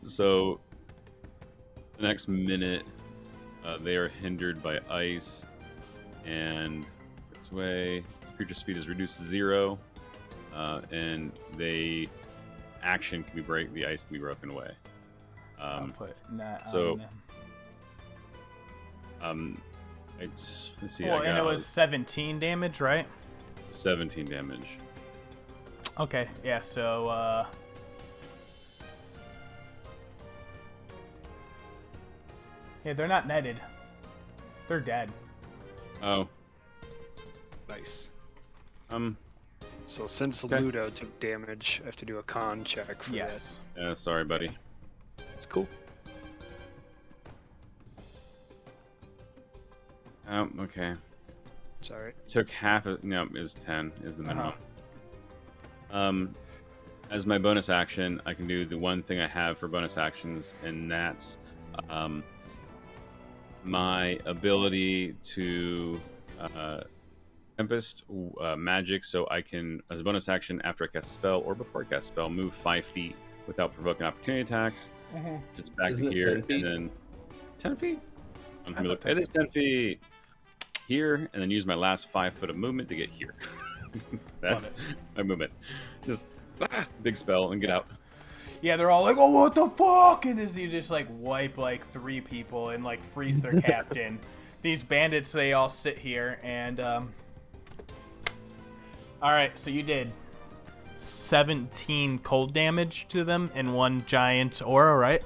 So the next minute, they are hindered by ice, and this way, creature speed is reduced to 0, and the ice can be broken away. I'll put that so- on. let's see. Well, I got and it was 17 damage, right? 17 damage. Okay, yeah, so, yeah, they're not netted. They're dead. Oh, Nice. um, So since Okay. Ludo took damage, I have to do a con check for Yes. yeah, sorry, buddy. that. It's cool. Oh, okay. It's alright. Took half of, no, is 10 is the minimum. Uh-huh. As my bonus action, I can do the one thing I have for bonus actions, and that's my ability to Tempest magic, so I can, as a bonus action, after I cast a spell or before I cast a spell, move 5 feet without provoking opportunity attacks. Just back Isn't to it here, 10 feet? and then 10 feet. I'm I gonna look. thought It is 10 feet here, and then use my last 5 foot of movement to get here. That's my movement. Just big spell and get out. Yeah, they're all like, oh, what the fuck? And as you just, like, wipe, like, 3 people and, like, freeze their captain. These bandits, they all sit here, and, Alright, so you did 17 cold damage to them and 1 giant aura, right?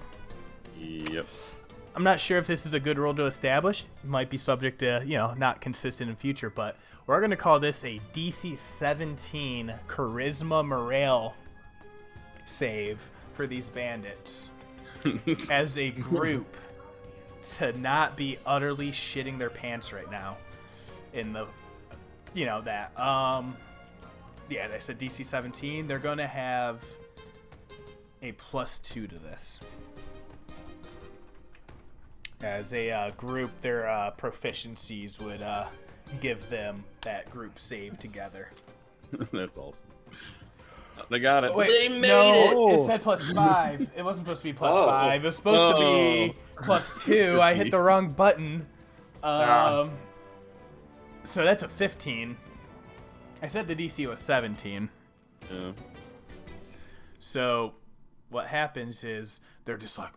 Yep. I'm not sure if this is a good rule to establish. It might be subject to, not consistent in future, but we're going to call this a DC 17 Charisma Morale save for these bandits as a group to not be utterly shitting their pants right now in the, that. Yeah, they said DC 17. They're going to have a +2 to this. As a group, their proficiencies would give them that group save together. That's awesome. They got it. Wait, They made no, it! it said +5. It wasn't supposed to be +5. Oh. It was supposed to be +2. I hit the wrong button. So that's a 15. I said the DC was 17. Yeah. So what happens is they're just like,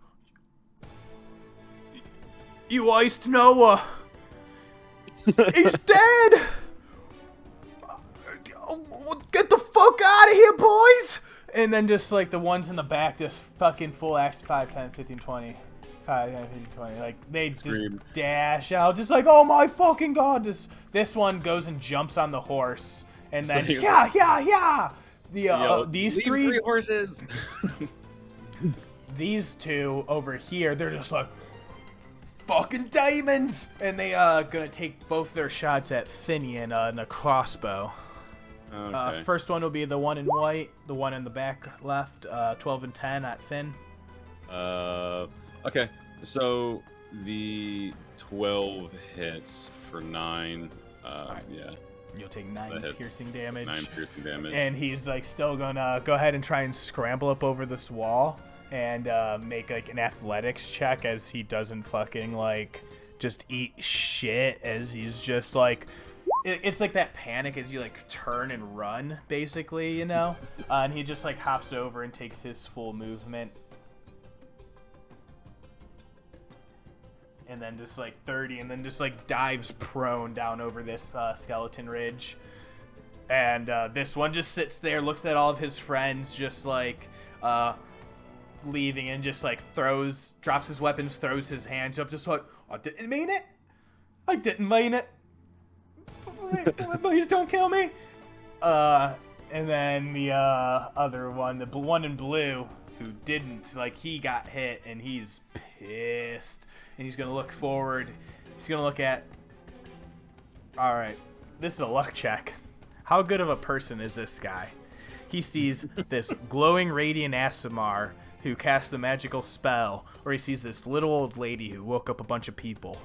you iced Noah. He's dead. Get the fuck out of here, boys. And then just like the ones in the back just fucking full action 5, 10, 15, 20. 5, 10, 15, 20. Like they just Scream. dash out, just like, oh my fucking god. This one goes and jumps on the horse. And then, So yeah. Yo, These leave three horses. these two over here, they're just like, fucking diamonds! And they gonna take both their shots at Finian in a crossbow. Okay. First one will be the one in white, the one in the back left, 12 and 10 at Finn. Okay. So the 12 hits for 9. Yeah, You'll take 9 That hits. piercing damage. 9 piercing damage. And he's like still gonna go ahead and try and scramble up over this wall and make like an athletics check as he doesn't fucking like just eat shit, as he's just like, it's like that panic as you like turn and run basically, and he just like hops over and takes his full movement. And then just like 30, and then just like dives prone down over this skeleton ridge. And this one just sits there, looks at all of his friends, just like leaving, and just like drops his weapons, throws his hands up, just like, I didn't mean it. I didn't mean it. Please don't kill me. And then the other one, the one in blue, who didn't, like, he got hit, and he's pissed. And he's going to look forward. He's going to look at, all right, this is a luck check. How good of a person is this guy? He sees this glowing radiant Asimar who cast a magical spell, or he sees this little old lady who woke up a bunch of people.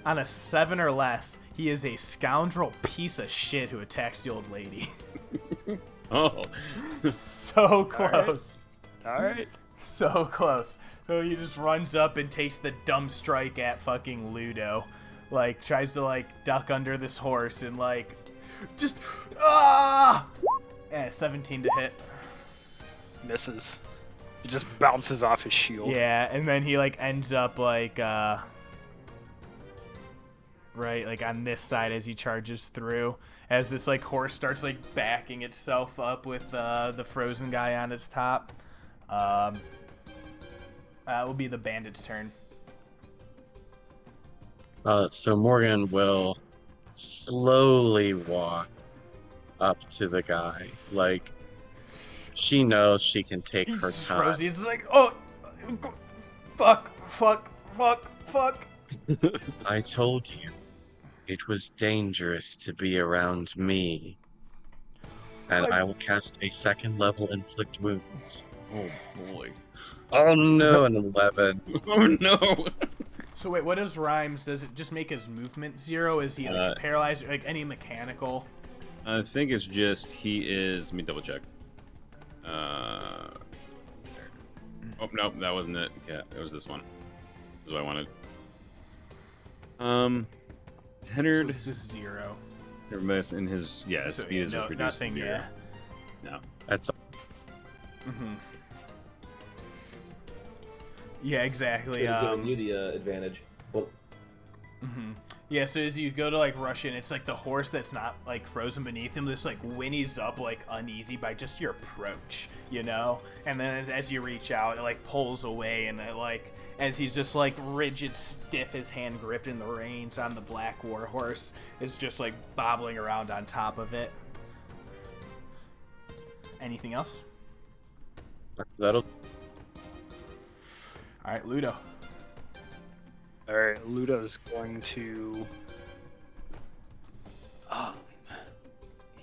On a 7 or less, he is a scoundrel piece of shit who attacks the old lady. Oh. So close. All right. So close. So he just runs up and takes the dumb strike at fucking Ludo. Like, tries to, like, duck under this horse and, like, just, And 17 to hit. Misses. It just bounces off his shield. Yeah, and then he like ends up like right like on this side as he charges through, as this like horse starts like backing itself up with the frozen guy on its top. Will be the bandit's turn. So Morgan will slowly walk up to the guy. Like, she knows she can take He's her just time. frozen. He's just like, oh, fuck. I told you, it was dangerous to be around me. And I will cast a second level inflict wounds. Oh boy. Oh no, an 11. Oh no. So wait, what does Rhymes? Does it just make his movement 0? Is he like paralyzed? Like any mechanical? I think it's just he is. Let me double check. Oh no, that wasn't it. Okay, it was this one. This is what I wanted. Tenured. So it's just 0. Everybody's in his his So, speed yeah, is no, just reduced nothing. to 0. Yeah. No. That's Mm-hmm. Yeah, exactly. Should have given you the advantage. But Mm-hmm. Yeah, so as you go to like rush in, it's like the horse that's not like frozen beneath him just like whinnies up like uneasy by just your approach, you know? And then as you reach out, it like pulls away, and it like as he's just like rigid, stiff, his hand gripped in the reins on the black war horse, is just like bobbling around on top of it. Anything else? that'll. All right, Ludo. Alright, Ludo's going to...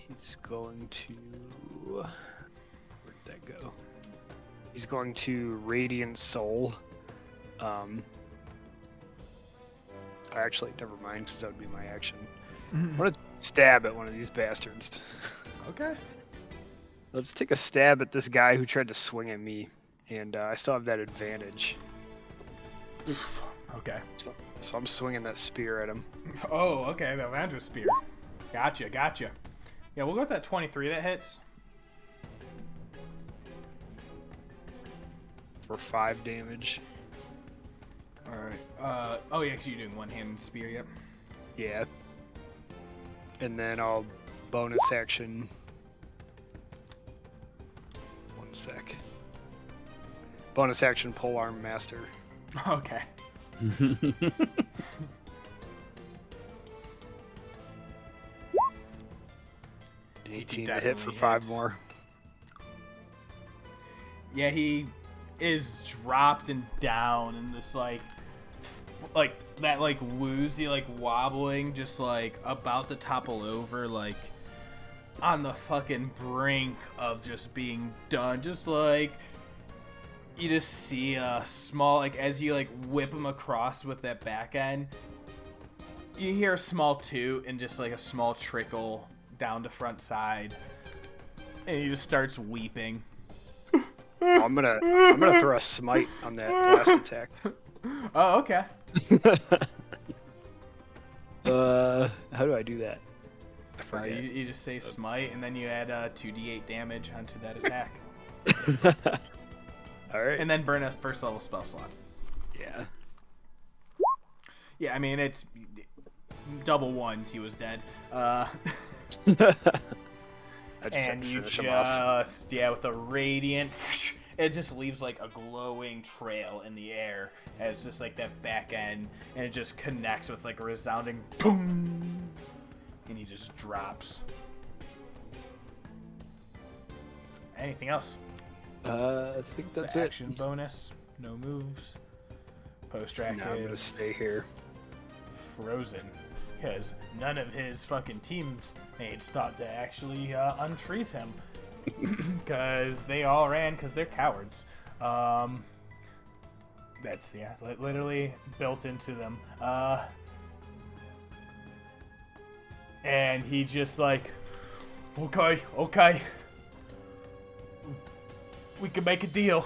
he's going to... Where'd that go? He's going to Radiant Soul. Actually, never mind, because that would be my action. I'm going to stab at one of these bastards. Okay. Let's take a stab at this guy who tried to swing at me, and I still have that advantage. Oof. Okay. So I'm swinging that spear at him. Oh, okay, the Vandra Spear. Gotcha. Yeah, we'll go with that 23 that hits. For 5 damage. Alright. Oh yeah, 'cause you're doing one-handed spear, yep. Yeah. And then I'll bonus action. One sec. Bonus action polearm master. Okay. An 18 to hit for definitely 5 hits. more. Yeah, he is dropped and down and just like that like woozy like wobbling, just like about to topple over, like on the fucking brink of just being done. Just like you just see a small, like as you like whip him across with that back end, you hear a small toot and just like a small trickle down the front side, and he just starts weeping. I'm gonna throw a smite on that last attack. Oh, okay. How do I do that? I forget. You just say smite, and then you add 2d8 damage onto that attack. All right. And then burn a first level spell slot. Yeah. Yeah, I mean, it's double ones, he was dead. I just And you finish him off. just, yeah, with a radiant, it just leaves like a glowing trail in the air as just like that back end, and it just connects with like a resounding boom, and he just drops. Anything else? I think that's So it. action bonus, no moves. Post-track No, I'm gonna is stay here. frozen, because none of his fucking teammates thought to actually unfreeze him, because they all ran because they're cowards. That's literally built into them. And he just like, okay, we can make a deal.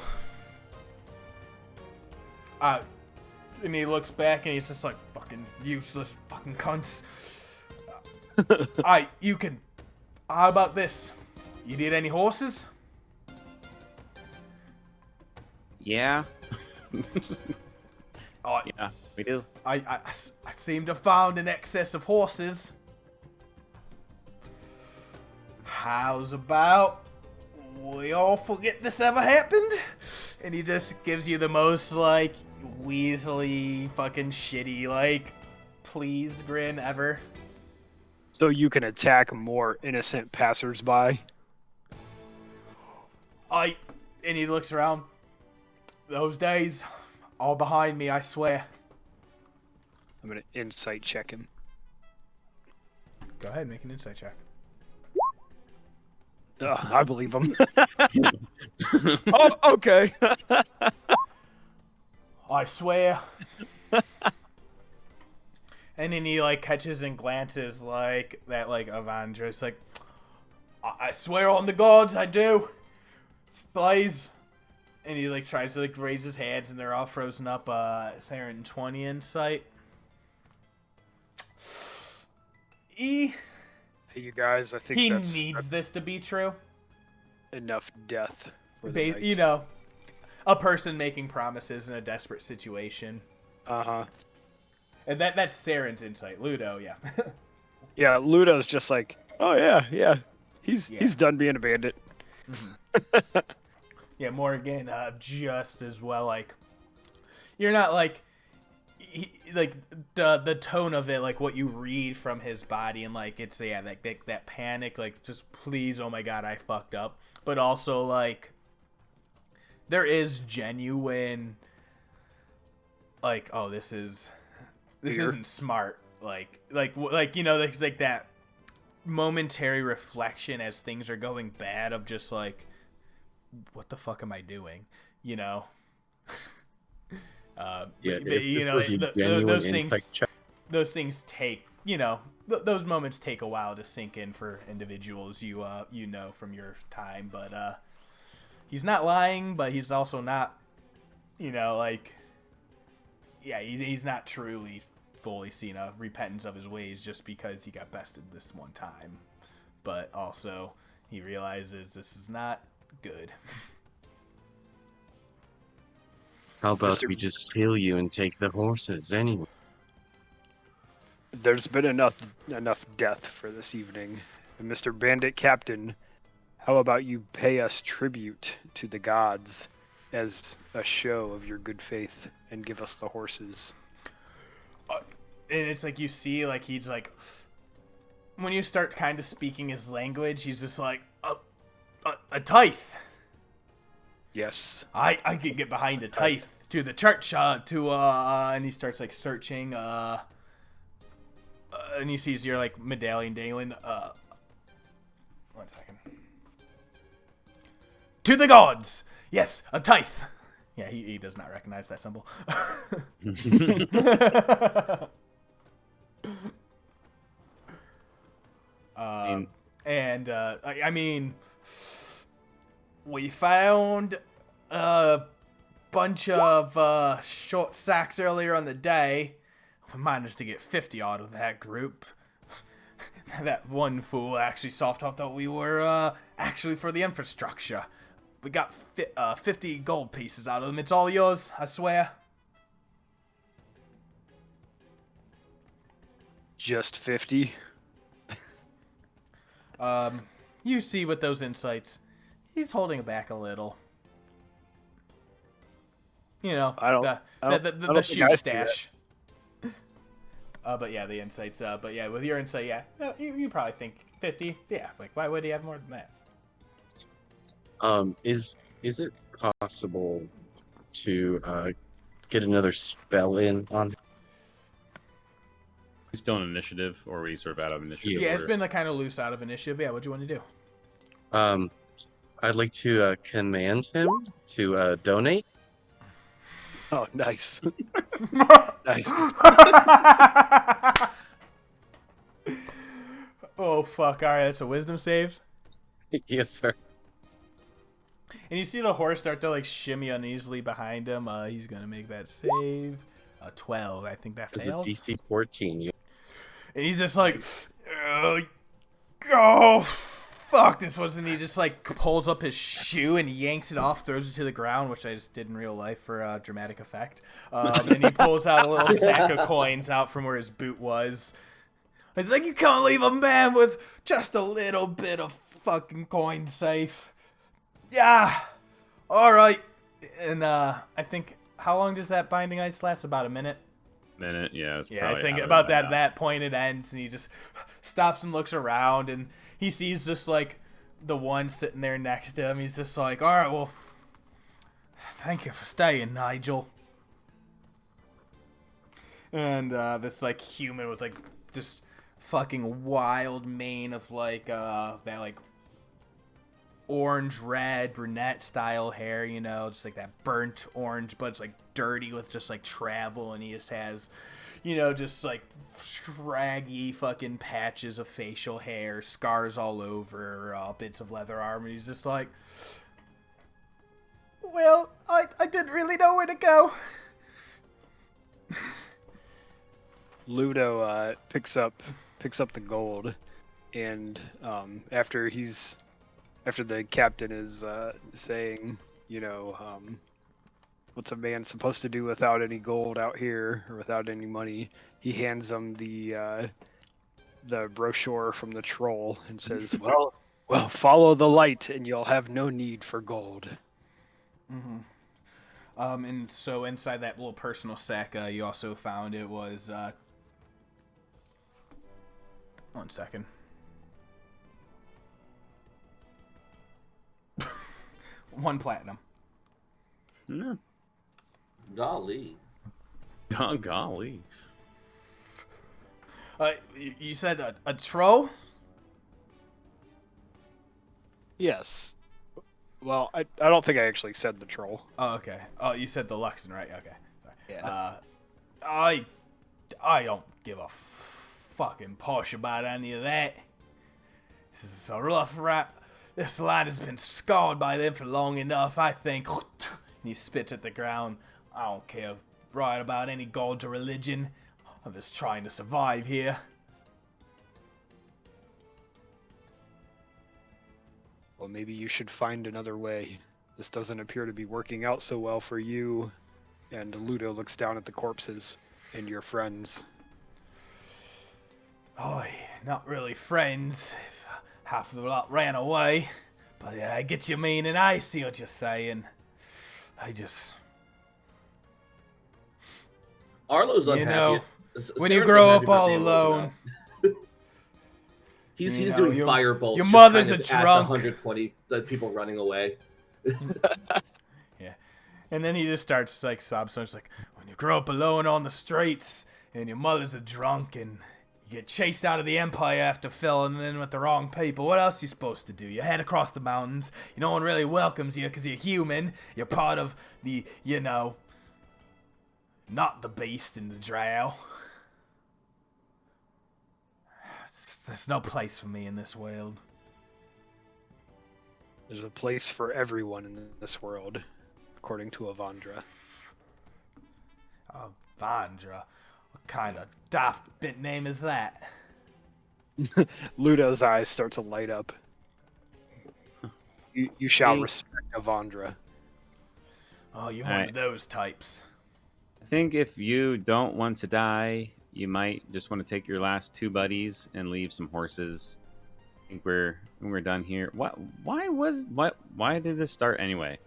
And he looks back and he's just like, fucking useless fucking cunts. You can, how about this? You need any horses? Yeah. Oh, Yeah, we do. I seem to found an excess of horses. How's about we all forget this ever happened? And he just gives you the most, like, weaselly, fucking shitty, like, please grin ever. So you can attack more innocent passersby. And he looks around. Those days, all behind me, I swear. I'm gonna insight check him. Go ahead, make an insight check. I believe him. Oh, okay. I swear. And then he, like, catches and glances, like, that, like, Avandra. Like, I swear on the gods, I do. Blaze. And he, like, tries to, like, raise his hands, and they're all frozen up. Saeryn, 20 insight. Hey, you guys, I think He that's needs this to be true. enough death for the night. You know, a person making promises in a desperate situation. Uh-huh. And that's Saren's insight. Ludo, yeah. Yeah, Ludo's just like, oh yeah. He's done being a bandit. Mm-hmm. Yeah, Morgen, just as well. Like, you're not like, like the tone of it, like what you read from his body, and like it's that panic, like just please, oh my god, I fucked up. But also like, there is genuine, like, oh, this isn't smart. Like you know, there's like that momentary reflection as things are going bad of just like, what the fuck am I doing? You know. Yeah, but, you know, those those things take, you know, those moments take a while to sink in for individuals you know from your time. But he's not lying, but he's also not, you know, like, yeah, he's not truly fully seen a repentance of his ways just because he got bested this one time. But also he realizes this is not good. How about we just kill you and take the horses anyway? There's been enough death for this evening. And Mr. Bandit Captain, how about you pay us tribute to the gods as a show of your good faith and give us the horses? And it's like you see, like, he's like, when you start kind of speaking his language, he's just like, a tithe. Yes. I can get behind a tithe to the church, and he starts like searching, and he sees your like medallion dangling. 1 second. To the gods, yes, a tithe. Yeah, he does not recognize that symbol. I mean, we found a bunch of short sacks earlier on the day. We managed to get 50 out of that group. That one fool actually thought that we were actually for the infrastructure. We got 50 gold pieces out of them. It's all yours, I swear. Just 50? You see with those insights, he's holding back a little. You know, the shoe stash. But yeah, the insights. But yeah, with your insight, yeah, you probably think 50. Yeah, like why would he have more than that? Is it possible to get another spell in on? We still in initiative, or are we sort of out of initiative? Yeah, it's been like kind of loose out of initiative. Yeah, what do you want to do? I'd like to command him to donate. Oh, nice. Nice. Oh fuck! All right, that's a wisdom save. Yes, sir. And you see the horse start to like shimmy uneasily behind him. He's gonna make that save. 12. I think that fails. It's a DC 14. And he's just like, oh, fuck this was, and he just like pulls up his shoe and yanks it off, throws it to the ground, which I just did in real life for dramatic effect. And he pulls out a little sack of coins out from where his boot was. It's like, you can't leave a man with just a little bit of fucking coin safe. Yeah. All right. And I think, how long does that binding ice last? About a minute? Minute, yeah. I think about that. At that point it ends, and he just stops and looks around, and he sees just like the one sitting there next to him. He's just like, all right, well, thank you for staying, Nigel. And this like human with like just fucking wild mane of like that like orange red brunette style hair, you know, just like that burnt orange, but it's like dirty with just like travel, and he just has, you know, just like scraggy fucking patches of facial hair, scars all over, bits of leather armor. He's just like, well, I didn't really know where to go. Ludo picks up the gold, and after the captain is saying, you know, what's a man supposed to do without any gold out here, or without any money, he hands him the brochure from the troll and says, well, follow the light and you'll have no need for gold. Mm-hmm. And so inside that little personal sack, you also found it was 1 second. One platinum. No. Golly. Golly. You said a troll? Yes. Well, I don't think I actually said the troll. Oh, okay. Oh, you said the Luxon, right? Okay. Yeah. I don't give a fucking posh about any of that. This is a rough rap. This land has been scarred by them for long enough, I think. And he spits at the ground. I don't care right about any gods or religion. I'm just trying to survive here. Well, maybe you should find another way. This doesn't appear to be working out so well for you. And Ludo looks down at the corpses and your friends. Oh, not really friends. Half of the lot ran away. But yeah, I get you meaning. I see what you're saying. Arlo's unhappy. You know, when you Saeryn's grow unhappy up about all being alone. He's You know, doing your- firebolts. your just mother's kind a of at drunk. the 120 people running away. Yeah. And then he just starts like sob songs like, when you grow up alone on the streets and your mother's a drunk and you get chased out of the empire after filling in with the wrong people, what else are you supposed to do? You head across the mountains. No one really welcomes you because you're human. You're part of the, you know, not the beast and the drow. There's no place for me in this world. There's a place for everyone in this world, according to Avandra. Vandra? What kind of daft bit name is that? Ludo's eyes start to light up. You shall Hey. respect Avandra. Oh, you're All one right. of those types. I think if you don't want to die, you might just want to take your last 2 buddies and leave some horses. I think we're done here. Why did this start anyway?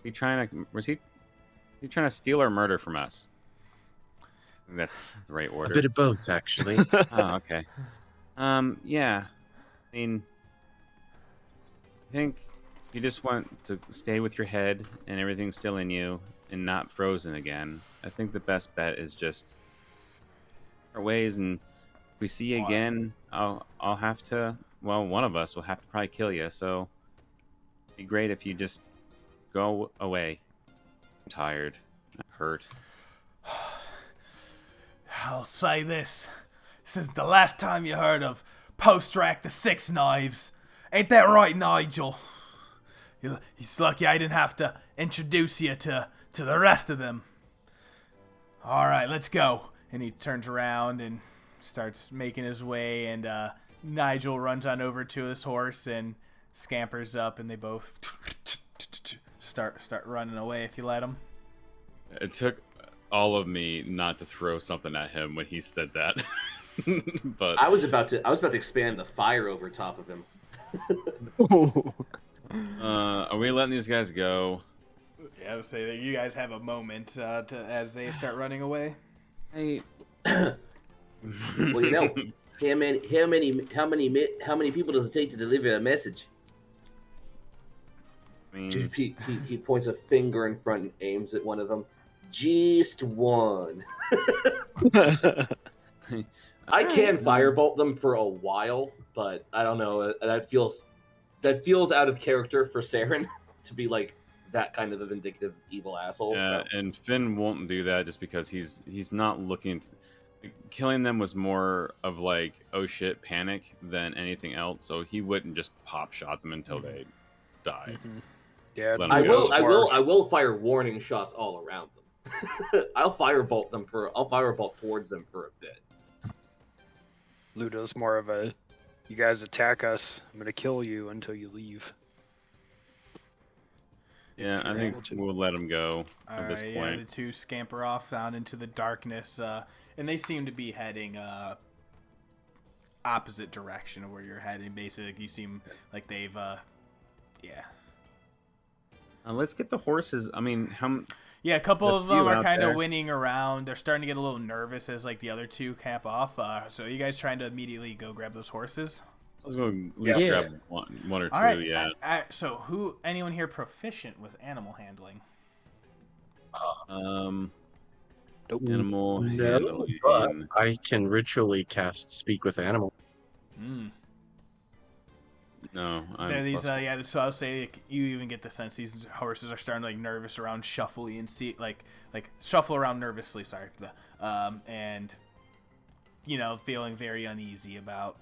Was he trying to steal or murder from us? I think that's the right A order. bit of both, actually. Oh, okay. Yeah. I mean, I think you just want to stay with your head and everything still in you and not frozen again. I think the best bet is just our ways, and if we see you again, I'll have to. Well, one of us will have to probably kill you. So, it'd be great if you just go away. I'm tired. I'm hurt. I'll say this. This is the last time you heard of Post-Rack the Six Knives. Ain't that right, Nigel? He's lucky I didn't have to introduce you to the rest of them. Alright, let's go. And he turns around and starts making his way and Nigel runs on over to his horse and scampers up, and they both start running away if you let them. It took all of me not to throw something at him when he said that. But I was about to expand the fire over top of him. are we letting these guys go? Yeah, I would say that you guys have a moment as they start running away. Hey. Well, you know, how many people does it take to deliver a message? I mean, He points a finger in front and aims at one of them. Just one. I can firebolt them for a while, but I don't know. That feels out of character for Saeryn to be like that kind of a vindictive evil asshole. yeah, So. and Finn won't do that just because he's not looking. Killing them was more of like, oh shit, panic than anything else. So he wouldn't just pop shot them until they died. Yeah, Let 'em I go. will fire warning shots all around them. I'll firebolt towards them for a bit. Ludo's more of a, you guys attack us, I'm gonna kill you until you leave. Yeah, I think we'll let him go at this point. Yeah, the two scamper off down into the darkness, and they seem to be heading opposite direction of where you're heading. Basically, you seem like they've, yeah. Let's get the horses. I mean, Yeah, a couple There's a of them few are out kind there. of winning around. They're starting to get a little nervous as like the other two camp off. So you guys trying to immediately go grab those horses? I was going to at least Yes. grab one or two. All right. Yeah. So anyone here proficient with animal handling? Nope. Animal No, handling. but I can ritually cast Speak with Animal. No, There are these, plus- yeah. So I'll say like, you even get the sense these horses are starting to like nervous around, shuffly and see like shuffle around nervously. Sorry, and you know, feeling very uneasy about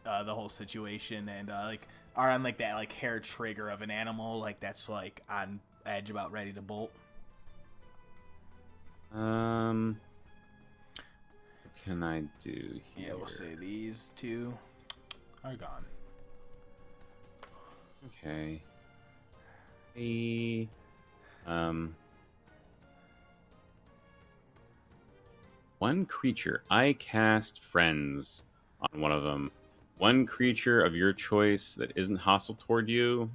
the whole situation, and like are on like that like hair trigger of an animal like that's like on edge, about ready to bolt. What can I do here? Yeah, we'll say these two are gone. Okay. One creature. I cast Friends on one of them. One creature of your choice that isn't hostile toward you.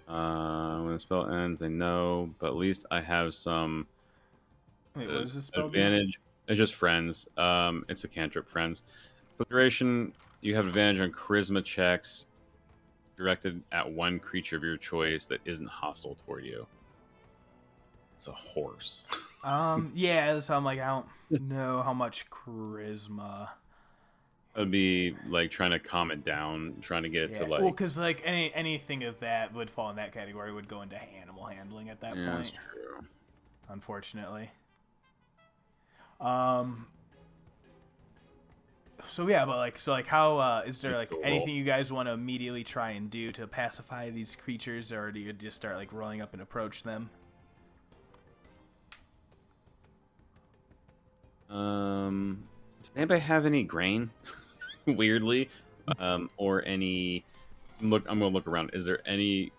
When the spell ends, I know, but at least I have some Wait, what does this spell do? advantage. It's just Friends. It's a cantrip, Friends. For duration, you have advantage on charisma checks directed at one creature of your choice that isn't hostile toward you. It's a horse. Yeah, so I'm like, I don't know how much charisma. It would be like trying to calm it down, trying to get it to like. Well, because like anything of that would fall in that category would go into animal handling at that Yeah, point. that's true. Unfortunately. So yeah, but like how is there like Critiical anything Role. you guys want to immediately try and do to pacify these creatures, or do you just start like rolling up and approach them? Does anybody have any grain? Weirdly, or any? Look, I'm gonna look around. Is there any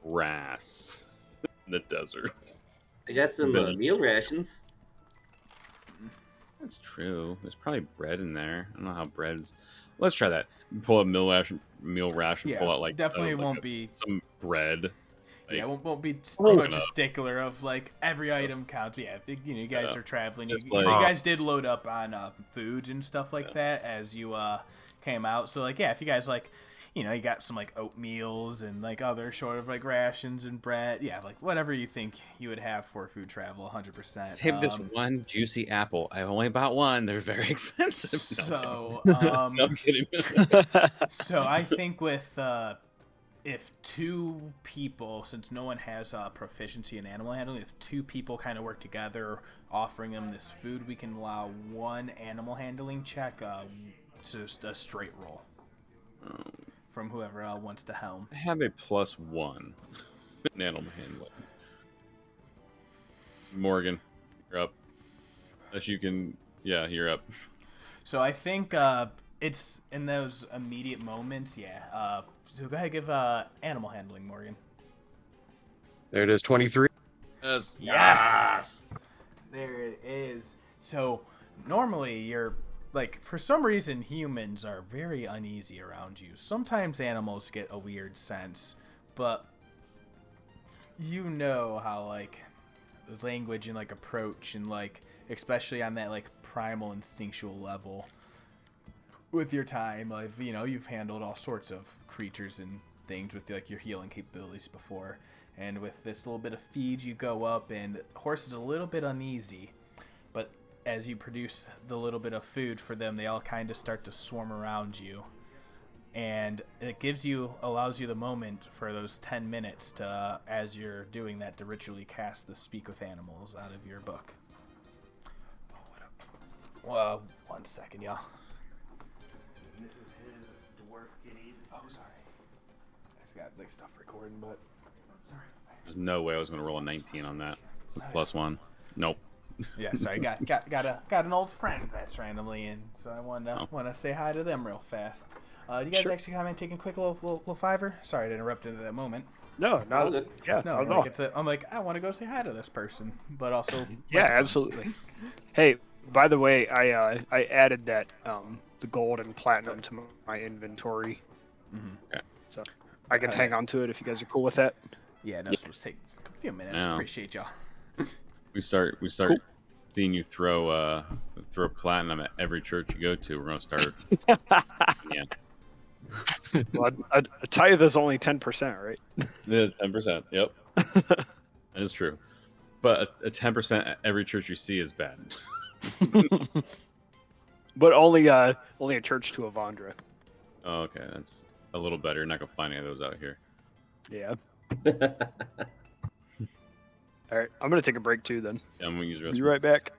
grass in the desert? I got some meal rations. That's true. There's probably bread in there. I don't know how bread's. Let's try that. Pull a meal ration. Yeah, Pull out like definitely like won't be. some bread. Yeah, won't be Oh, much a stickler of like every item counts. Yeah, if you guys Yeah. are traveling. You, Just you like- guys did load up on food and stuff like that as you came out. So like, yeah, if you guys like, you got some like oatmeals and like other sort of like rations and bread. Yeah, like whatever you think you would have for food travel, 100%. Save this one juicy apple. I only bought one. They're very expensive. No, So, I'm kidding. so I think with if two people, since no one has proficiency in animal handling, if two people kind of work together offering them this food, we can allow one animal handling check, just a straight roll from whoever wants to helm. I have a +1 in animal handling. Morgan, you're up. Unless you can, yeah, you're up. So I think it's in those immediate moments, yeah. So go ahead and give animal handling, Morgan. There it is, 23. Yes. Yes! There it is. So normally you're like, for some reason humans are very uneasy around you. Sometimes animals get a weird sense, but you know how like language and like approach and like especially on that like primal instinctual level with your time, like, you know, you've handled all sorts of creatures and things with like your healing capabilities before, and with this little bit of feed you go up and the horse is a little bit uneasy, but as you produce the little bit of food for them, they all kind of start to swarm around you, and it allows you the moment for those 10 minutes to, as you're doing that, to ritually cast the Speak with Animals out of your book. Oh, what up? Well, 1 second, y'all. This is his dwarf kitty. Oh, sorry. It's got like stuff recording, but sorry. There's no way I was going to roll a 19 on that. With +1. Nope. Yeah, sorry. Got an old friend that's randomly in, so I want to say hi to them real fast. You guys Sure. actually mind taking a quick little fiver? Sorry to interrupt into that moment. No, All not good. yeah, No, not at like all. I'm like I want to go say hi to this person, but also Yeah, microphone. absolutely. Hey, by the way, I added that the gold and platinum to my inventory, Mhm. Okay. so I can hang on to it if you guys are cool with that. Yeah, no, this was take a few minutes. Yeah. Appreciate y'all. We start Cool. seeing you throw platinum at every church you go to. We're gonna start. Yeah. Well, a tithe is only 10%, right? Yeah, 10%. Yep, that is true. But a 10% at every church you see is bad. But only a church to Avandra. Oh, okay, that's a little better. You're not gonna find any of those out here. Yeah. All right, I'm gonna take a break too. Then Yeah, I'm gonna use the be restroom. right back.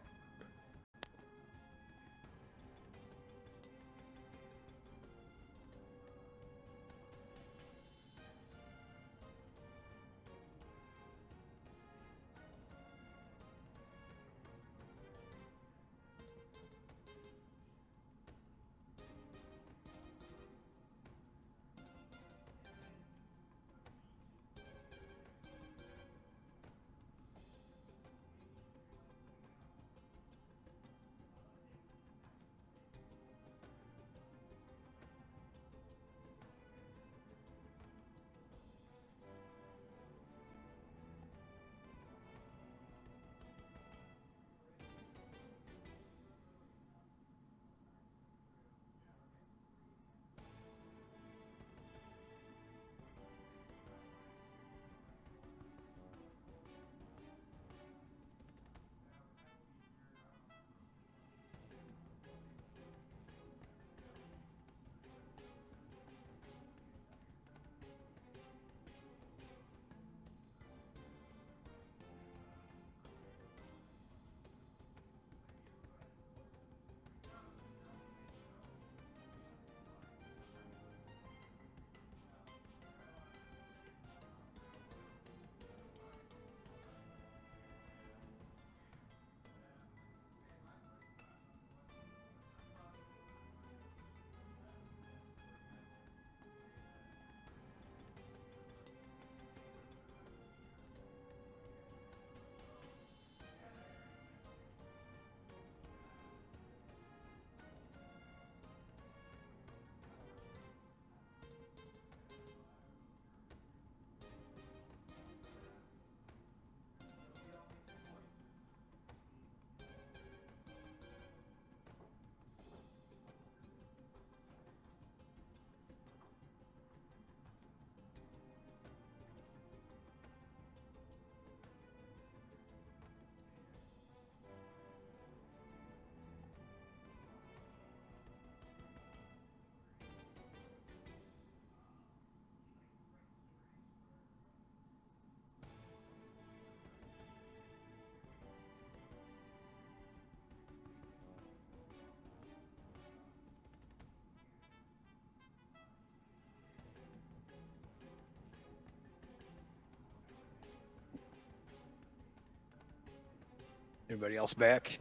Anybody else back?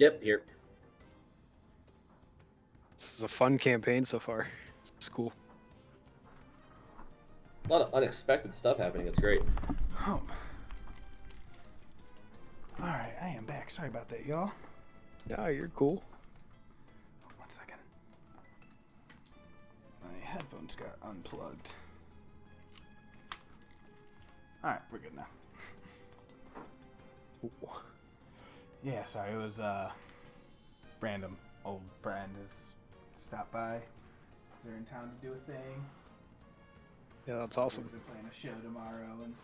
Yep, here. This is a fun campaign so far. It's cool. A lot of unexpected stuff happening. It's great. Oh. All right, I am back. Sorry about that, y'all. Yeah, you're cool. 1 second. My headphones got unplugged. All right, we're good now. Ooh. Yeah, sorry, it was random old friend has stopped by. They're in town to do a thing. Yeah, that's awesome. They're playing a show tomorrow, and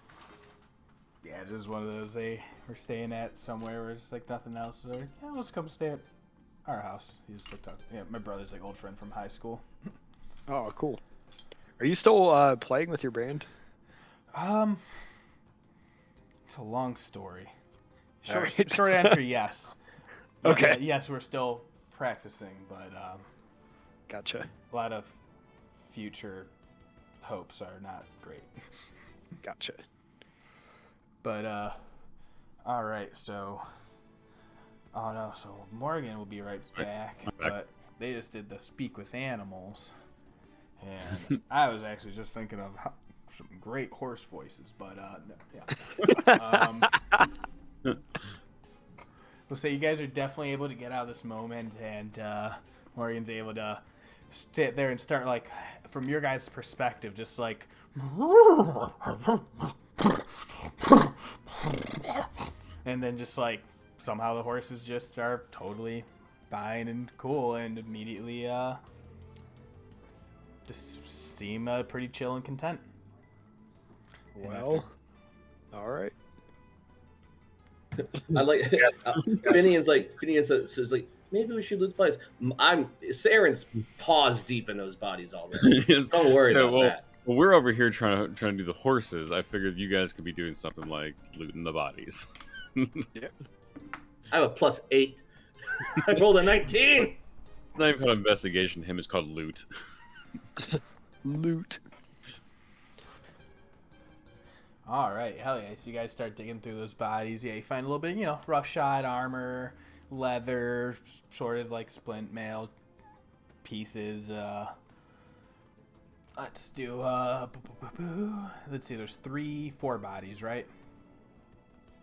yeah, it's just one of those they were staying at somewhere where it's like nothing else. So they're like, yeah, let's come stay at our house. He just looked up. Yeah, my brother's like old friend from high school. Oh, cool. Are you still playing with your band? It's a long story. All right. Short answer, yes. But, Okay. yes, we're still practicing, but Gotcha. a lot of future hopes are not great. Gotcha. But all right, so oh no, so Morgan will be right back, but they just did the speak with animals, and I was actually just thinking of some great horse voices, but yeah. We'll say you guys are definitely able to get out of this moment, and Morgan's able to sit there and start, like, from your guys' perspective, just like and then just like somehow the horses just are totally fine and cool and immediately just seem pretty chill and content. Well, all right. I like Phineas says like maybe we should loot the place. Saeryn's paws deep in those bodies already. Yes. Don't worry about that. Well, we're over here trying to do the horses. I figured you guys could be doing something like looting the bodies. Yeah. I have a +8. I rolled a 19. It's not even called investigation. Him is called loot. Loot. All right, hell yeah. So you guys start digging through those bodies. Yeah, you find a little bit, roughshod armor, leather, sort of like splint mail pieces. Let's do, let's see, there's 4 bodies, right?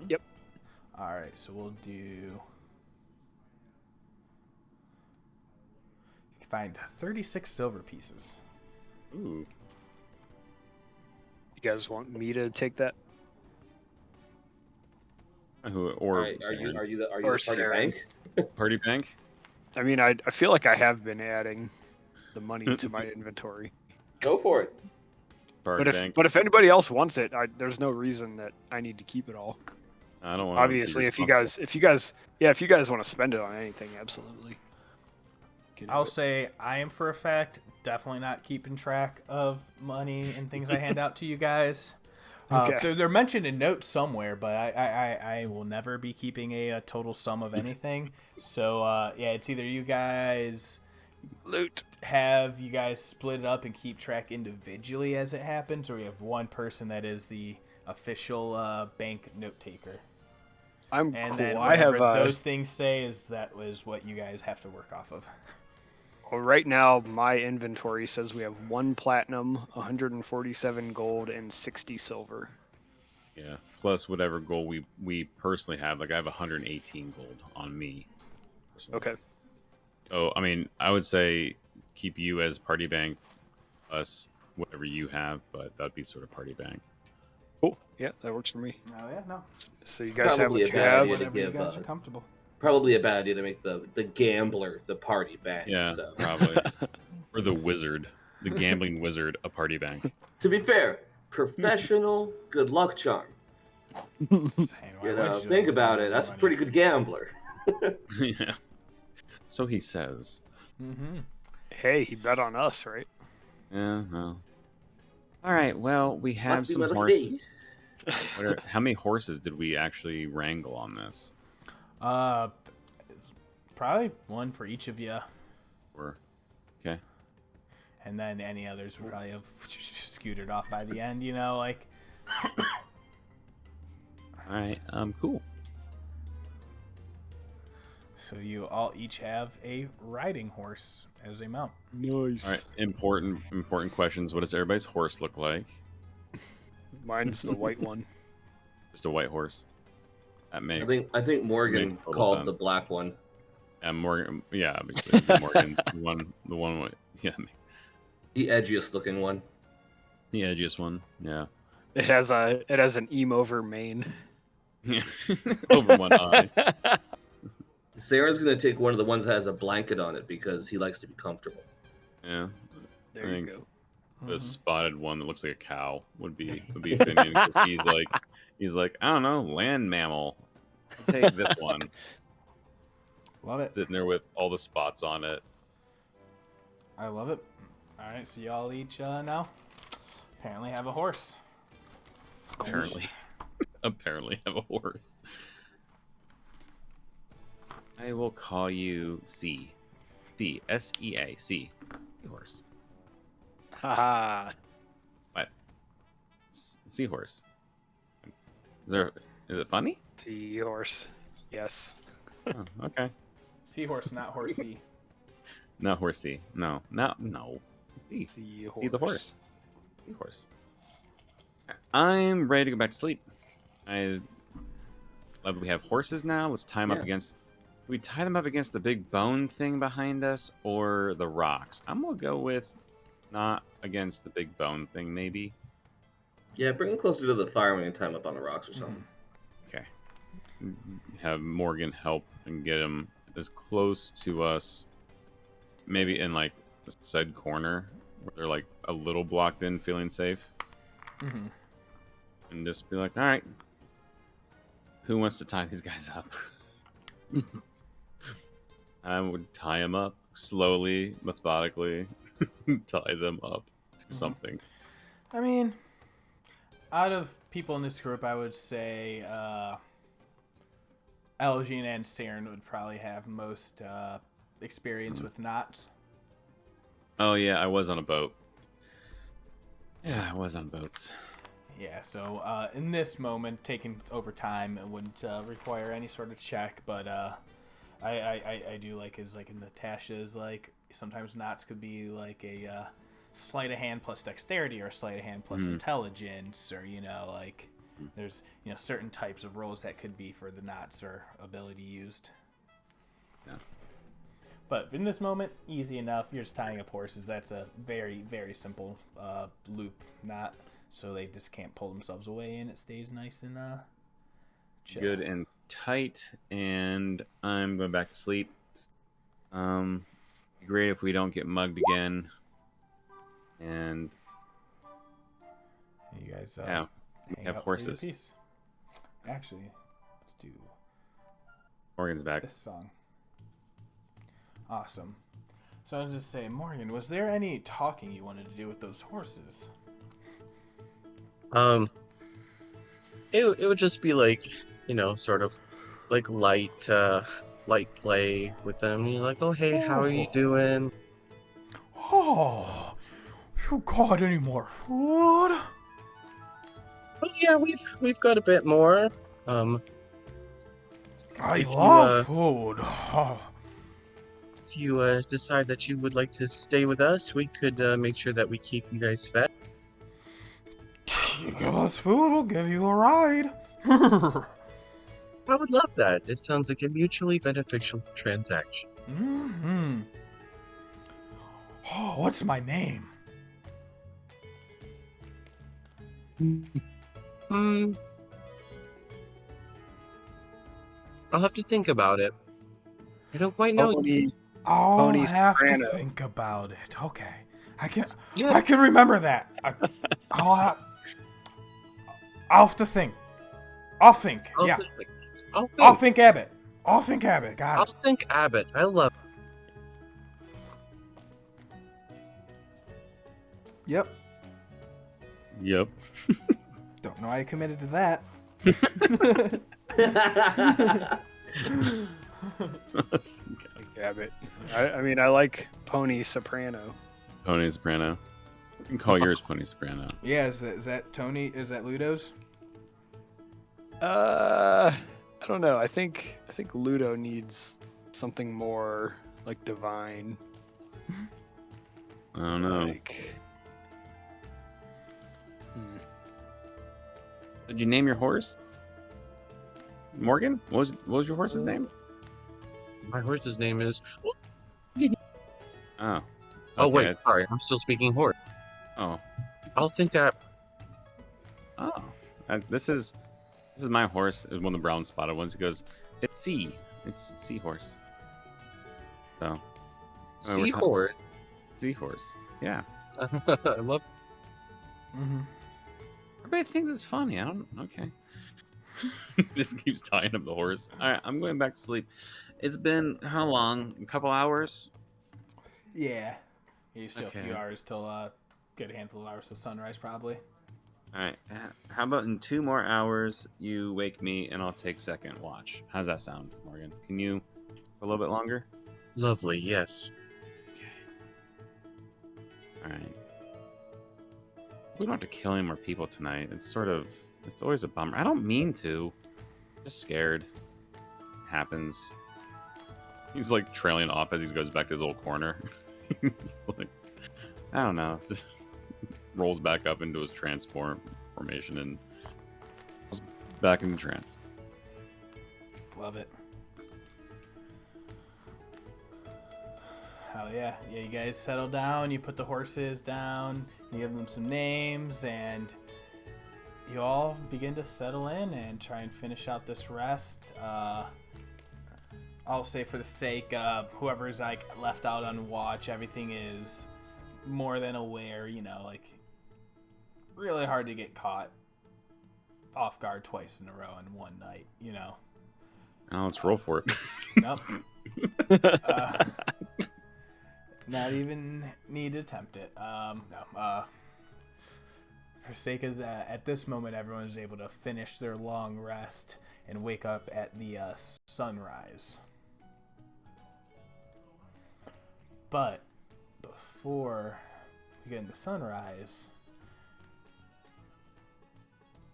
Yep. All right, so we'll do, you can find 36 silver pieces. Ooh. You guys want me to take that? Or Right, are you the party Saeryn. bank? party bank? I mean, I feel like I have been adding the money to my inventory. Go for it. Party bank. But if anybody else wants it, there's no reason that I need to keep it all. I don't want. Obviously, if you guys want to spend it on anything, absolutely. Can do I'll it. say I am for a fact definitely not keeping track of money and things I hand out to you guys. Okay. They're mentioned in notes somewhere, but I will never be keeping a total sum of anything. So yeah, it's either you guys Loot. have you guys split it up and keep track individually as it happens, or you have one person that is the official bank note taker. I'm And cool. then I have whatever those things say that was what you guys have to work off of. well, right now my inventory says we have 1 platinum, 147 gold, and 60 silver. Yeah. Plus whatever goal we personally have. Like I have 118 gold on me. Personally. Okay. Oh, I mean, I would say keep you as party bank, us whatever you have, but that'd be sort of party bank. Cool. Yeah, that works for me. Oh yeah, no. So you guys have Probably what a you bad have. idea to Whatever you give, guys are comfortable. Probably a bad idea to make the gambler the party bank. Yeah, So. probably. Or the wizard, the gambling wizard, a party bank. To be fair, professional good luck charm. Think about it. That's a pretty good gambler. Yeah. So he says. Mm-hmm. Hey, he bet on us, right? Yeah. Well. All right. Well, we have Must be some one of horses. these. How many horses did we actually wrangle on this? Probably one for each of you, Or okay. and then any others would probably have scooted off by the end. Like. All right. Cool. So you all each have a riding horse as a mount. Nice. All right, important questions. What does everybody's horse look like? Mine's the white one. Just a white horse. That makes. I think Morgen makes total called sense. the black one. And Morgen, yeah, obviously it'd be Morgen, the one with, yeah, The edgiest looking one. the edgiest one, yeah, It has an emo-over mane. yeah, over one eye. Sarah's gonna take one of the ones that has a blanket on it because he likes to be comfortable. Yeah, There I you think go. the spotted one that looks like a cow would be opinion because he's like I don't know, land mammal. I'll take this one. Love it. Sitting there with all the spots on it. I love it. All right, so y'all each now apparently have a horse. Apparently, apparently have a horse. I will call you C. S-E-A. C. Horse. Haha. What? Seahorse. Is it funny? Seahorse. Yes. Oh, okay. Seahorse, not horsey. Not horsey. No. C. Seahorse. See the horse. Seahorse. I'm ready to go back to sleep. I love that we have horses now. Let's tie them up against. We tie them up against the big bone thing behind us or the rocks. I'm gonna go with not against the big bone thing, maybe. Yeah, bring him closer to the fire and tie him up on the rocks or something. Okay. Have Morgan help and get him as close to us, maybe in like a side corner where they're like a little blocked in, feeling safe. Mm-hmm. And just be like, all right, who wants to tie these guys up? I would tie them up slowly, methodically, tie them up to something. I mean, out of people in this group, I would say Aljin and Saeryn would probably have most experience with knots. Oh, yeah, I was on a boat. Yeah, I was on boats. Yeah, so in this moment, taking over time, it wouldn't require any sort of check, but I do like is like in Natasha's, like sometimes knots could be like a sleight of hand plus dexterity or sleight of hand plus intelligence, or like there's certain types of roles that could be for the knots or ability used. Yeah. But in this moment, easy enough. You're just tying up horses. That's a very, very simple loop knot. So they just can't pull themselves away, and it stays nice and chill. Good and tight, and I'm going back to sleep. Be great if we don't get mugged again. And you guys yeah, we hang have out for your horses. piece. Actually, let's do Morgan's back. this song. Awesome. So I was just saying, Morgan, was there any talking you wanted to do with those horses? It would just be like, sort of like light play with them. You're like, oh hey, how are you doing? Oh, you got any more food? Oh yeah, we've got a bit more. I if love food. Oh. If you decide that you would like to stay with us, we could make sure that we keep you guys fed. You give us food, we'll give you a ride. I would love that. It sounds like a mutually beneficial transaction. Mm-hmm. Oh, what's my name? I'll have to think about it. I don't quite know. I'll Pony have Soprano. to think about it. Okay, I can. Yeah. I can remember that. I'll have to think. I'll think. Yeah. I'll think Abbott. I'll think Abbott. Got I'll it. think Abbott. I love it. Yep. Yep. Don't know how you committed to that. Like Abbott. I mean, I like Pony Soprano. Pony Soprano. You can call yours Pony Soprano. Yeah. Is that Tony? Is that Ludo's? I don't know. I think Ludo needs Something more like divine. I don't know. Like, Did you name your horse? Morgan? What was your horse's name? My horse's name is. Oh. Oh Okay, wait, sorry, I'm still speaking horse. Oh. I'll think that. Oh. This is my horse. It's one of the brown spotted ones. He goes, it's seahorse. So. Seahorse. Seahorse. Yeah. I love. Mm-hmm. Everybody thinks it's funny. I don't. Okay. Just keeps tying up the horse. All right, I'm going back to sleep. It's been how long? A couple hours? Yeah. You still Okay. a few hours till good handful of hours till sunrise, probably. All right. How about in 2 more hours you wake me and I'll take second watch? How's that sound, Morgan? Can you for a little bit longer? Lovely, yes. All right. We don't have to kill any more people tonight. It's always a bummer. I don't mean to. Just scared. Happens. He's like trailing off as he goes back to his little corner. He's just like, I don't know. Just rolls back up into his formation and goes back into trance. Love it. Hell yeah. Yeah, you guys settle down, you put the horses down, you give them some names, and you all begin to settle in and try and finish out this rest. I'll say for the sake of whoever's like left out on watch, everything is more than aware, like really hard to get caught off guard twice in a row in one night, Now let's roll for it. Nope. Not even need to attempt it. No. For sake of at this moment, everyone is able to finish their long rest and wake up at the sunrise. But before we get into sunrise,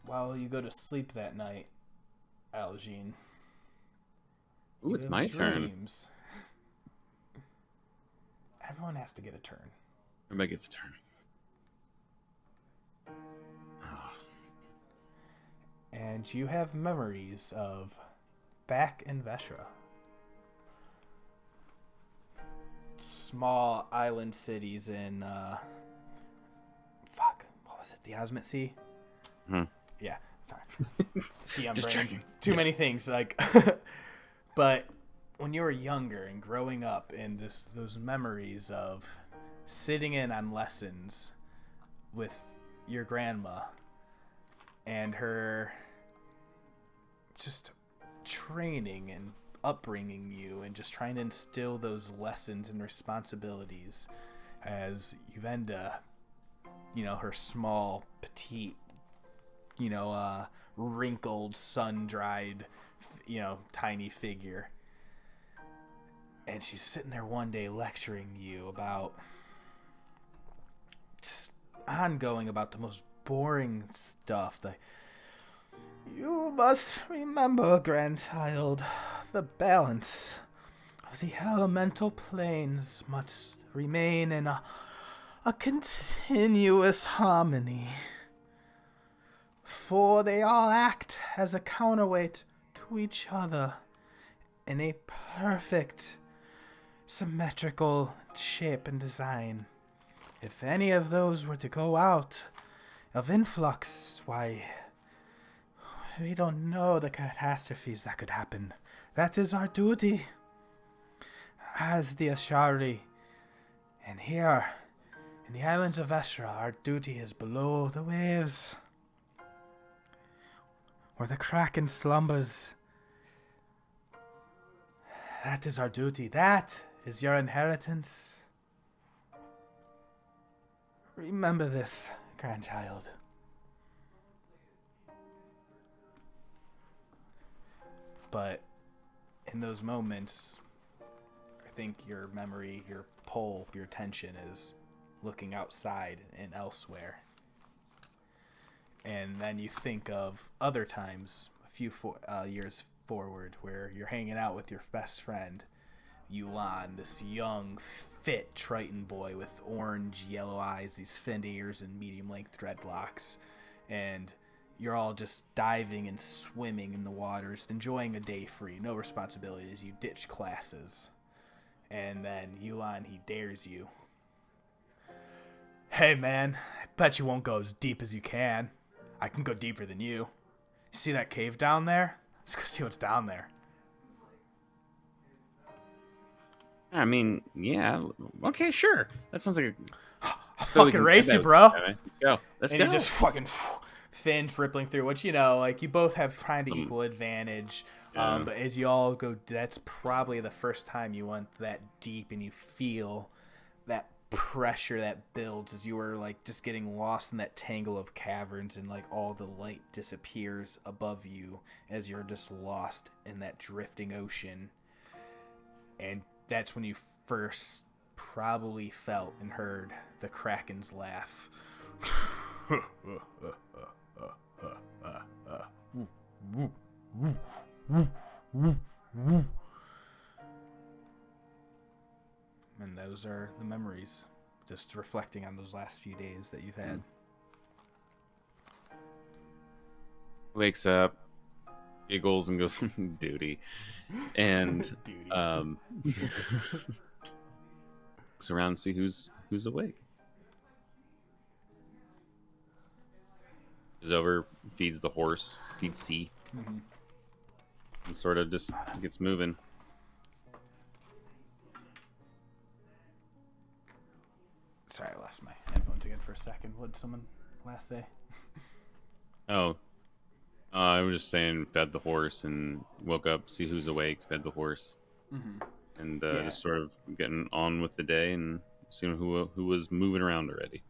while you go to sleep that night, Aljin. Ooh, it's my turn. Everyone has to get a turn. Everybody gets a turn. And you have memories of back in Veshra. Small island cities in, what was it? The Osmit Sea? Yeah, sorry. See, I'm Just brain- checking. Too many things, but when you were younger and growing up, and those memories of sitting in on lessons with your grandma and her just training and upbringing you and just trying to instill those lessons and responsibilities as Uvenda, her small, petite, wrinkled, sun-dried, tiny figure. And she's sitting there one day lecturing you about just ongoing about the most boring stuff. You must remember, grandchild, the balance of the elemental planes must remain in a continuous harmony. For they all act as a counterweight to each other in a perfect symmetrical shape and design. If any of those were to go out of influx, why, we don't know the catastrophes that could happen. That is our duty as the Ashari. And here, in the islands of Veshra, our duty is below the waves, where the kraken slumbers. That is our duty. That is your inheritance. Remember this, grandchild. But in those moments, I think your memory, your pull, your attention is looking outside and elsewhere. And then you think of other times, a few years forward, where you're hanging out with your best friend Yulan, this young, fit Triton boy with orange, yellow eyes, these finned ears, and medium-length dreadlocks. And you're all just diving and swimming in the waters, enjoying a day free, no responsibilities. You ditch classes. And then Yulan, he dares you. Hey, man, I bet you won't go as deep as you can. I can go deeper than you. See that cave down there? Let's go see what's down there. I mean, yeah. Okay, sure. That sounds like I'll fucking race you, bro. Let's go. Let's and go. you just fucking fins rippling through, which, you know, like, you both have kind of equal advantage. Yeah. But as you all go, that's probably the first time you went that deep, and you feel that pressure that builds as you are, like, just getting lost in that tangle of caverns, and, like, all the light disappears above you as you're just lost in that drifting ocean. And that's when you first probably felt and heard the Kraken's laugh. And those are the memories, just reflecting on those last few days that you've had. Wakes up, giggles, and goes, duty. And Duty. looks around and see who's awake. Is over, feeds the horse, feeds C, and sort of just gets moving. Sorry, I lost my headphones again for a second. What did someone last say? Oh, I was just saying, fed the horse and woke up, see who's awake, fed the horse, and Yeah. just sort of getting on with the day and seeing who was moving around already.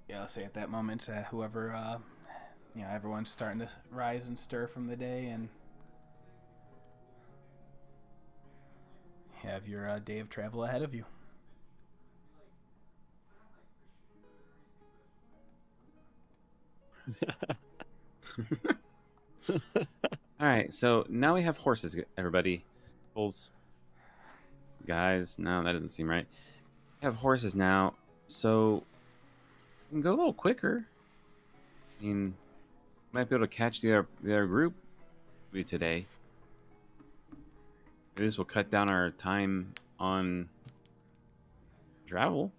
Yeah, I'll say at that moment, whoever, everyone's starting to rise and stir from the day, and you have your day of travel ahead of you. All right, so now we have horses, everybody. Bulls. Guys, no, that doesn't seem right. We have horses now, so we can go a little quicker. I mean, might be able to catch the other group maybe today. Maybe this will cut down our time on travel.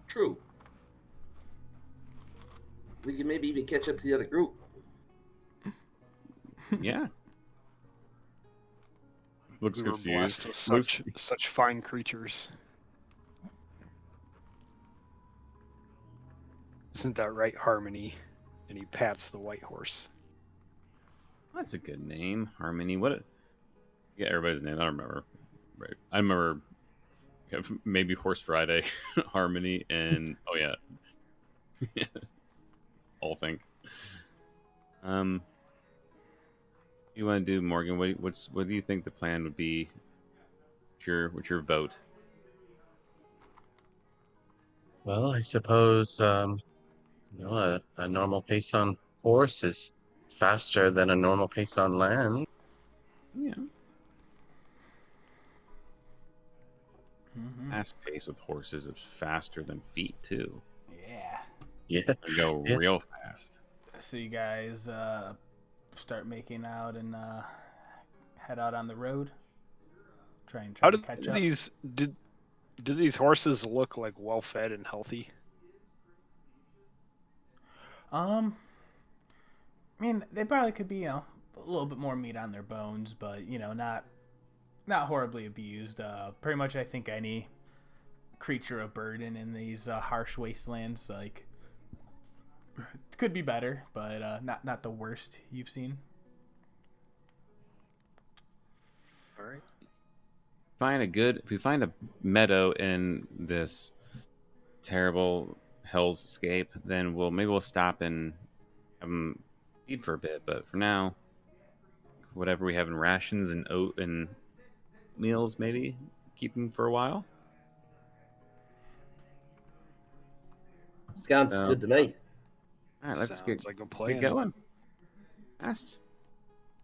True. We can maybe even catch up to the other group. Yeah. Looks We were confused. blessed with such fine creatures. Isn't that right, Harmony? And he pats the white horse. That's a good name, Harmony. Yeah, everybody's name. I don't remember. Right. I remember maybe Horse Friday, Harmony, and oh yeah, all think. You want to do, Morgan? What do you think the plan would be? What's your vote? Well, I suppose a normal pace on horse is faster than a normal pace on land. Yeah. Fast pace with horses is faster than feet too. Yeah. Yeah. They go Yes. real fast. So you guys start making out and head out on the road. Try How to did catch up. do these horses look like well fed and healthy? I mean, they probably could be, a little bit more meat on their bones, but not horribly abused. Pretty much, I think any creature of burden in these harsh wastelands, like, could be better, but not the worst you've seen. All right. If we find a meadow in this terrible hellscape, then we'll stop and have them feed for a bit. But for now, whatever we have in rations and oat and meals, maybe keep them for a while. Sounds good to me. All right, let's Sounds like a let's plan. get going. Fast.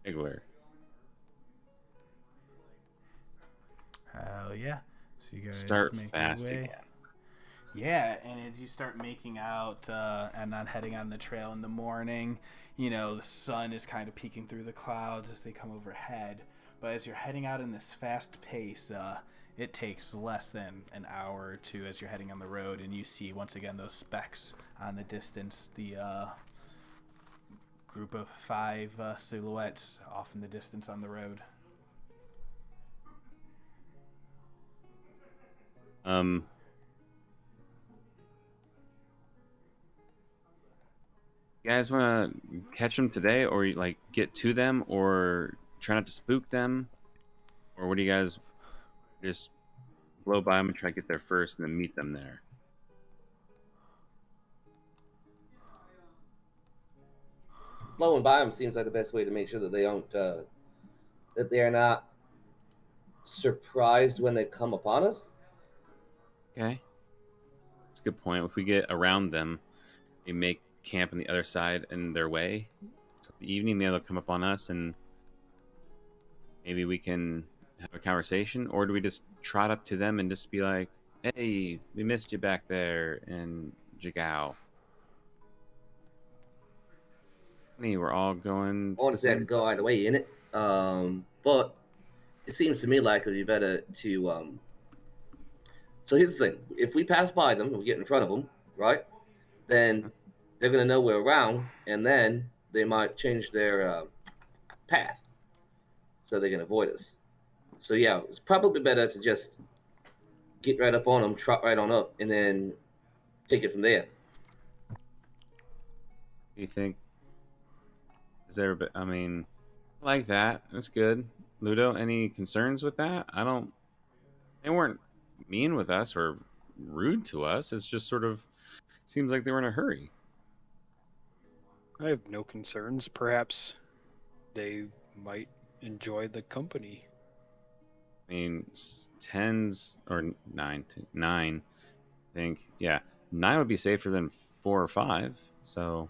Igler. Hell yeah. So you guys Start make fast your way. again. Yeah, and as you start making out and then heading on the trail in the morning, you know, the sun is kind of peeking through the clouds as they come overhead. But as you're heading out in this fast pace, it takes less than an hour or two as you're heading on the road, and you see once again those specks on the distance, the group of 5 silhouettes off in the distance on the road. You guys want to catch them today, or like get to them, or try not to spook them, or what do you guys just blow by them and try to get there first, and then meet them there? Blowing by them seems like the best way to make sure that they don't that they are not surprised when they come upon us. Okay, that's a good point. If we get around them, we make camp on the other side in their way. The evening, maybe they'll come up on us, and maybe we can have a conversation, or do we just trot up to them and just be like, "Hey, we missed you back there in Jigow. Hey, we're all going to the Honestly, I same." could go either way in it, but it seems to me like it would be better to. So here's the thing: if we pass by them and we get in front of them, right, then they're gonna know we're around, and then they might change their path, so they can avoid us. So yeah, it's probably better to just get right up on them, trot right on up, and then take it from there. Do you think? Is there? I mean, I like that. That's good. Ludo, any concerns with that? I don't. They weren't mean with us or rude to us. It's just sort of seems like they were in a hurry. I have no concerns. Perhaps they might enjoy the company. I mean, tens or nine. I think, yeah, 9 would be safer than 4 or 5. So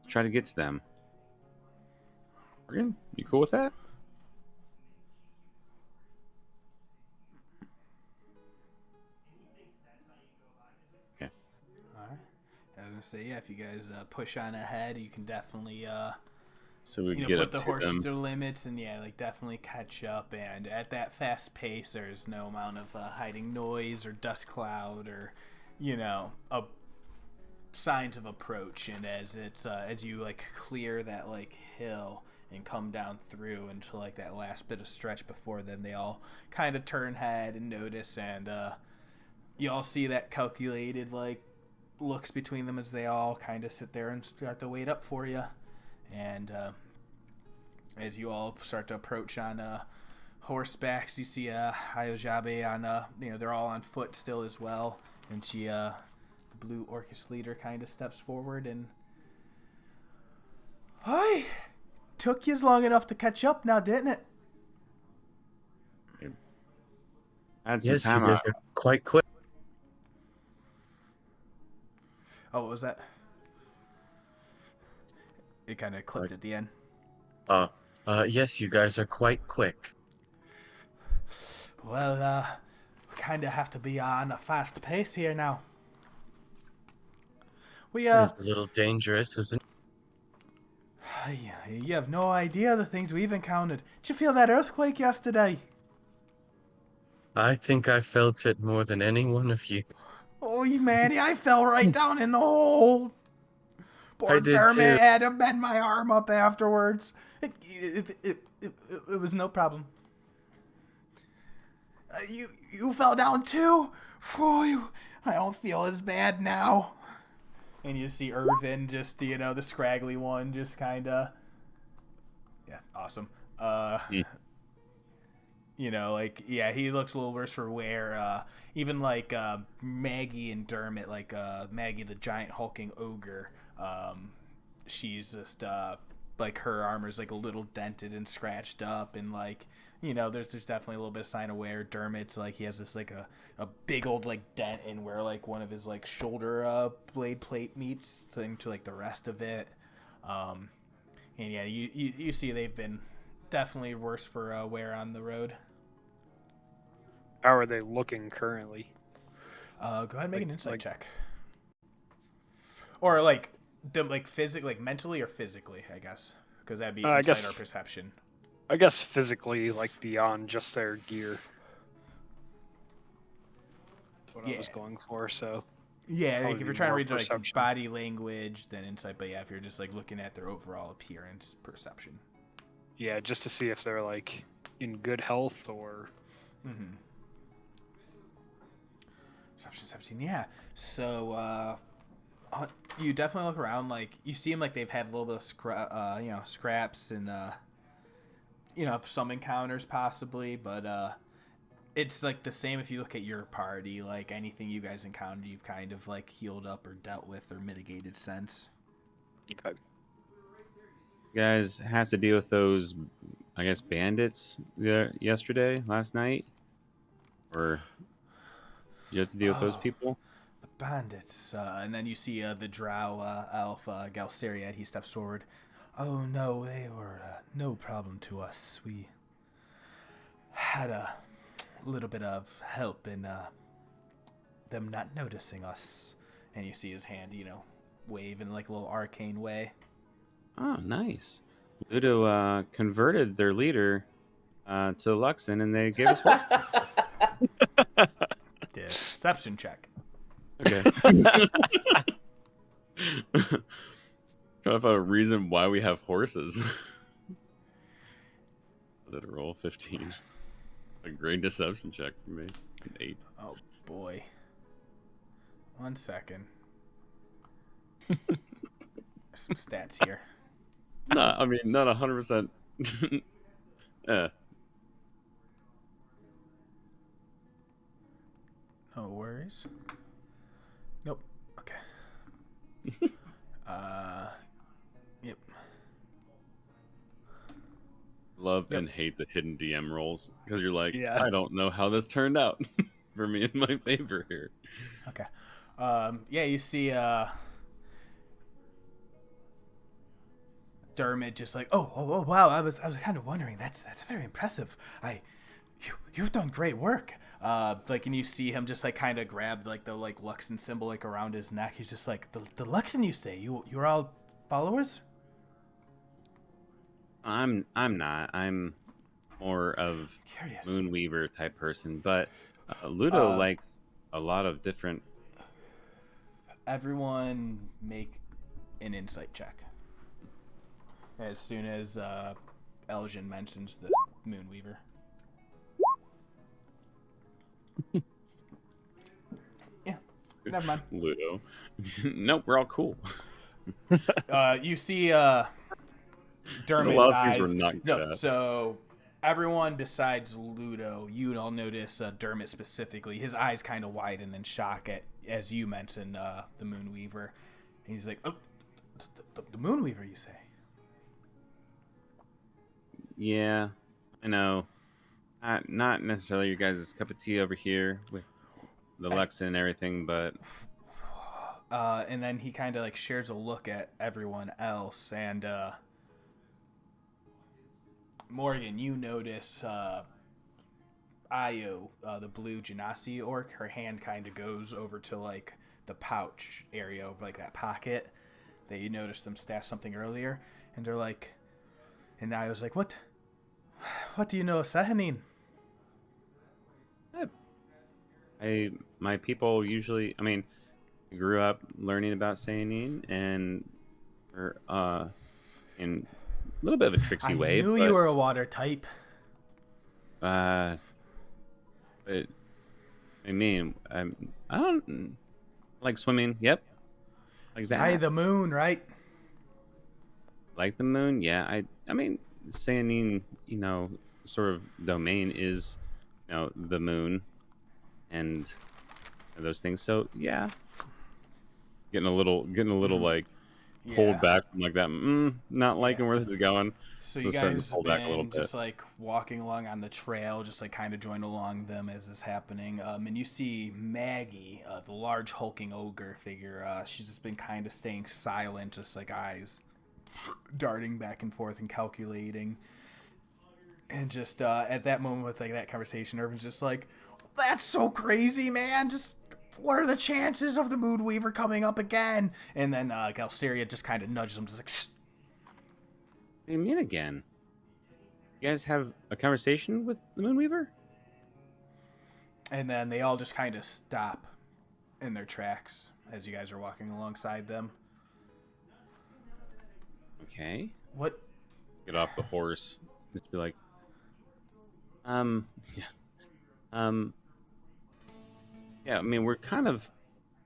try to get to them. Morgan, you cool with that? Okay. Alright. I was gonna say, yeah, if you guys push on ahead, you can definitely So we you know, get put up the to horses them. to limits, and yeah, like definitely catch up. And at that fast pace, there's no amount of hiding noise or dust cloud or, you know, signs of approach. And as you like clear that like hill and come down through into like that last bit of stretch before then, they all kind of turn head and notice, and you all see that calculated like looks between them as they all kind of sit there and start to wait up for you. And as you all start to approach on horsebacks, you see Hayojabe on, you know, they're all on foot still as well. And she, the blue orcish leader, kind of steps forward and, "Hi, took you long enough to catch up now, didn't it?" I had some Yes, you time guys out. are quite quick. Oh, what was that? It kind of clipped at the end. Yes, you guys are quite quick. Well, we kind of have to be on a fast pace here now. We, It is a little dangerous, isn't you have no idea the things we've encountered. Did you feel that earthquake yesterday? it? I think I felt it more than any one of you. Oh, Manny, I fell right down in the hole. Poor I did Dermot too. had to bend my arm up afterwards. It was no problem. You fell down too? Phew, I don't feel as bad now. And you see Irvin, just, you know, the scraggly one, just kind of... Yeah, awesome. You know, like, yeah, he looks a little worse for wear. Even, like, Maggie and Dermot, like, Maggie, the giant hulking ogre, she's just, like, her armor's, like, a little dented and scratched up, and, like, you know, there's definitely a little bit of sign of wear. Dermot's, like, he has this, like, a big old, like, dent in where, like, one of his, like, shoulder blade plate meets to, like, the rest of it. And, yeah, you see they've been definitely worse for wear on the road. How are they looking currently? Go ahead and make an insight like- check. Or like physically, like mentally or physically, I guess, because that'd be I insight guess- or perception. I guess physically, like beyond just their gear. That's what I was Yeah. going for. So Yeah, like Probably if be you're trying to more read like perception. body language, then insight. But yeah, if you're just like looking at their overall appearance, perception. yeah, just to see if they're like in good health or. Mm-hmm. Perception 17. Yeah. So you definitely look around. Like you see them, like they've had a little bit of scraps and some encounters possibly, but it's like the same if you look at your party. Like anything you guys encountered, you've kind of like healed up or dealt with or mitigated since. Okay. You guys have to deal with those, I guess, bandits last night? Or you have to deal with those Oh. people? The bandits, and then you see the drow elf Galceriad. He steps forward. Oh no, they were no problem to us. We had a little bit of help in them not noticing us. And you see his hand, wave in like a little arcane way. Oh, nice. Ludo converted their leader to Luxon, and they gave us horse. Deception check. Okay. Trying to find a reason why we have horses. Did a roll 15. A great deception check for me. An 8. Oh boy. 1 second. Some stats here. Not 100%. No worries. Nope. Okay. Yep. Love Yep. and hate the hidden DM rolls because you're like, Yeah. I don't know how this turned out for me in my favor here. Okay. Yeah, you see Dermot just like, oh, wow. I was kind of wondering. That's very impressive. You've done great work. And you see him just like kind of grab like the like Luxon symbol like around his neck. He's just like, the Luxon, you say? You're all followers? I'm not. I'm more of Curious. Moonweaver type person, but Ludo Uh, likes a lot of different. Everyone make an insight check. As soon as Aljin mentions the Moonweaver. Yeah, never mind. Ludo. Nope, we're all cool. You see There's Dermot's a lot of eyes. things we're not good No, at. so everyone besides Ludo, you all notice Dermot specifically. His eyes kind of widen in shock as you mentioned the Moonweaver. And he's like, "Oh, the Moonweaver, you say?" Yeah, I know. Not necessarily your guys' cup of tea over here with the Luxon and everything, but And then he kind of like shares a look at everyone else, and Morgen, you notice Io, the blue Genasi orc, her hand kind of goes over to like the pouch area of like that pocket that you noticed them stash something earlier, and they're like, and Io's like, what do you know of Sahanin? my people usually. I mean, I grew up learning about Saeryn and in a little bit of a tricksy way. I knew you were a water type. But I mean, I don't like swimming. Yep, like that. By the moon, right? Like the moon. Yeah, I mean, Saeryn, sort of domain is, the moon, and those things. So yeah, getting a little like pulled Yeah. back from like that. Not liking where this is going. So you So starting to guys pull back a little been bit. just like walking along on the trail, just like kind of join along them as this happening. And you see Maggie, the large hulking ogre figure. She's just been kind of staying silent, just like eyes darting back and forth and calculating. And just at that moment with like that conversation, Irvin's just like, that's so crazy, man. Just what are the chances of the Moonweaver coming up again? And then Galceria just kind of nudges him, just like, shh. What do you mean again? You guys have a conversation with the Moonweaver? And then they all just kind of stop in their tracks as you guys are walking alongside them. Okay. What? Get off the horse. Just be like, yeah, I mean, we're kind of,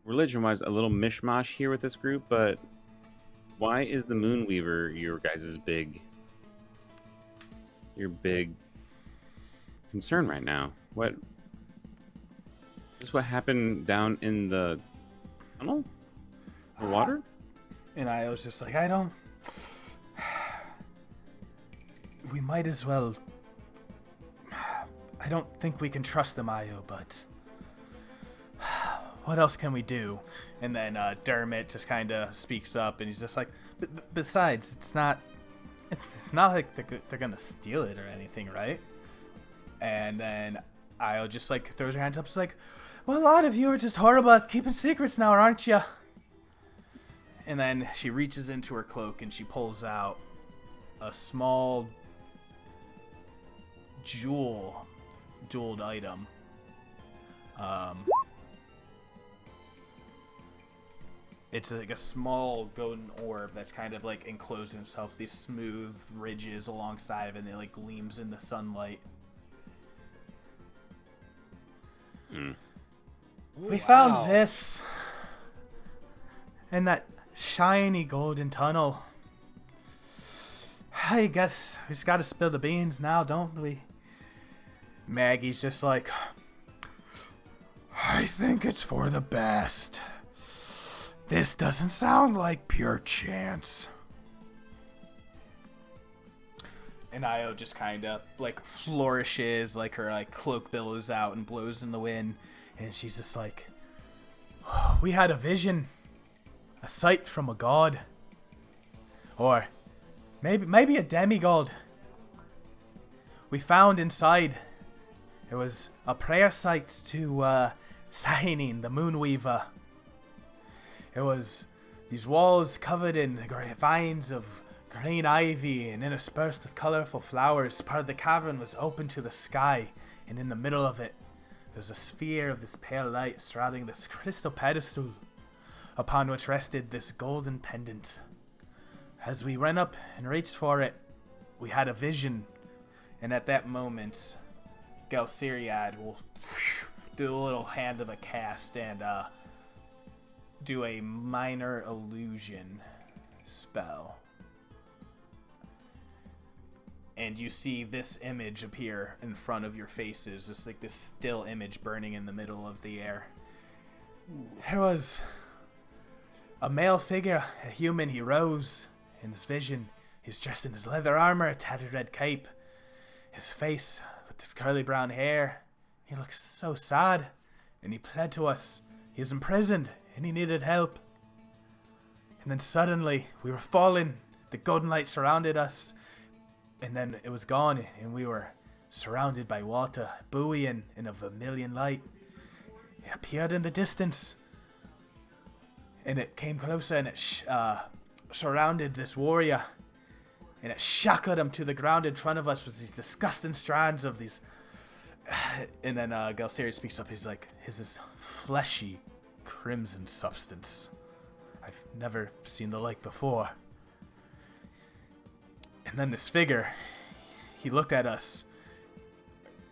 religion-wise, a little mishmash here with this group, but why is the Moonweaver your guys' your big concern right now? What? Is this what happened down in the tunnel? The water? And I was just like, we might as well. I don't think we can trust them, Io, but what else can we do? And then Dermot just kind of speaks up, and he's just like, besides, it's not like they're gonna steal it or anything, right? And then Io just like throws her hands up, she's like, well, a lot of you are just horrible at keeping secrets now, aren't you? And then she reaches into her cloak and she pulls out a small jeweled item. It's like a small golden orb that's kind of like enclosed in itself, these smooth ridges alongside of it, and it like gleams in the sunlight. We found this in that shiny golden tunnel. I guess we just gotta spill the beans now, don't we? Maggie's just like, I think it's for the best. This doesn't sound like pure chance. And Io just kind of like flourishes, like her like cloak billows out and blows in the wind, and she's just like, we had a vision, a sight from a god, or maybe a demigod. We found inside it was a prayer site to Saeryn, the Moonweaver. It was these walls covered in vines of green ivy and interspersed with colorful flowers. Part of the cavern was open to the sky, and in the middle of it, there was a sphere of this pale light surrounding this crystal pedestal, upon which rested this golden pendant. As we ran up and reached for it, we had a vision, and at that moment, Galceria will do a little hand of a cast and do a minor illusion spell. And you see this image appear in front of your faces, just like this still image burning in the middle of the air. There was a male figure, a human. He rose in this vision. He's dressed in his leather armor, a tattered red cape. His face with this curly brown hair. He looks so sad, and he pled to us. He was imprisoned, and he needed help. And then suddenly, we were falling. The golden light surrounded us. And then it was gone, and we were surrounded by water, buoying in a vermilion light. It appeared in the distance, and it came closer, and it surrounded this warrior, and it shackled him to the ground in front of us with these disgusting strands of these. And then Galceria speaks up. He's like, his is fleshy, crimson substance. I've never seen the like before. And then this figure, he looked at us.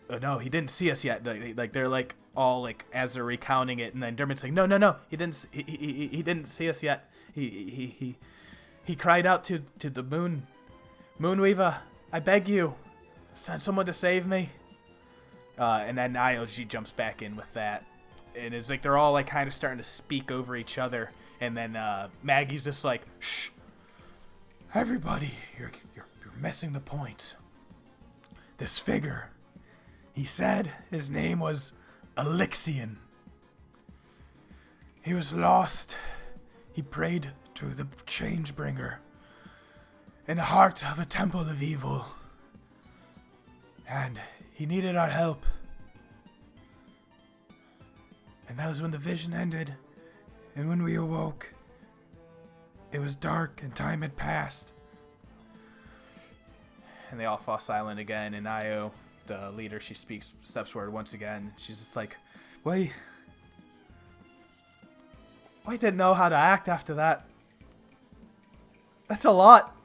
Oh, no, he didn't see us yet. Like they're like all like as they're recounting it, and then Dermot's like, no, he didn't. He didn't see us yet. He cried out to the Moonweaver, I beg you, send someone to save me. And then IOG jumps back in with that, and it's like they're all like kind of starting to speak over each other, and then Maggie's just like, shh. Everybody, you're missing the point. This figure, he said his name was Elixion. He was lost. He prayed to the Changebringer in the heart of a temple of evil. And he needed our help. And that was when the vision ended. And when we awoke, it was dark and time had passed. And they all fall silent again. And Io, the leader, she steps forward once again. She's just like, we didn't know how to act after that. That's a lot.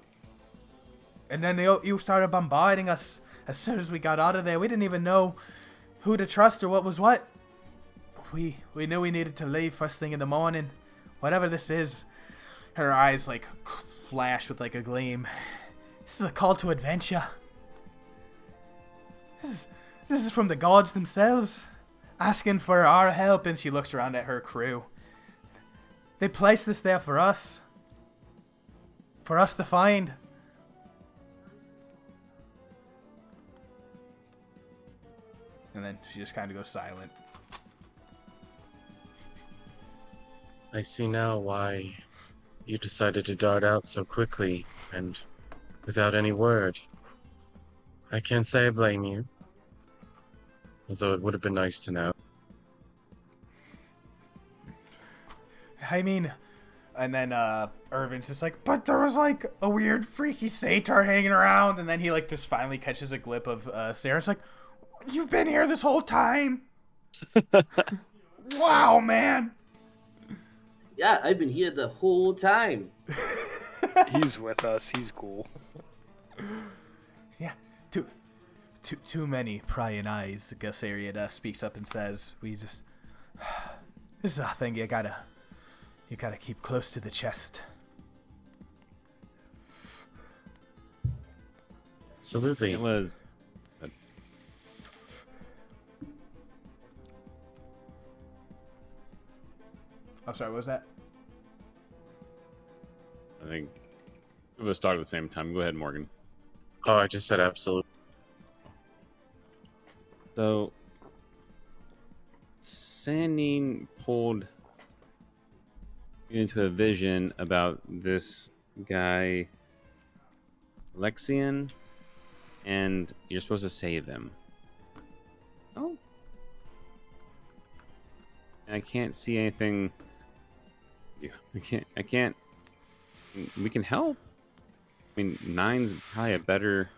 And then you started bombarding us as soon as we got out of there. We didn't even know who to trust or what was what. We knew we needed to leave first thing in the morning. Whatever this is. Her eyes like flash with like a gleam. This is a call to adventure. This is from the gods themselves, asking for our help. And she looks around at her crew. They placed this there for us to find. And then she just kind of goes silent. I see now why you decided to dart out so quickly and without any word. I can't say I blame you, although it would have been nice to know. I mean, and then Irvin's just like, but there was like a weird freaky satyr hanging around, and then he like just finally catches a glimpse of Saeryn's like, you've been here this whole time? Wow, man. Yeah, I've been here the whole time. He's with us. He's cool. Yeah, too many prying eyes. Jasilionis speaks up and says, this is a thing you gotta keep close to the chest. Absolutely. It was. I'm sorry, what was that? I think it was started at the same time. Go ahead, Morgan. Oh, I just said absolutely. So, Sanine pulled you into a vision about this guy, Lexian, and you're supposed to save him. Oh. I can't see anything. I can't. We can help. I mean, 9's probably a better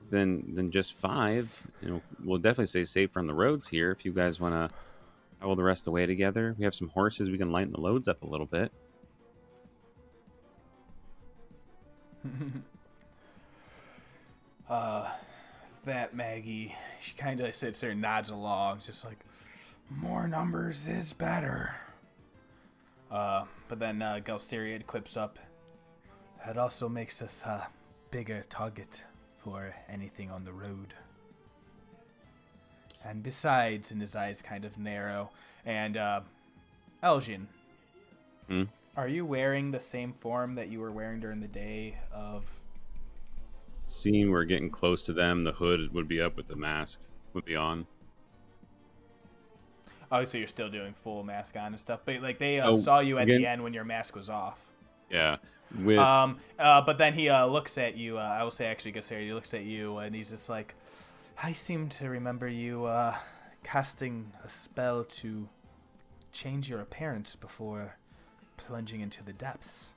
than just 5. You know, we'll definitely stay safer on the roads here if you guys want to travel the rest of the way together. We have some horses. We can lighten the loads up a little bit. That Maggie, she kind of sits there and nods along, just like, more numbers is better. But then Galsteriad quips up, that also makes us a bigger target for anything on the road. And besides, and his eyes kind of narrow, and Aljin, are you wearing the same form that you were wearing during the day of... Seeing we're getting close to them, the hood would be up with the mask would be on. Oh, so you're still doing full mask on and stuff, but like they saw you at the end when your mask was off. Yeah. With but then he looks at you. I will say actually, Gasser, he looks at you and he's just like, I seem to remember you casting a spell to change your appearance before plunging into the depths.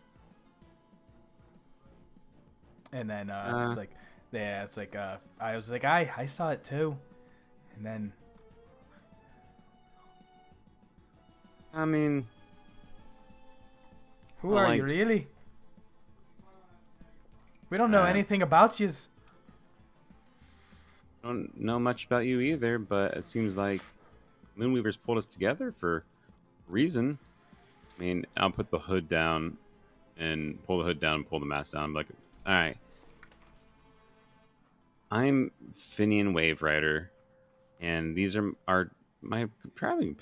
And then it's like, yeah, it's like I was like, I saw it too, and then. I mean, who are you really? We don't know anything about you. I don't know much about you either, but it seems like Moonweavers pulled us together for a reason. I mean, I'll put the hood down and pull the hood down and pull the mask down. I'm like, all right. I'm Finian Wave Rider, and these are my traveling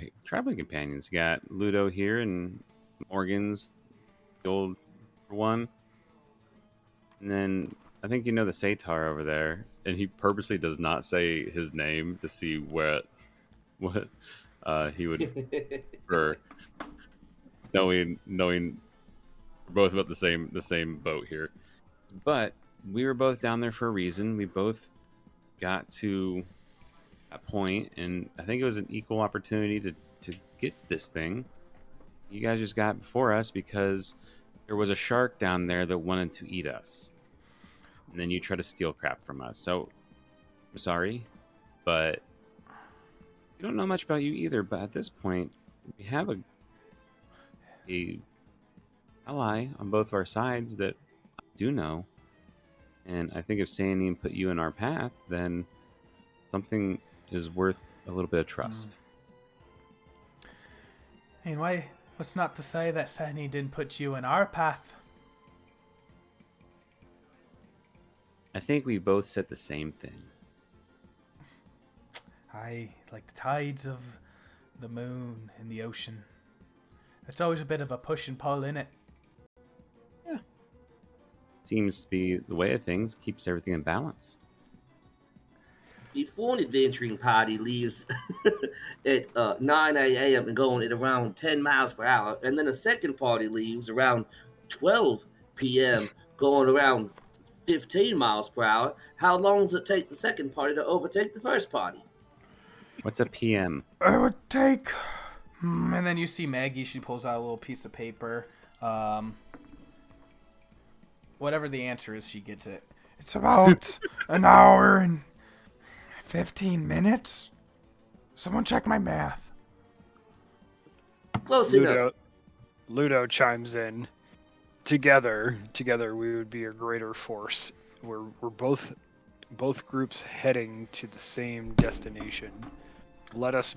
companions. You got Ludo here and Morgen's the old one. And then I think you know the Satyr over there, and he purposely does not say his name to see what he would prefer. Knowing we're both about the same boat here. But we were both down there for a reason. We both got to that point, and I think it was an equal opportunity to get to this thing. You guys just got before us because there was a shark down there that wanted to eat us. And then you try to steal crap from us. So, I'm sorry, but we don't know much about you either. But at this point, we have a ally on both of our sides that I do know. And I think if Saeryn put you in our path, then something is worth a little bit of trust. And what's not to say that Saeryn didn't put you in our path? I think we both said the same thing. Like the tides of the moon in the ocean. It's always a bit of a push and pull in it. Yeah. Seems to be the way of things, keeps everything in balance. Before an adventuring party leaves at 9 a.m. and going at around 10 miles per hour, and then a second party leaves around 12 p.m. going around 15 miles per hour, how long does it take the second party to overtake the first party? What's a PM? It would take... And then you see Maggie, she pulls out a little piece of paper. Whatever the answer is, she gets it. It's about an hour and 15 minutes? Someone check my math. Close enough. Ludo chimes in. Together, we would be a greater force. We're both groups heading to the same destination. Let us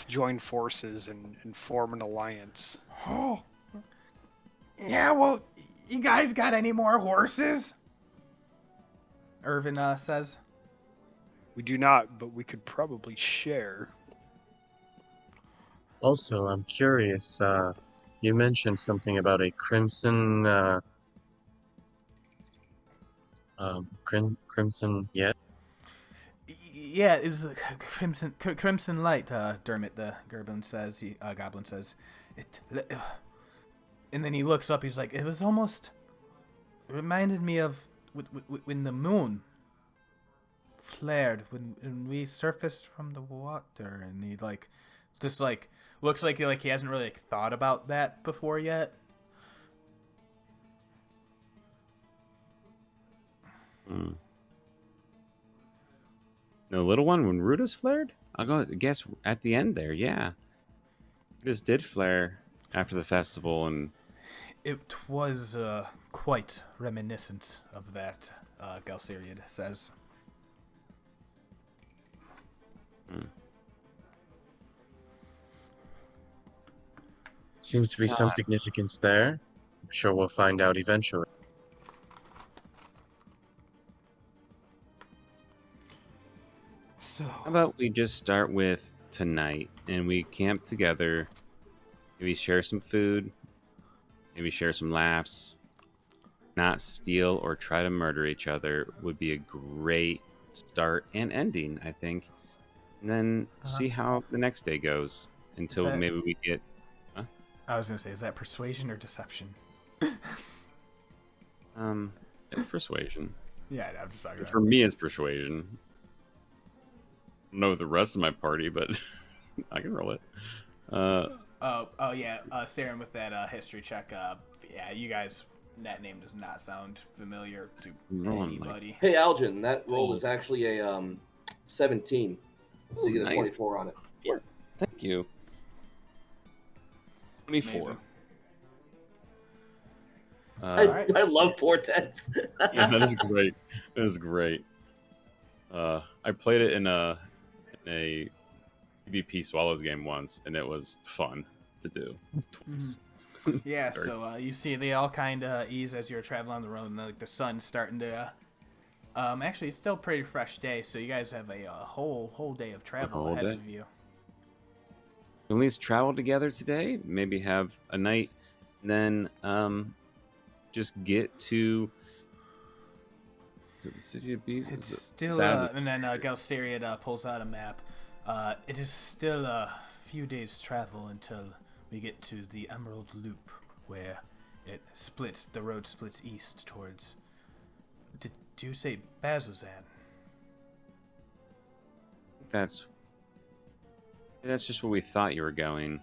join forces and form an alliance. Oh. Yeah, well, you guys got any more horses? Irvin says. We do not, but we could probably share. Also, I'm curious, you mentioned something about a crimson, crimson yet? Yeah, it was a crimson light, Dermot the Goblin says. Goblin says. And then he looks up, he's like, it was almost... It reminded me of when the moon flared, when we surfaced from the water, and he, just, looks like he hasn't really thought about that before yet. The little one when Ruda's flared? I'll go guess at the end there, yeah. Ruda's did flare after the festival, and it was quite reminiscent of that, Galsariad says. Seems to be some significance there. I'm sure we'll find out eventually. So, how about we just start with tonight, and we camp together, maybe share some food, maybe share some laughs, not steal or try to murder each other would be a great start and ending, I think. And then see how the next day goes until maybe we get... Huh? I was going to say, is that persuasion or deception? It's persuasion. Yeah, I'm just talking about. For me, it's persuasion. I don't know the rest of my party, but I can roll it. Saeryn with that history check. Yeah, you guys, that name does not sound familiar to anybody. Hey, Aljin, that roll is actually a 17. So you get a 24 on it. Yeah. Thank you. 24. I love portents. Yeah, that is great. That is great. I played it in a PvP Swallows game once, and it was fun to do. Yeah, so you see they all kind of ease as you're traveling on the road, and the sun's starting to... actually, it's still a pretty fresh day, so you guys have a whole day of travel ahead of you. At least travel together today, maybe have a night, and then just get to... Is it the City of Beasts? It's still, and then Galsariad pulls out a map. It is still a few days' travel until we get to the Emerald Loop, where it splits. The road splits east towards. Did you say Bazozan? that's just where we thought you were going.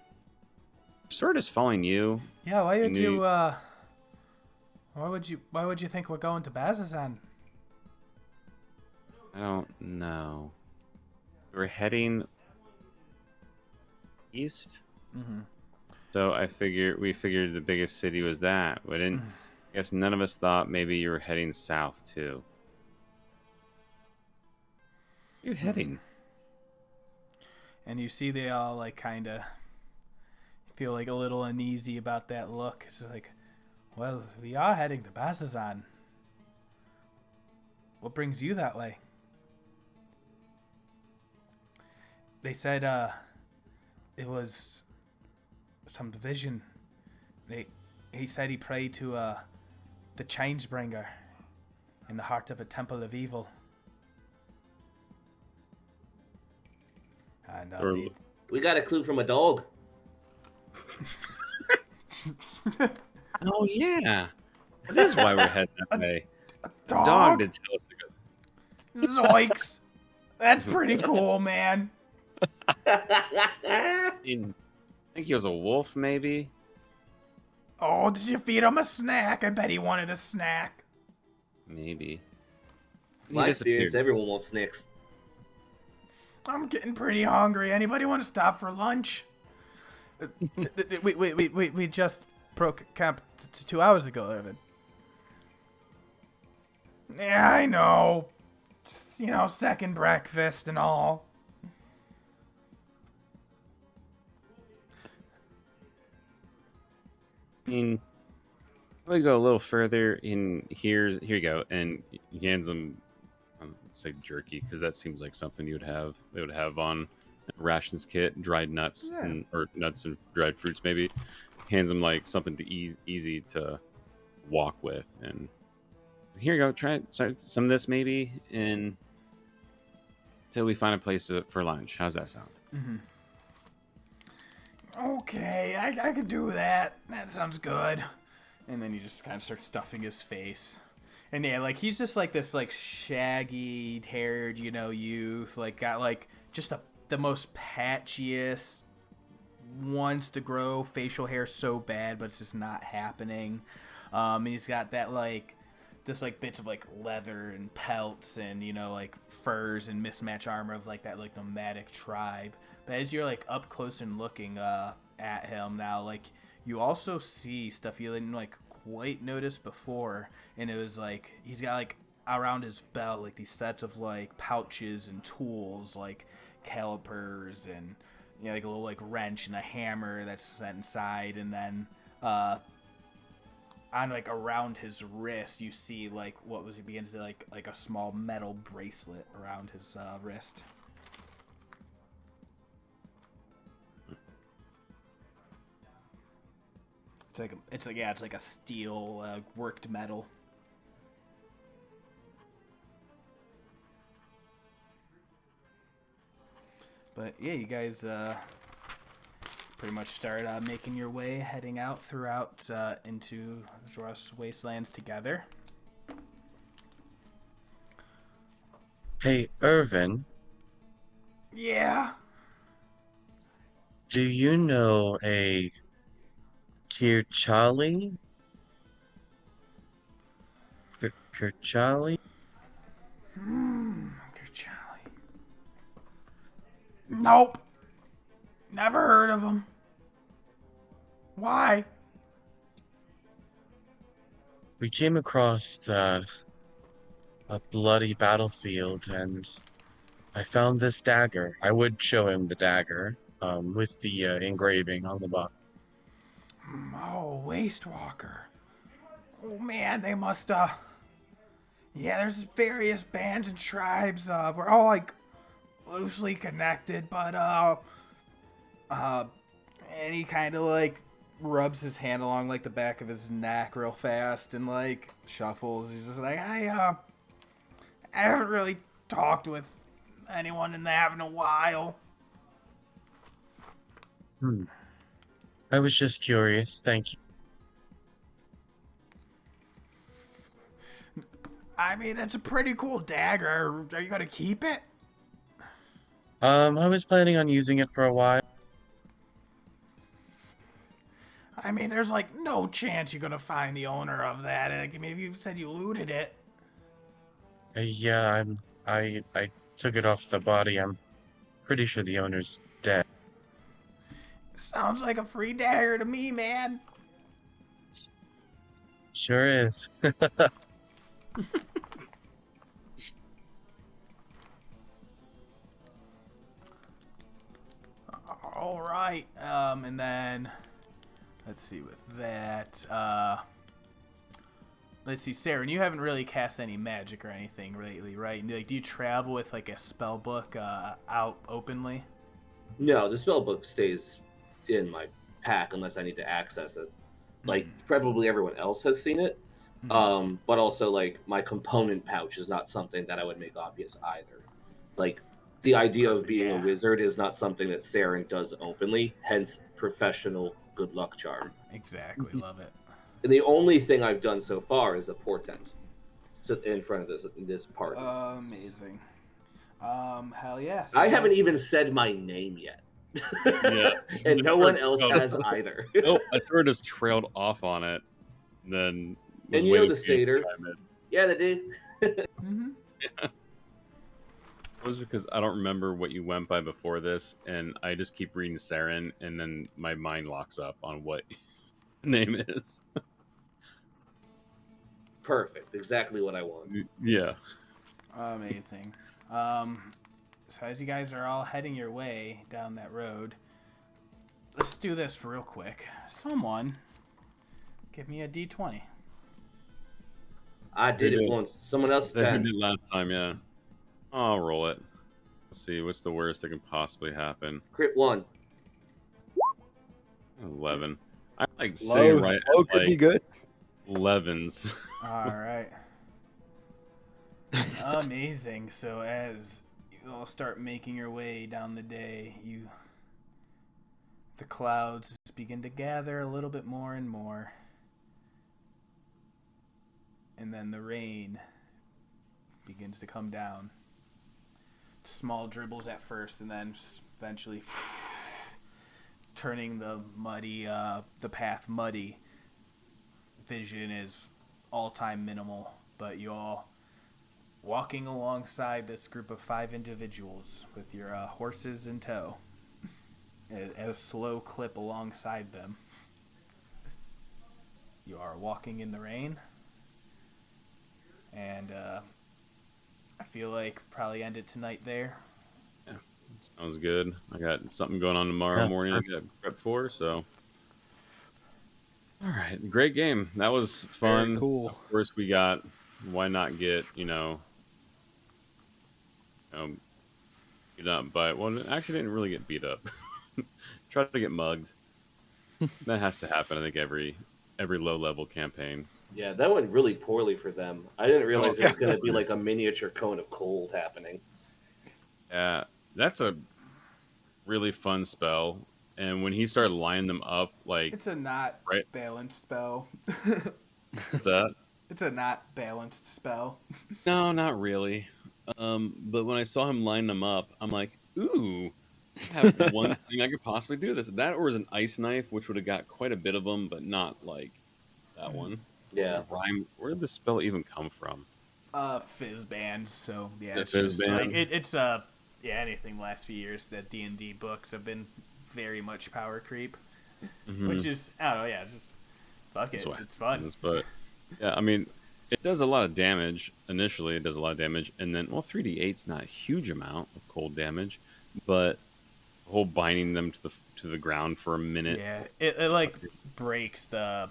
Sword is following you. Yeah, why would knew- why would you think we're going to Bazazan? I don't know. We're heading east. Mm-hmm. So we figured the biggest city was that. We didn't. I guess none of us thought maybe you were heading south too. Where are you heading? And you see they all like kind of feel like a little uneasy about that look. It's like, well, we are heading to Bazazan. What brings you that way? They said it was some division. He said he prayed to the Changebringer in the heart of a temple of evil. And We got a clue from a dog. Oh yeah, that is why we're heading that way. dog? Dog did tell us to go. Zoinks! That's pretty cool, man. I think he was a wolf, maybe. Oh, did you feed him a snack? I bet he wanted a snack. Maybe. He My experience, disappeared. everyone wants snacks. I'm getting pretty hungry. Anybody want to stop for lunch? We just broke camp 2 hours ago, Evan. Yeah, I know. Just, second breakfast and all. I mean, we go a little further in here you go, and he hands him, say jerky, because that seems like something they would have on a rations kit, dried nuts, Yeah. or nuts and dried fruits maybe. Hands him like something to easy to walk with, and here you go, try some of this maybe, and until we find a place for lunch. How's that sound? Mm-hmm. Okay, I could do that. That sounds good. And then he just kind of starts stuffing his face. And yeah, like he's just like this like shaggy haired, youth, like got like just the most patchiest, wants to grow facial hair so bad, but it's just not happening. And he's got that like just like bits of like leather and pelts and like furs and mismatched armor of like that like nomadic tribe. But as you're like up close and looking at him now, like you also see stuff you didn't like quite notice before, and it was like he's got like around his belt like these sets of like pouches and tools like calipers and like a little like wrench and a hammer that's set inside, and then on like around his wrist you see like he begins to like a small metal bracelet around his wrist. It's like a steel worked metal. But yeah, you guys pretty much start making your way, heading out throughout into Xhorhasian Wastelands together. Hey, Irvin, Yeah. do you know a Kirchali? Kirchali? Charlie. Nope. Never heard of him. Why? We came across a bloody battlefield, and I found this dagger. I would show him the dagger, with the engraving on the bottom. Oh, Waste Walker. Oh man, they must yeah, there's various bands and tribes. We're all like loosely connected, but and he kind of like rubs his hand along like the back of his neck real fast and like shuffles. He's just like, I haven't really talked with anyone in that in a while. I was just curious. Thank you. I mean, it's a pretty cool dagger. Are you gonna keep it? I was planning on using it for a while. I mean, there's like no chance you're gonna find the owner of that. I mean, if you said you looted it. Yeah, I took it off the body. I'm pretty sure the owner's dead. Sounds like a free dagger to me, man. Sure is. All right. And then let's see with that. Let's see, Saeryn, you haven't really cast any magic or anything lately, right? Like, do you travel with like a spell book out openly? No, the spell book stays in my pack unless I need to access it. Like probably everyone else has seen it, but also like my component pouch is not something that I would make obvious either. Like the idea of being a wizard is not something that Saeryn does openly. Hence, professional good luck charm. Exactly, love it. And the only thing I've done so far is a portent in front of this party. Amazing. Hell yes. I haven't even said my name yet. Yeah. And no one else has either. Nope, I sort of just trailed off on it. Then was and you know waiting the for you to satyr. chime in. Yeah, they do. Mm-hmm. It was because I don't remember what you went by before this, and I just keep reading Saeryn, and then my mind locks up on what the name is. Perfect. Exactly what I want. Yeah. Amazing. So as you guys are all heading your way down that road, let's do this real quick. Someone give me a D20. I did it once. Someone else That did. did last time, yeah. I'll roll it. Let's see, what's the worst that can possibly happen? Crit 1. 11. I like sitting right low at could be like good. 11s. All right. Amazing. So as you all start making your way down the day, the clouds begin to gather a little bit more and more. And then the rain begins to come down. Small dribbles at first, and then eventually turning the path muddy. Vision is all-time minimal, but you all walking alongside this group of 5 individuals with your horses in tow at a slow clip alongside them. You are walking in the rain, and I feel like probably end it tonight there. Yeah, sounds good. I got something going on tomorrow morning I got prep for, so. All right, great game. That was fun. Very cool. Of course, we got, why not get, beat up by, well, actually didn't really get beat up. Tried to get mugged. That has to happen, I think, every low-level campaign. Yeah, that went really poorly for them. I didn't realize there was going to be like a miniature cone of cold happening. Yeah, that's a really fun spell. And when he started lining them up, like... It's a not balanced spell. What's that? It's a not balanced spell. No, not really. But when I saw him line them up, I'm like, ooh, I have one thing I could possibly do this. That or an ice knife, which would have got quite a bit of them, but not like that one. Yeah. Rhyme. Where did the spell even come from? Fizz band. So yeah, The it's fizz just band? like it's anything the last few years that D&D books have been very much power creep, which is I don't know. Yeah, it's just fuck it. It's fun. But yeah, I mean, it does a lot of damage initially. It does a lot of damage, and then 3d8's not a huge amount of cold damage, but the whole binding them to the ground for a minute. Yeah, it like breaks the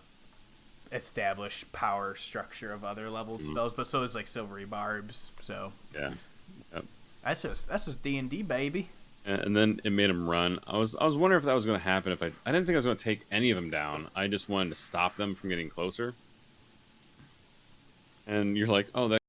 established power structure of other leveled spells, but so is like silvery barbs. So yeah, yep. that's just D&D, baby. And then it made him run. I was wondering if that was going to happen. If I didn't think I was going to take any of them down. I just wanted to stop them from getting closer. And you're like, oh, that